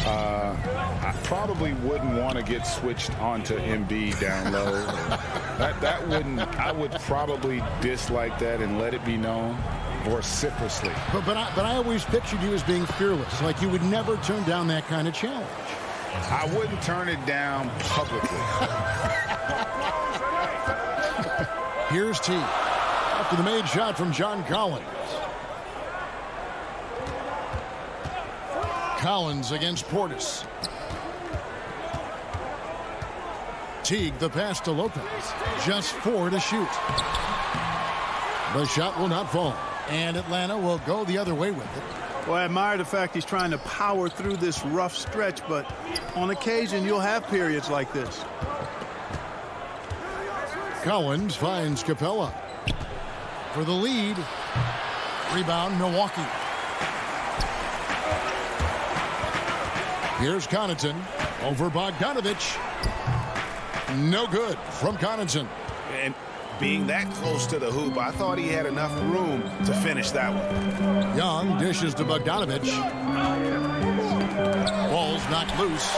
I probably wouldn't want to get switched onto Embiid down low. that wouldn't. I would probably dislike that and let it be known vociferously. But I always pictured you as being fearless, like you would never turn down that kind of challenge. I wouldn't turn it down publicly. Here's T. After the made shot from John Collins. Collins against Portis. Teague the pass to Lopez. Just 4 to shoot. The shot will not fall. And Atlanta will go the other way with it. Well, I admire the fact he's trying to power through this rough stretch, but on occasion you'll have periods like this. Collins finds Capella for the lead. Rebound, Milwaukee. Here's Connaughton over Bogdanovich. No good from Connaughton. And being that close to the hoop, I thought he had enough room to finish that one. Young dishes to Bogdanovich. Ball's knocked loose.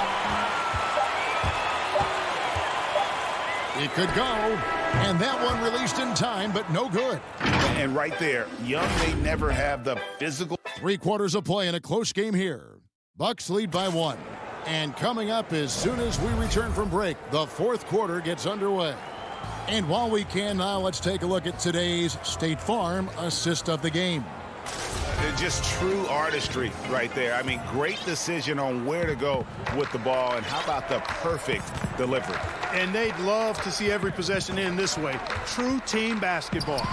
It could go. And that one released in time, but no good. And right there, Young may never have the physical. 3 quarters of play in a close game here. Bucks lead by 1. And coming up as soon as we return from break, the 4th quarter gets underway. And while we can now, let's take a look at today's State Farm assist of the game. Just true artistry right there. I mean, great decision on where to go with the ball, and how about the perfect delivery. And they'd love to see every possession in this way. True team basketball.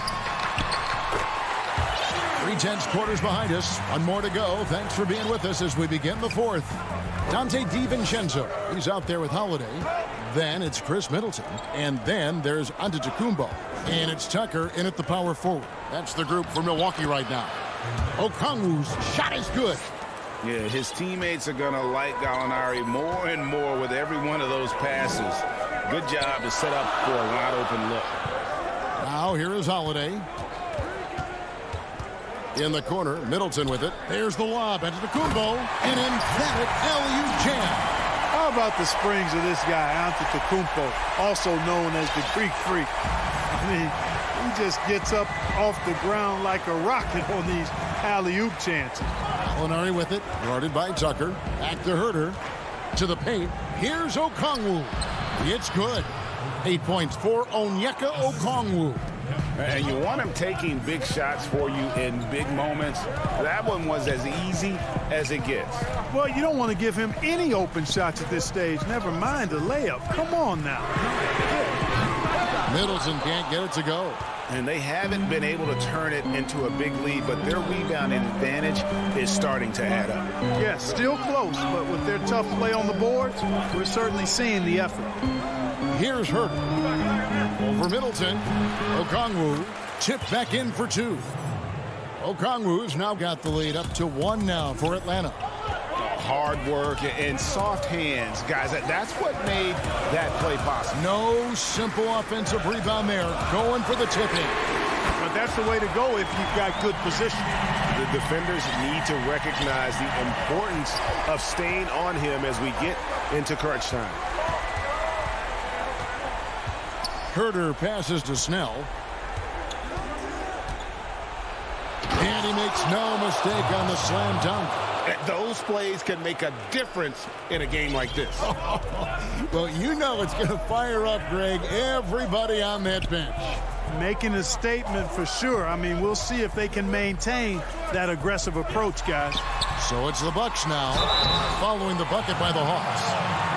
3/10 quarters behind us. 1 more to go. Thanks for being with us as we begin the 4th. Dante DiVincenzo, he's out there with Holiday. Then it's Chris Middleton. And then there's Antetokounmpo. And it's Tucker in at the power forward. That's the group for Milwaukee right now. Okongwu's shot is good. Yeah, his teammates are going to like Gallinari more and more with every one of those passes. Good job to set up for a wide-open look. Now here is Holiday. In the corner, Middleton with it. There's the lob. Antetokounmpo. An emphatic alley-oop jam. How about the springs of this guy, Antetokounmpo, also known as the Greek Freak? I mean, he just gets up off the ground like a rocket on these alley-oop chances. Gallinari with it, guarded by Tucker. Back to Herter. To the paint. Here's Okongwu. It's good. 8 points for Onyeka Okongwu. And you want him taking big shots for you in big moments. That one was as easy as it gets. Well, you don't want to give him any open shots at this stage. Never mind a layup. Come on now. Middleton can't get it to go. and they haven't been able to turn it into a big lead, but their rebounding advantage is starting to add up. Yeah, still close, but with their tough play on the boards, we're certainly seeing the effort. Here's Herter. Over Middleton. Okongwu tipped back in for two. Okongwu's now got the lead up to 1 now for Atlanta. Hard work and soft hands, guys. That's what made that play possible. No simple offensive rebound there. Going for the tip-in. But that's the way to go if you've got good position. The defenders need to recognize the importance of staying on him as we get into crunch time. Herter passes to Snell. And he makes no mistake on the slam dunk. Those plays can make a difference in a game like this. Well, you know it's going to fire up, Greg, everybody on that bench. Making a statement for sure. I mean, we'll see if they can maintain that aggressive approach, guys. So it's the Bucks now, following the bucket by the Hawks.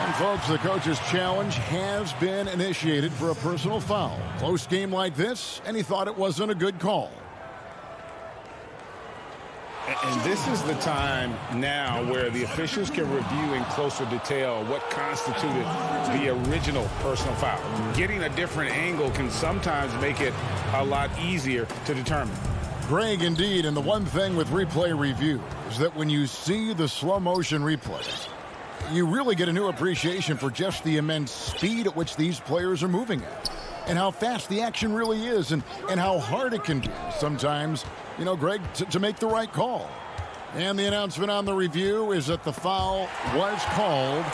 And folks, the coach's challenge has been initiated for a personal foul. Close game like this, and he thought it wasn't a good call. And this is the time now where the officials can review in closer detail what constituted the original personal foul. Getting a different angle can sometimes make it a lot easier to determine. Greg, indeed, and the one thing with replay review is that when you see the slow motion replays, you really get a new appreciation for just the immense speed at which these players are moving at, and how fast the action really is, and how hard it can be sometimes, you know, Greg, to make the right call. And the announcement on the review is that the foul was called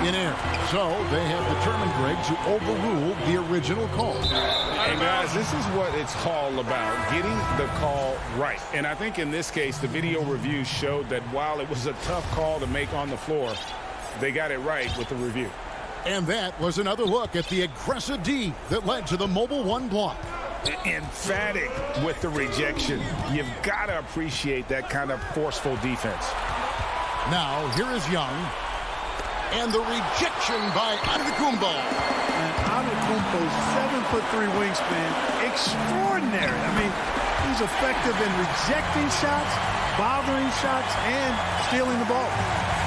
in error. So they have determined, Greg, to overrule the original call. And guys, this is what it's all about, getting the call right. And I think in this case, the video review showed that while it was a tough call to make on the floor, they got it right with the review. And that was another look at the aggressive D that led to the mobile one block. Emphatic with the rejection. You've got to appreciate that kind of forceful defense. Now, here is Young. And the rejection by Antetokounmpo. And Antetokounmpo's 7'3" wingspan, extraordinary. I mean, he's effective in rejecting shots, bothering shots, and stealing the ball.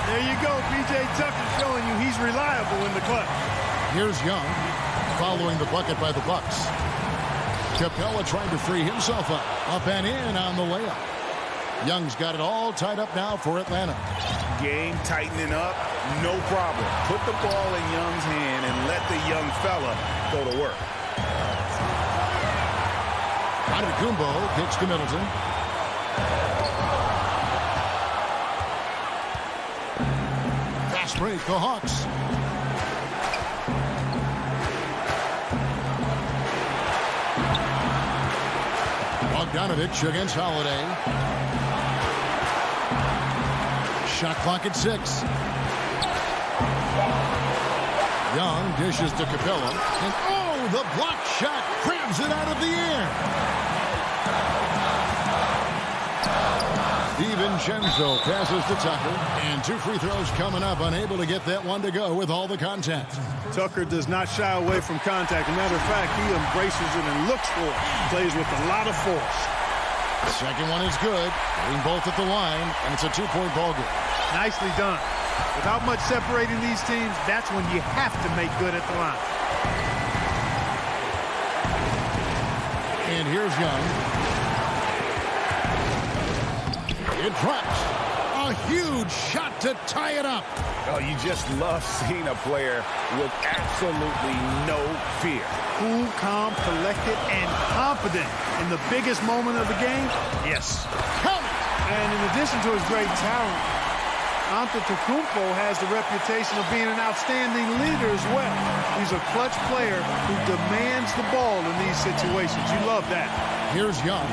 There you go, P.J. Tucker showing you he's reliable in the clutch. Here's Young, following the bucket by the Bucks. Capella trying to free himself up and in on the layup. Young's got it all tied up now for Atlanta. Game tightening up, no problem. Put the ball in Young's hand and let the young fella go to work. Antetokounmpo kicks to Middleton. Fast break, the Hawks. Bogdanovich against Holiday. Shot clock at 6. Young dishes to Capella. And oh, the block shot grabs it out of the air. DiVincenzo passes to Tucker. And 2 free throws coming up. Unable to get that one to go with all the contact. Tucker does not shy away from contact. As a matter of fact, he embraces it and looks for it. Plays with a lot of force. Second one is good. Getting both at the line, and it's a 2-point ball game. Nicely done. Without much separating these teams, that's when you have to make good at the line. And here's Young. It drops. A huge shot to tie it up. Oh, you just love seeing a player with absolutely no fear. Cool, calm, collected, and confident in the biggest moment of the game. Yes. Count it. And in addition to his great talent, Antetokounmpo has the reputation of being an outstanding leader as well. He's a clutch player who demands the ball in these situations. You love that. Here's Young.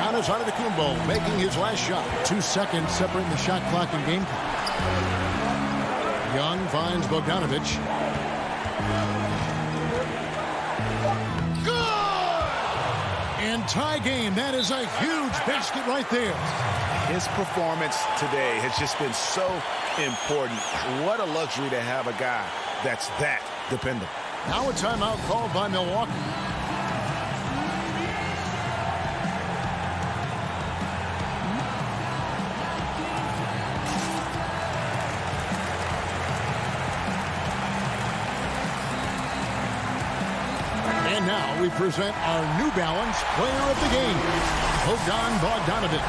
Giannis Antetokounmpo making his last shot. 2 seconds separating the shot clock and game clock. Young finds Bogdanovich. Good! And tie game. That is a huge basket right there. His performance today has just been so important. What a luxury to have a guy that's that dependable. Now a timeout called by Milwaukee. And now we present our New Balance Player of the Game, Bogdan Bogdanovic.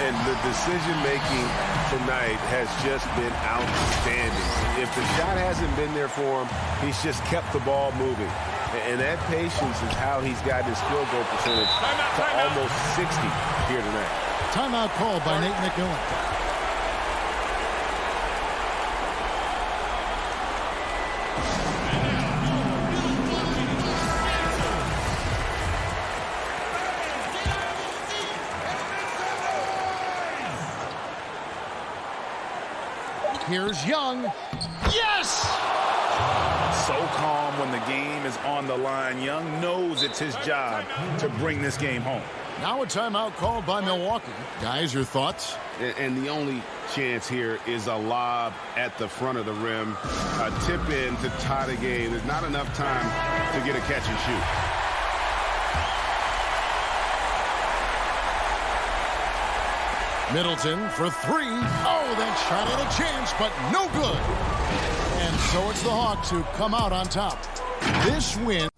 And the decision-making tonight has just been outstanding. If the shot hasn't been there for him, he's just kept the ball moving. And that patience is how he's gotten his field goal percentage to almost 60 here tonight. Timeout called by Nate McMillan. Here's Young. Yes! So calm when the game is on the line. Young knows it's his job to bring this game home. Now a timeout called by Milwaukee. Guys, your thoughts? And the only chance here is a lob at the front of the rim. A tip in to tie the game. There's not enough time to get a catch and shoot. Middleton for three. Oh, that shot had a chance, but no good. And so it's the Hawks who come out on top. This win.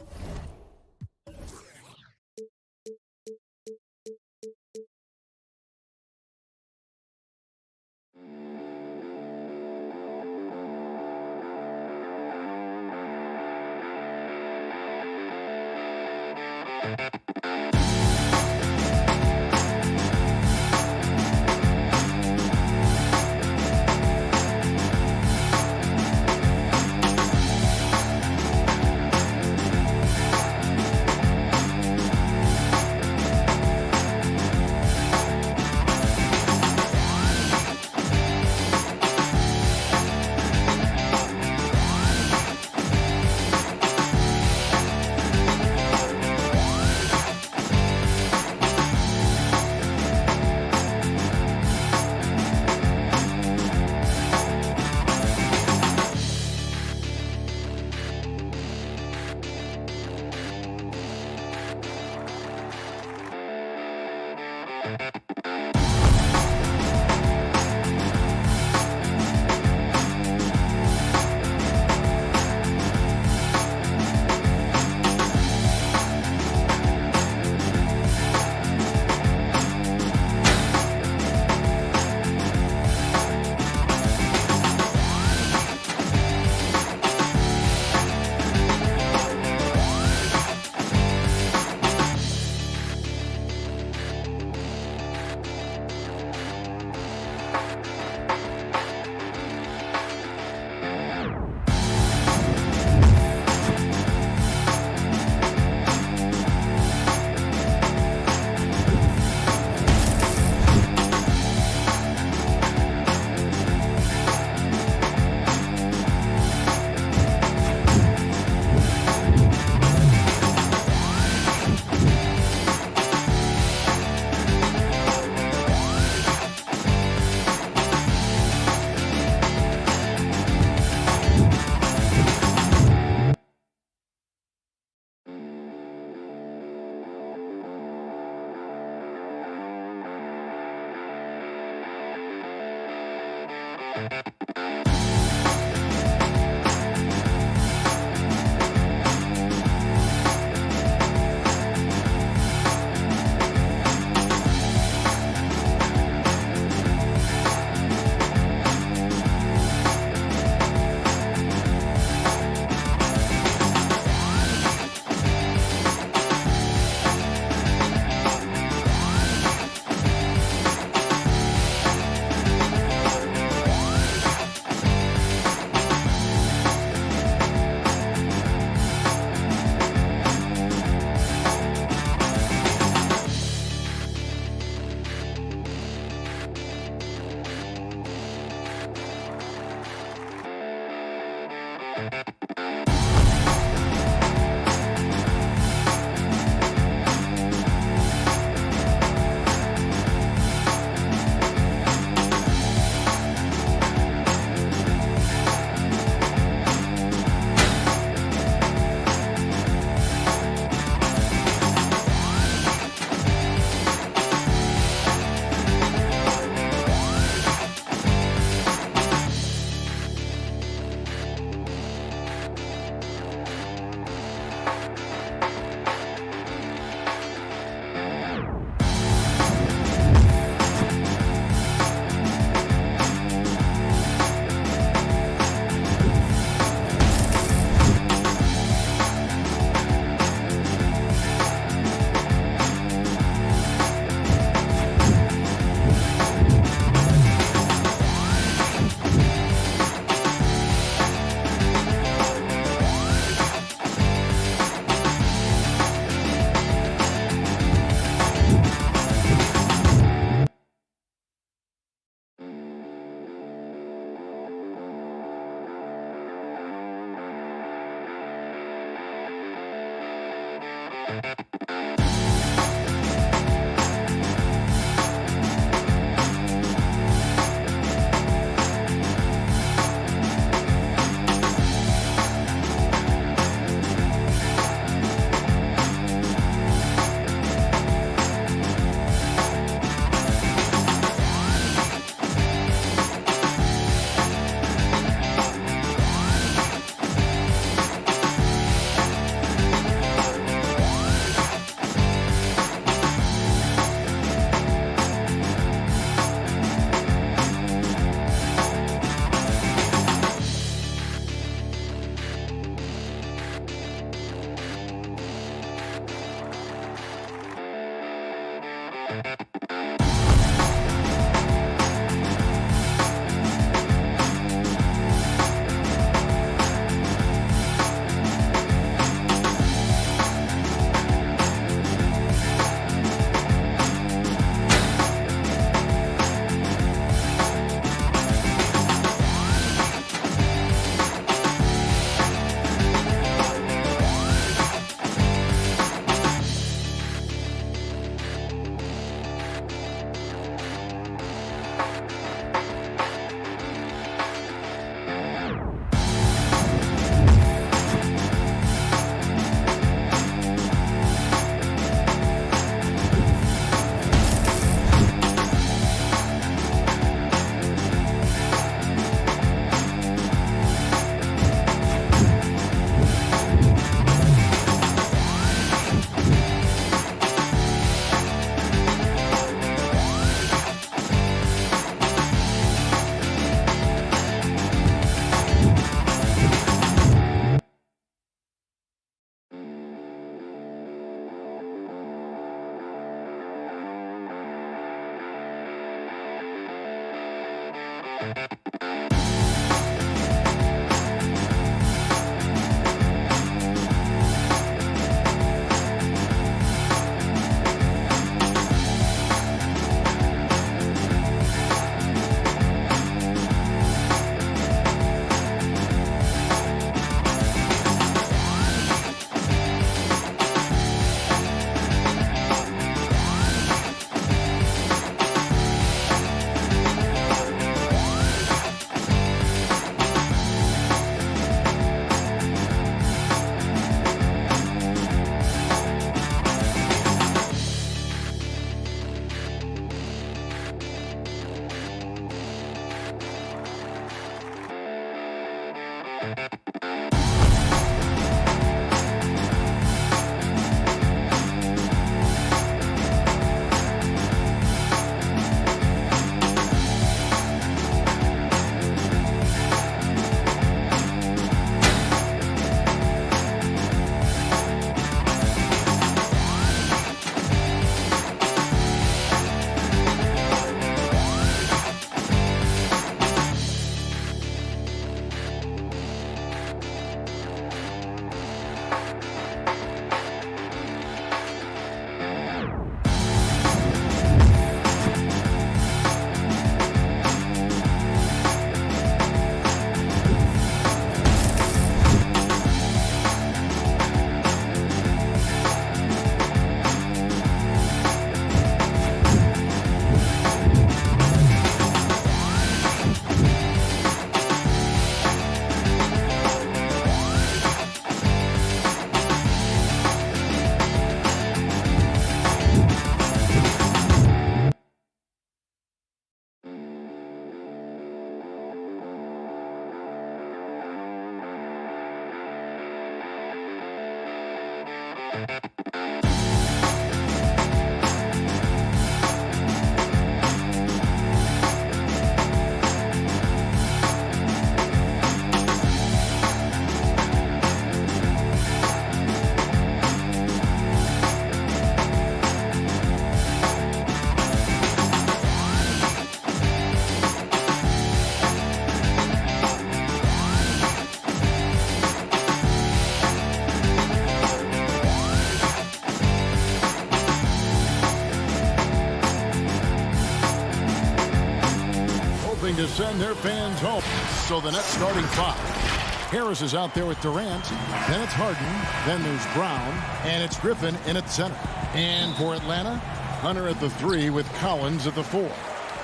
To send their fans home. So the net starting five. Harris is out there with Durant. Then it's Harden. Then there's Brown. And it's Griffin in at center. And for Atlanta, Hunter at the 3 with Collins at the 4.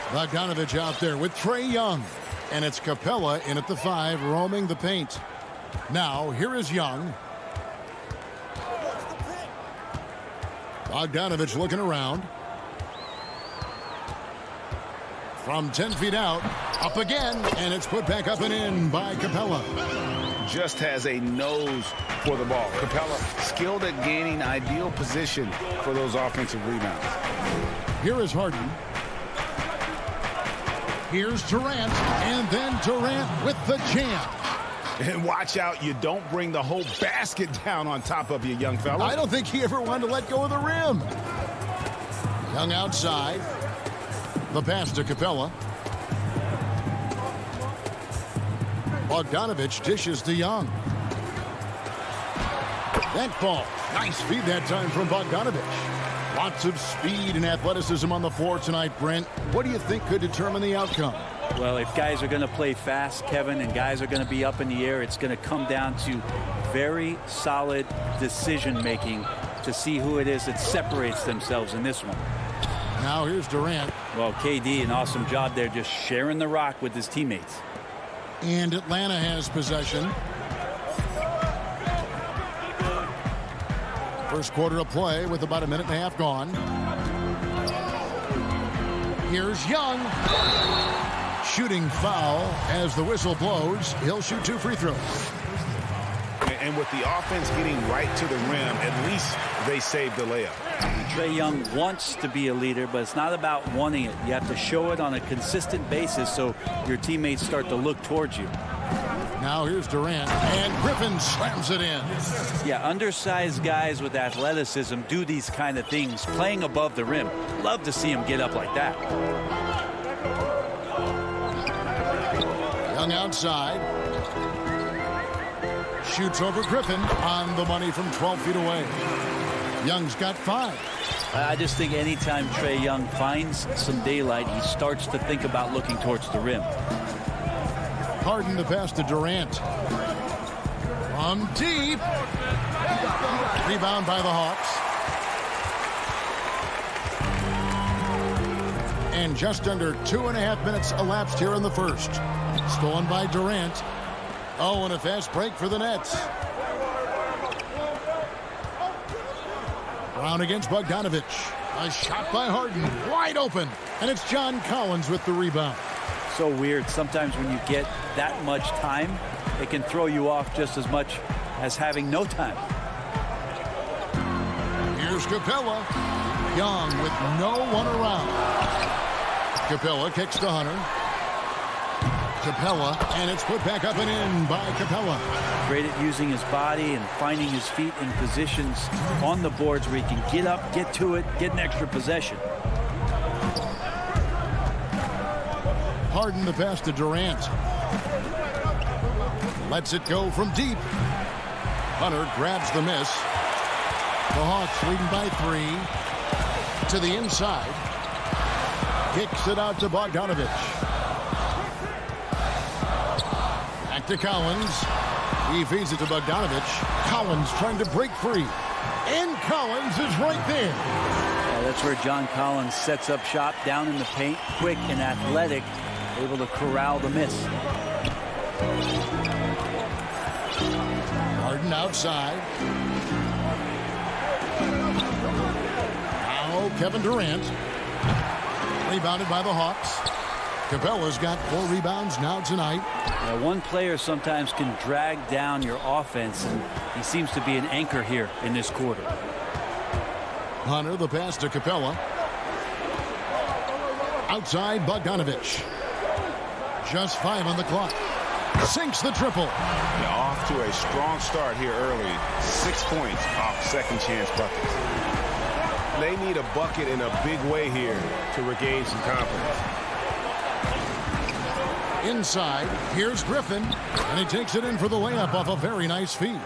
Bogdanovich out there with Trae Young. And it's Capella in at the 5, roaming the paint. Now, here is Young. Bogdanovich looking around. From 10 feet out, up again, and it's put back up and in by Capella. Just has a nose for the ball. Capella skilled at gaining ideal position for those offensive rebounds. Here is Harden. Here's Durant, and then Durant with the jam. And watch out, you don't bring the whole basket down on top of you, young fella. I don't think he ever wanted to let go of the rim. Young outside. The pass to Capella. Bogdanovich dishes to Young. That ball. Nice feed that time from Bogdanovich. Lots of speed and athleticism on the floor tonight, Brent. What do you think could determine the outcome? Well, if guys are going to play fast, Kevin, and guys are going to be up in the air, it's going to come down to very solid decision-making to see who it is that separates themselves in this one. Now here's Durant. Well, KD, an awesome job there, just sharing the rock with his teammates. And Atlanta has possession. First quarter of play with about a minute and a half gone. Here's Young. Shooting foul as the whistle blows. He'll shoot 2 free throws. And with the offense getting right to the rim, at least they saved the layup. Trae Young wants to be a leader, but it's not about wanting it. You have to show it on a consistent basis so your teammates start to look towards you. Now here's Durant, and Griffin slams it in. Yeah, undersized guys with athleticism do these kind of things, playing above the rim. Love to see him get up like that. Young outside. Shoots over Griffin on the money from 12 feet away. Young's got 5. I just think anytime Trae Young finds some daylight, he starts to think about looking towards the rim. Harden the pass to Durant. From deep. Rebound by the Hawks. And just under 2.5 minutes elapsed here in the first. Stolen by Durant. Oh, and a fast break for the Nets. Brown against Bogdanovich. A shot by Harden. Wide open. And it's John Collins with the rebound. So weird. Sometimes when you get that much time, it can throw you off just as much as having no time. Here's Capella. Young with no one around. Capella kicks to Hunter. Capella, and it's put back up and in by Capella. Great at using his body and finding his feet in positions on the boards where he can get up, get to it, get an extra possession. Harden the pass to Durant. Lets it go from deep. Hunter grabs the miss. The Hawks leading by 3. To the inside. Kicks it out to Bogdanovich. Back to Collins. He feeds it to Bogdanovich. Collins trying to break free. And Collins is right there. That's where John Collins sets up shop down in the paint. Quick and athletic. Able to corral the miss. Harden outside. Now Kevin Durant. Rebounded by the Hawks. Capella's got 4 rebounds now tonight. One player sometimes can drag down your offense, and he seems to be an anchor here in this quarter. Hunter the pass to Capella. Outside Bogdanovich. Just 5 on the clock. Sinks the triple. They're off to a strong start here early. 6 points off second chance buckets. They need a bucket in a big way here to regain some confidence. Inside, here's Griffin, and he takes it in for the layup off a very nice feed.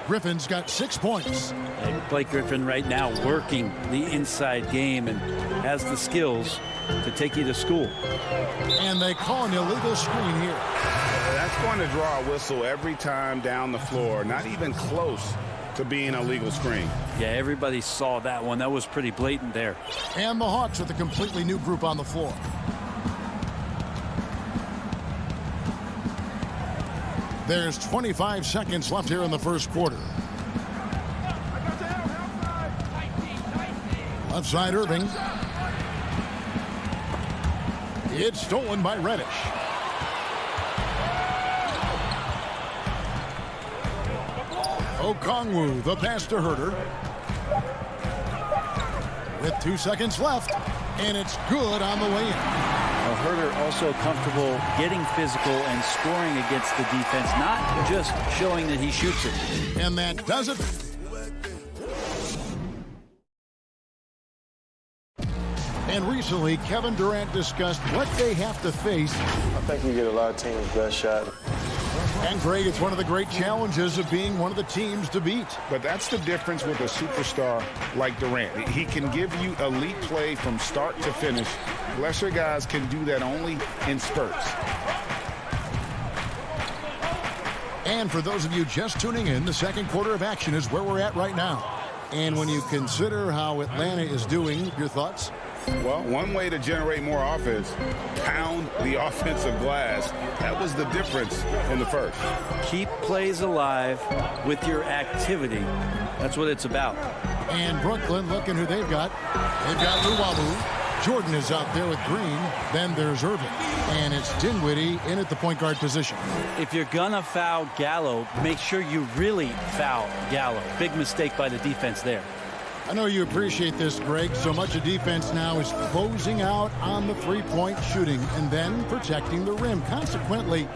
Griffin's got 6 points. Blake Griffin right now working the inside game and has the skills to take you to school. And they call an illegal screen here. That That's going to draw a whistle every time down the floor. Not even close to being a legal screen. Yeah, everybody saw that one. That was pretty blatant there. And the Hawks with a completely new group on the floor. There's 25 seconds left here in the first quarter. Left side, Irving. It's stolen by Reddish. Okongwu, the pass to Herter. With 2 seconds left, and it's good on the way in. Well, Herter also comfortable getting physical and scoring against the defense, not just showing that he shoots it. And that does it. And recently, Kevin Durant discussed what they have to face. I think we get a lot of teams' best shot. And Greg, it's one of the great challenges of being one of the teams to beat. But that's the difference with a superstar like Durant. He can give you elite play from start to finish. Lesser guys can do that only in spurts. And for those of you just tuning in, the second quarter of action is where we're at right now. And when you consider how Atlanta is doing, your thoughts? Well, one way to generate more offense, pound the offensive glass. That was the difference in the first. Keep plays alive with your activity. That's what it's about. And Brooklyn, looking who they've got. They've got Luwawu. Jordan is out there with Green. Then there's Irving. And it's Dinwiddie in at the point guard position. If you're going to foul Gallo, make sure you really foul Gallo. Big mistake by the defense there. I know you appreciate this, Greg. So much of defense now is closing out on the three-point shooting and then protecting the rim. Consequently,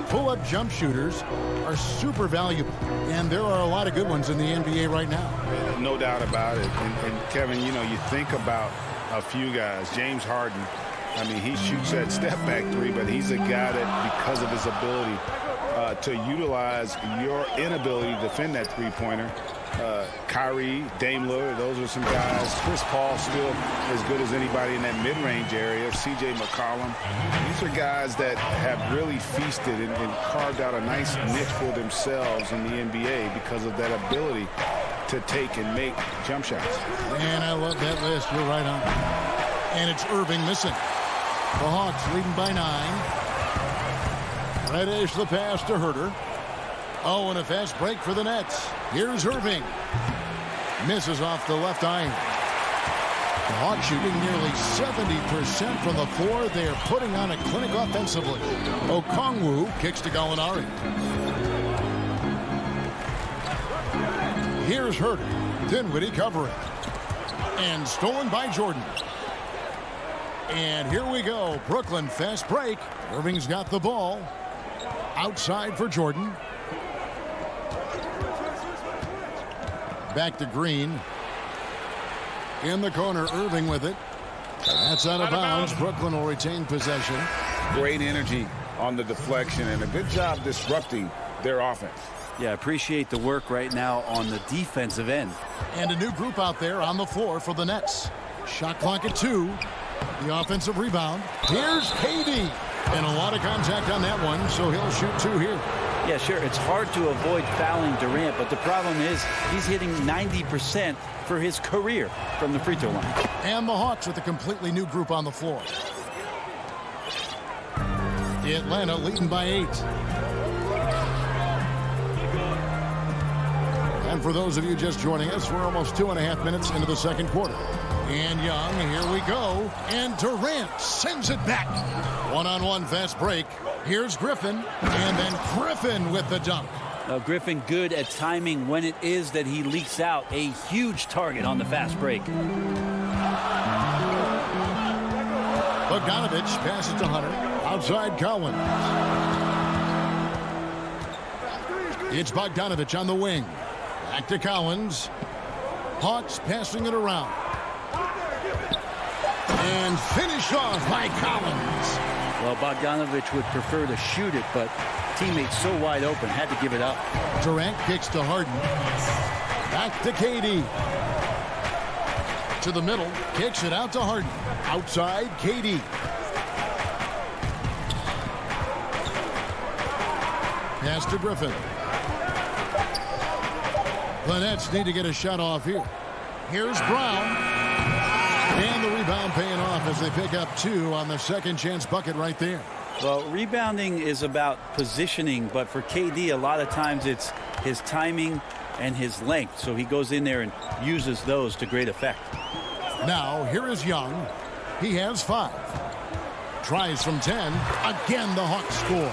pull-up jump shooters are super valuable. And there are a lot of good ones in the NBA right now. No doubt about it. And Kevin, you know, you think about a few guys. James Harden, I mean, he shoots that step-back three, but he's a guy that, because of his ability to utilize your inability to defend that three-pointer, Kyrie, Dame Lillard, those are some guys. Chris Paul still as good as anybody in that mid-range area. C.J. McCollum. These are guys that have really feasted and carved out a nice niche for themselves in the NBA because of that ability to take and make jump shots. And I love that list. You're right on. And it's Irving missing. The Hawks leading by 9. Reddish the pass to Herter. Oh, and a fast break for the Nets. Here's Irving. Misses off the left iron. The Hawks shooting nearly 70% from the floor. They are putting on a clinic offensively. Okongwu kicks to Gallinari. Here's Herter. Dinwiddie covering. And stolen by Jordan. And here we go. Brooklyn fast break. Irving's got the ball. Outside for Jordan. Back to Green. In the corner, Irving with it. That's out of bounds. Brooklyn will retain possession. Great energy on the deflection and a good job disrupting their offense. Yeah, appreciate the work right now on the defensive end. And a new group out there on the floor for the Nets. Shot clock at 2. The offensive rebound. Here's KD. And a lot of contact on that one, so he'll shoot 2 here. Yeah, sure. It's hard to avoid fouling Durant, but the problem is he's hitting 90% for his career from the free throw line. And the Hawks with a completely new group on the floor. Atlanta leading by 8. And for those of you just joining us, we're almost 2.5 minutes into the second quarter. And Young, here we go. And Durant sends it back. One-on-one fast break. Here's Griffin. And then Griffin with the dunk. Griffin good at timing when it is that he leaks out. A huge target on the fast break. Bogdanovich passes to Hunter. Outside Collins. It's Bogdanovich on the wing. Back to Collins. Hawks passing it around. And finished off by Collins. Well, Bogdanovich would prefer to shoot it, but teammates so wide open, had to give it up. Durant kicks to Harden. Back to KD. To the middle. Kicks it out to Harden. Outside, KD. Pass to Griffin. The Nets need to get a shot off here. Here's Brown. And the rebound paying off as they pick up 2 on the second chance bucket right there. Well, rebounding is about positioning, but for KD, a lot of times it's his timing and his length. So he goes in there and uses those to great effect. Now, here is Young. He has 5. Tries from 10. Again, the Hawks score.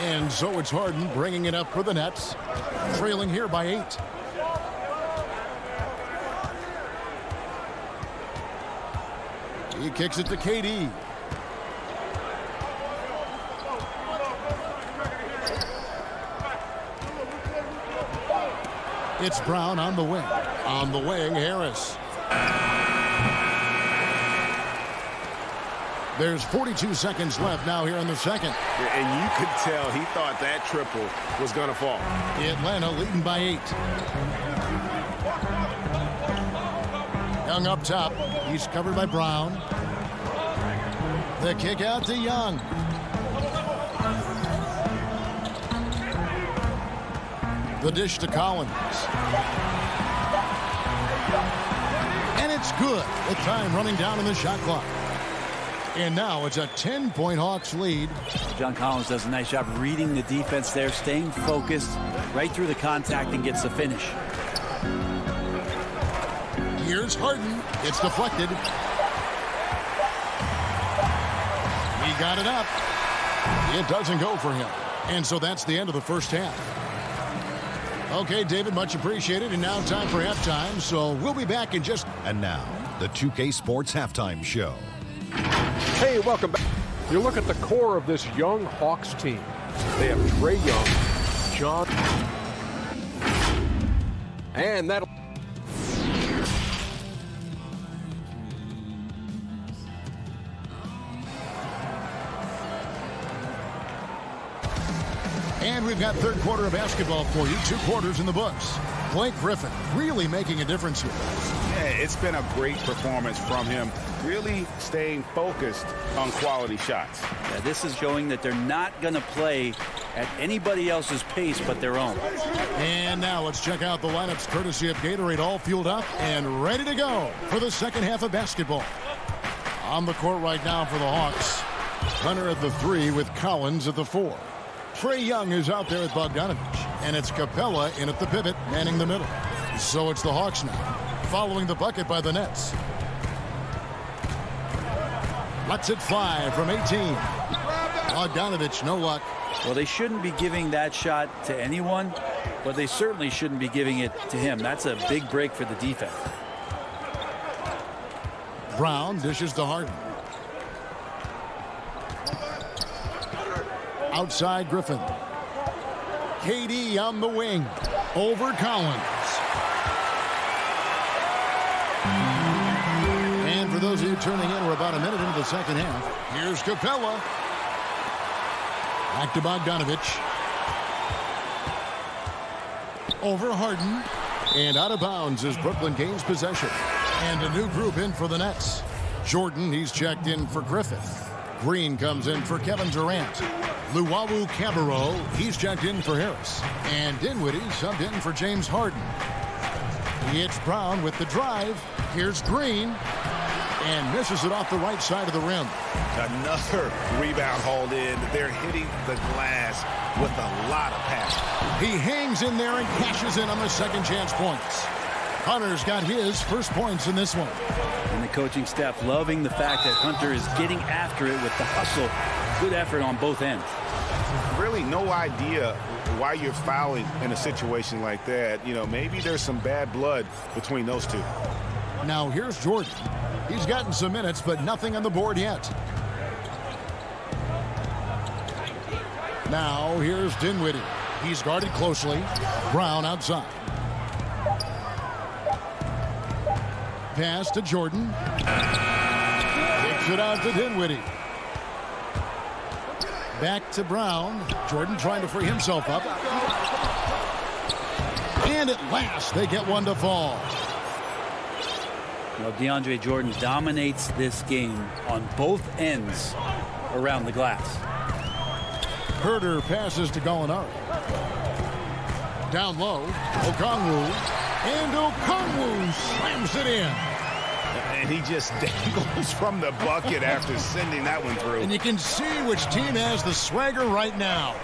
And so it's Harden bringing it up for the Nets. Trailing here by 8. He kicks it to KD. It's Brown on the wing. On the wing, Harris. There's 42 seconds left now here in the second. And you could tell he thought that triple was going to fall. Atlanta leading by 8. Young up top. He's covered by Brown. The kick out to Young. The dish to Collins. And it's good. The time running down in the shot clock. And now it's a 10-point Hawks lead. John Collins does a nice job reading the defense there, staying focused right through the contact and gets the finish. Here's Harden. It's deflected. He got it up. It doesn't go for him. And so that's the end of the first half. Okay, David, much appreciated. And now time for halftime. So we'll be back in just... And now, the 2K Sports Halftime Show. Hey, welcome back. You look at the core of this young Hawks team. They have Trae Young, John, and that'll... And we've got third quarter of basketball for you. 2 quarters in the books. Blake Griffin really making a difference here. Yeah, it's been a great performance from him. Really staying focused on quality shots. Yeah, this is showing that they're not going to play at anybody else's pace but their own. And now let's check out the lineups courtesy of Gatorade, all fueled up and ready to go for the second half of basketball. On the court right now for the Hawks. Hunter at the 3 with Collins at the 4. Trae Young is out there at Bogdanovich, and it's Capella in at the pivot, manning the middle. So it's the Hawks now, following the bucket by the Nets. Lets it fly from 18. Bogdanovich, no luck. Well, they shouldn't be giving that shot to anyone, but they certainly shouldn't be giving it to him. That's a big break for the defense. Brown dishes to Harden. Outside Griffin. KD on the wing. Over Collins. And for those of you turning in, we're about a minute into the second half. Here's Capella. Back to Bogdanovich. Over Harden. And out of bounds as Brooklyn gains possession. And a new group in for the Nets. Jordan, he's checked in for Griffin. Green comes in for Kevin Durant. Luwawu Cabarro, he's checked in for Harris. And Dinwiddie subbed in for James Harden. It's Brown with the drive. Here's Green. And misses it off the right side of the rim. Another rebound hauled in. They're hitting the glass with a lot of passion. He hangs in there and cashes in on the second chance points. Hunter's got his first points in this one. And the coaching staff loving the fact that Hunter is getting after it with the hustle. Good effort on both ends. Really no idea why you're fouling in a situation like that. You know, maybe there's some bad blood between those two. Now here's Jordan. He's gotten some minutes, but nothing on the board yet. Now here's Dinwiddie. He's guarded closely. Brown outside. Pass to Jordan. Kicks it out to Dinwiddie. Back to Brown. Jordan trying to free himself up. And at last, they get one to fall. Well, DeAndre Jordan dominates this game on both ends. around the glass. Herder passes to Gallinari. Down low, Okongwu. And Okongwu slams it in. And he just dangles from the bucket after sending that one through. And you can see which team has the swagger right now.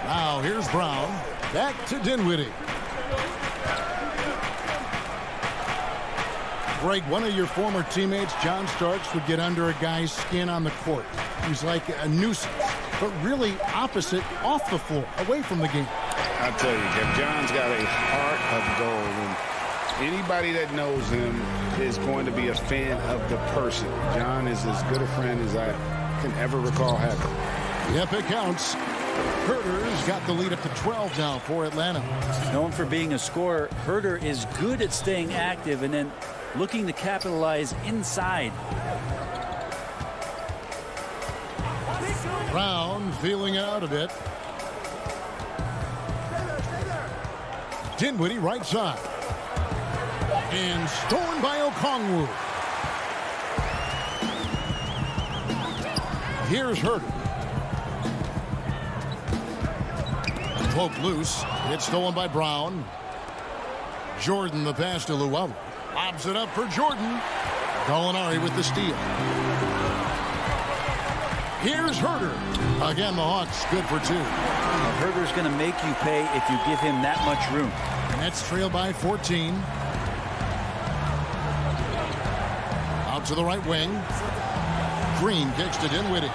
Now here's Brown. Back to Dinwiddie. Greg, one of your former teammates, John Starks, would get under a guy's skin on the court. He's like a nuisance, but really opposite off the floor, away from the game. I tell you, Kev, John's got a heart of gold, and anybody that knows him is going to be a fan of the person. John is as good a friend as I can ever recall having. Yep, it counts. Herder's got the lead up to 12 now for Atlanta. Known for being a scorer, Herder is good at staying active and then looking to capitalize inside. Brown feeling it out a bit. Dinwiddie right side. And stolen by Okongwu. Here's Herder. Poke loose. It's stolen by Brown. Jordan the pass to Luwawu. Lobs it up for Jordan. Gallinari with the steal. Here's Herder. Again, the Hawks good for two. Now, Herder's going to make you pay if you give him that much room. Nets trail by 14. Out to the right wing. Green kicks to Dinwiddie.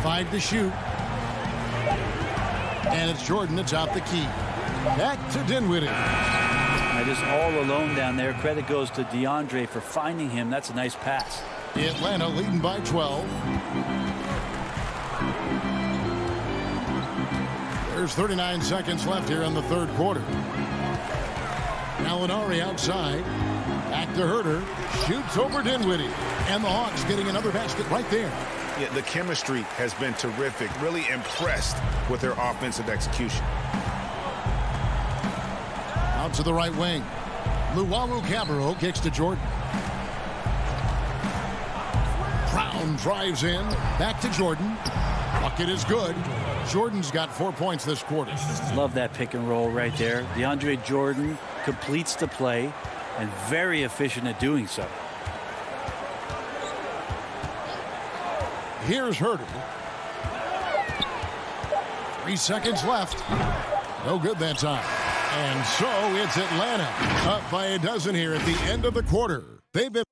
Five to shoot. And it's Jordan to top the key. Back to Dinwiddie. Just all alone down there. Credit goes to DeAndre for finding him. That's a nice pass. Atlanta leading by 12. There's 39 seconds left here in the third quarter. Gallinari outside. Back to Herder. Shoots over Dinwiddie. And the Hawks getting another basket right there. Yeah, the chemistry has been terrific. Really impressed with their offensive execution. Out to the right wing. Luwawu-Cabarrot kicks to Jordan. Brown drives in. Back to Jordan. Bucket is good. Jordan's got 4 points this quarter. Love that pick and roll right there. DeAndre Jordan completes the play and very efficient at doing so. Here's Herder. 3 seconds left. No good that time. And so it's Atlanta up by a dozen here at the end of the quarter. They've been.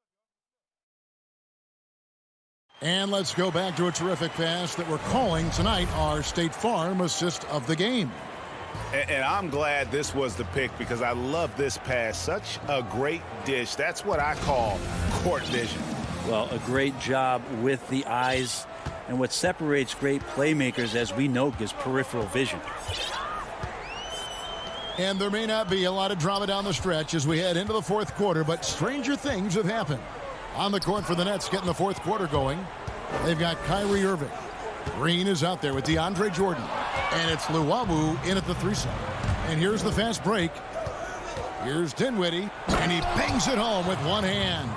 And let's go back to a terrific pass that we're calling tonight our State Farm assist of the game. And I'm glad this was the pick because I love this pass. Such a great dish. That's what I call court vision. Well, a great job with the eyes. And what separates great playmakers, as we know, is peripheral vision. And there may not be a lot of drama down the stretch as we head into the fourth quarter, but stranger things have happened. On the court for the Nets getting the fourth quarter going. They've got Kyrie Irving. Green is out there with DeAndre Jordan. And it's Luwawu in at the 3-side. And here's the fast break. Here's Dinwiddie. And he bangs it home with one hand.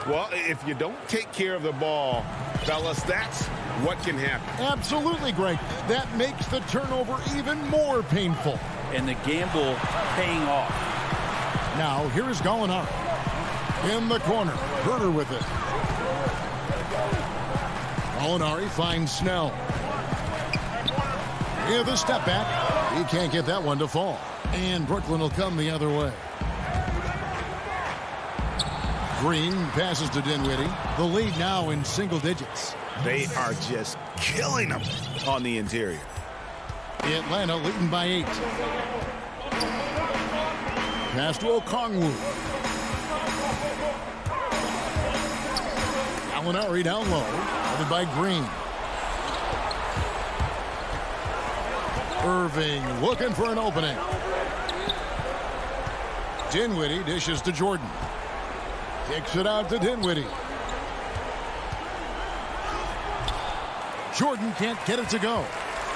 Well, if you don't take care of the ball, fellas, that's what can happen. Absolutely, Greg. That makes the turnover even more painful. And the gamble paying off. Now, here is Gallinari. In the corner. Herder with it. Gallinari finds Snell. With a step back. He can't get that one to fall. And Brooklyn will come the other way. Green passes to Dinwiddie. The lead now in single digits. They are just killing them on the interior. Atlanta leading by 8. Pass to Okongwu. Gallinari down low. Covered by Green. Irving looking for an opening. Dinwiddie dishes to Jordan. Kicks it out to Dinwiddie. Jordan can't get it to go.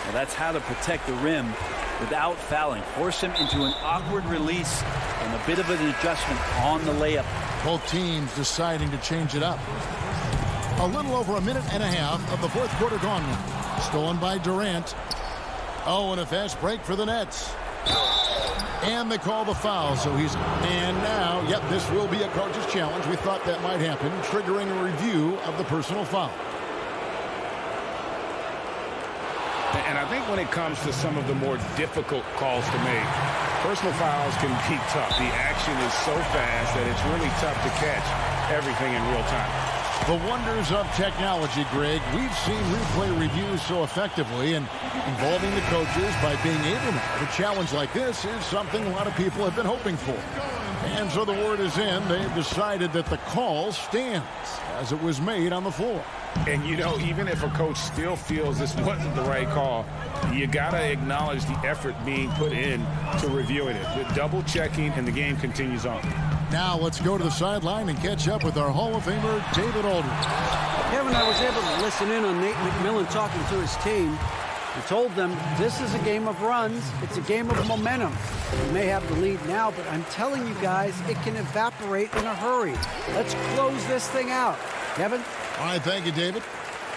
Well, that's how to protect the rim without fouling. Force him into an awkward release and a bit of an adjustment on the layup. Both teams deciding to change it up. A little over a minute and a half of the fourth quarter gone. Stolen by Durant. Oh, and a fast break for the Nets. And they call the foul, so he's... And now, yep, this will be a coach's challenge. We thought that might happen, triggering a review of the personal foul. And I think when it comes to some of the more difficult calls to make, personal fouls can be tough. The action is so fast that it's really tough to catch everything in real time. The wonders of technology, Greg. We've seen replay reviews so effectively, and involving the coaches by being able to challenge like this is something a lot of people have been hoping for. And so the word is in. They've decided that the call stands as it was made on the floor. And, you know, even if a coach still feels this wasn't the right call, you got to acknowledge the effort being put in to reviewing it. The double checking, and the game continues on. Now let's go to the sideline and catch up with our Hall of Famer, David Aldridge. Kevin, I was able to listen in on Nate McMillan talking to his team. He told them this is a game of runs. It's a game of momentum. We may have the lead now, but I'm telling you guys, it can evaporate in a hurry. Let's close this thing out. Kevin? All right, thank you, David.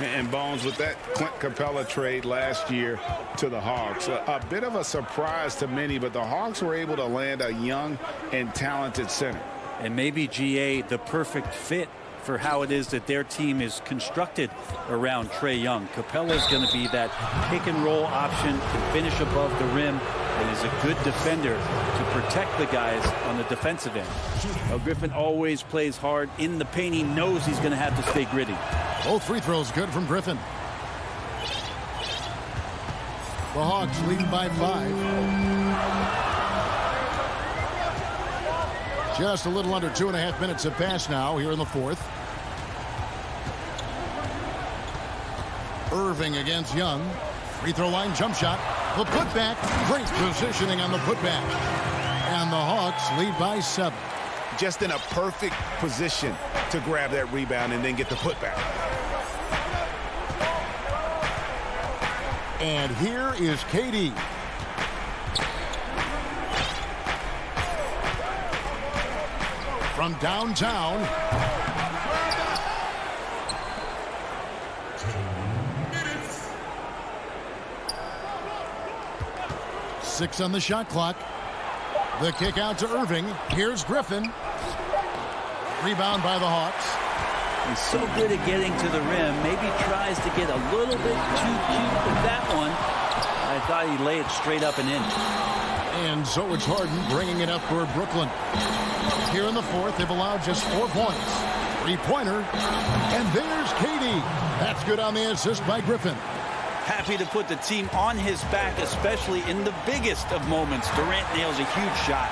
And Bones, with that Clint Capella trade last year to the Hawks, a bit of a surprise to many, but the Hawks were able to land a young and talented center. And maybe, GA, the perfect fit for how it is that their team is constructed around Trae Young. Capella's going to be that pick-and-roll option, can finish above the rim, and is a good defender to protect the guys on the defensive end. Now, Griffin always plays hard in the paint. He knows he's going to have to stay gritty. Both free throws good from Griffin. The Hawks leading by 5. Just a little under 2.5 minutes have passed now here in the fourth. Irving against Young. Free throw line jump shot. The putback. Great positioning on the putback. And the Hawks lead by 7. Just in a perfect position to grab that rebound and then get the putback. And here is KD. From downtown. Six on the shot clock. The kick out to Irving. Here's Griffin. Rebound by the Hawks. He's so good at getting to the rim. Maybe tries to get a little bit too cute with that one. I thought he'd lay it straight up and in. And so it's Harden bringing it up for Brooklyn. Here in the fourth, they've allowed just 4 points. Three-pointer. And there's KD. That's good on the assist by Griffin. Happy to put the team on his back, especially in the biggest of moments. Durant nails a huge shot.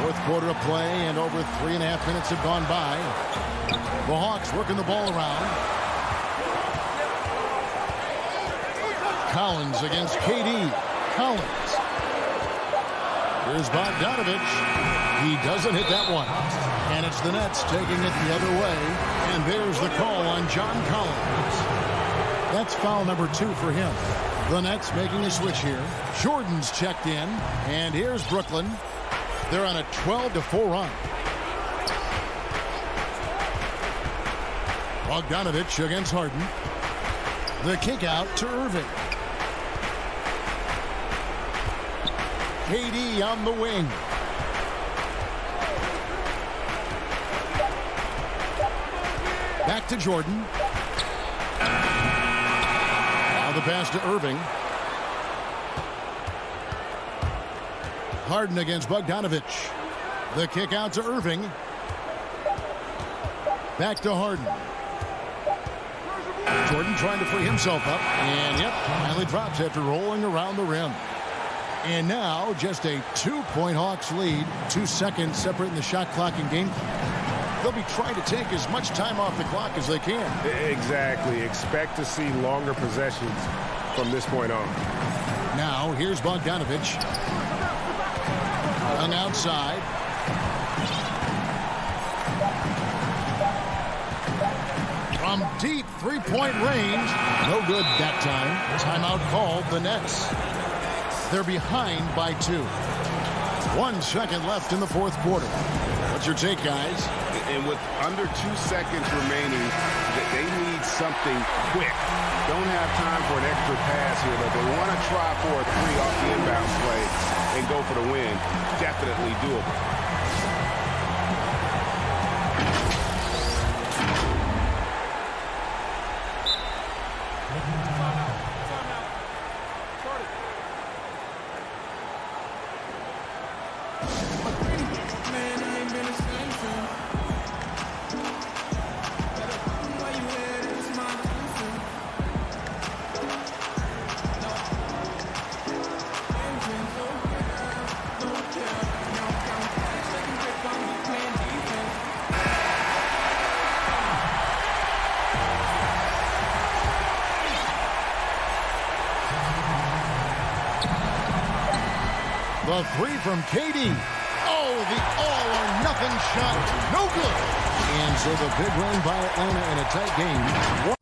Fourth quarter of play, and over 3.5 minutes have gone by. The Hawks working the ball around. Collins against KD. Collins. Here's Bogdanovich. He doesn't hit that one. And it's the Nets taking it the other way. And there's the call on John Collins. That's foul number 2 for him. The Nets making a switch here. Jordan's checked in. And here's Brooklyn. They're on a 12-4 run. Bogdanovich against Harden. The kick out to Irving. KD on the wing. Back to Jordan. Now the pass to Irving. Harden against Bogdanovich. The kick out to Irving. Back to Harden. Jordan trying to free himself up. And yep, finally drops after rolling around the rim. And now just a 2-point Hawks lead. 2 seconds separating the shot clock and game clock. They'll be trying to take as much time off the clock as they can. Exactly. Expect to see longer possessions from this point on. Now here's Bogdanovich. Young outside. From deep 3-point range. No good that time. Timeout called the Nets. They're behind by 2. 1 second left in the fourth quarter. What's your take, guys? And with under 2 seconds remaining, they need something quick. Don't have time for an extra pass here, but they want to try for a 3 off the inbound play and go for the win. Definitely doable. The 3 from KD. Oh, the all-or-nothing shot. No good. And so the big run by Atlanta in a tight game.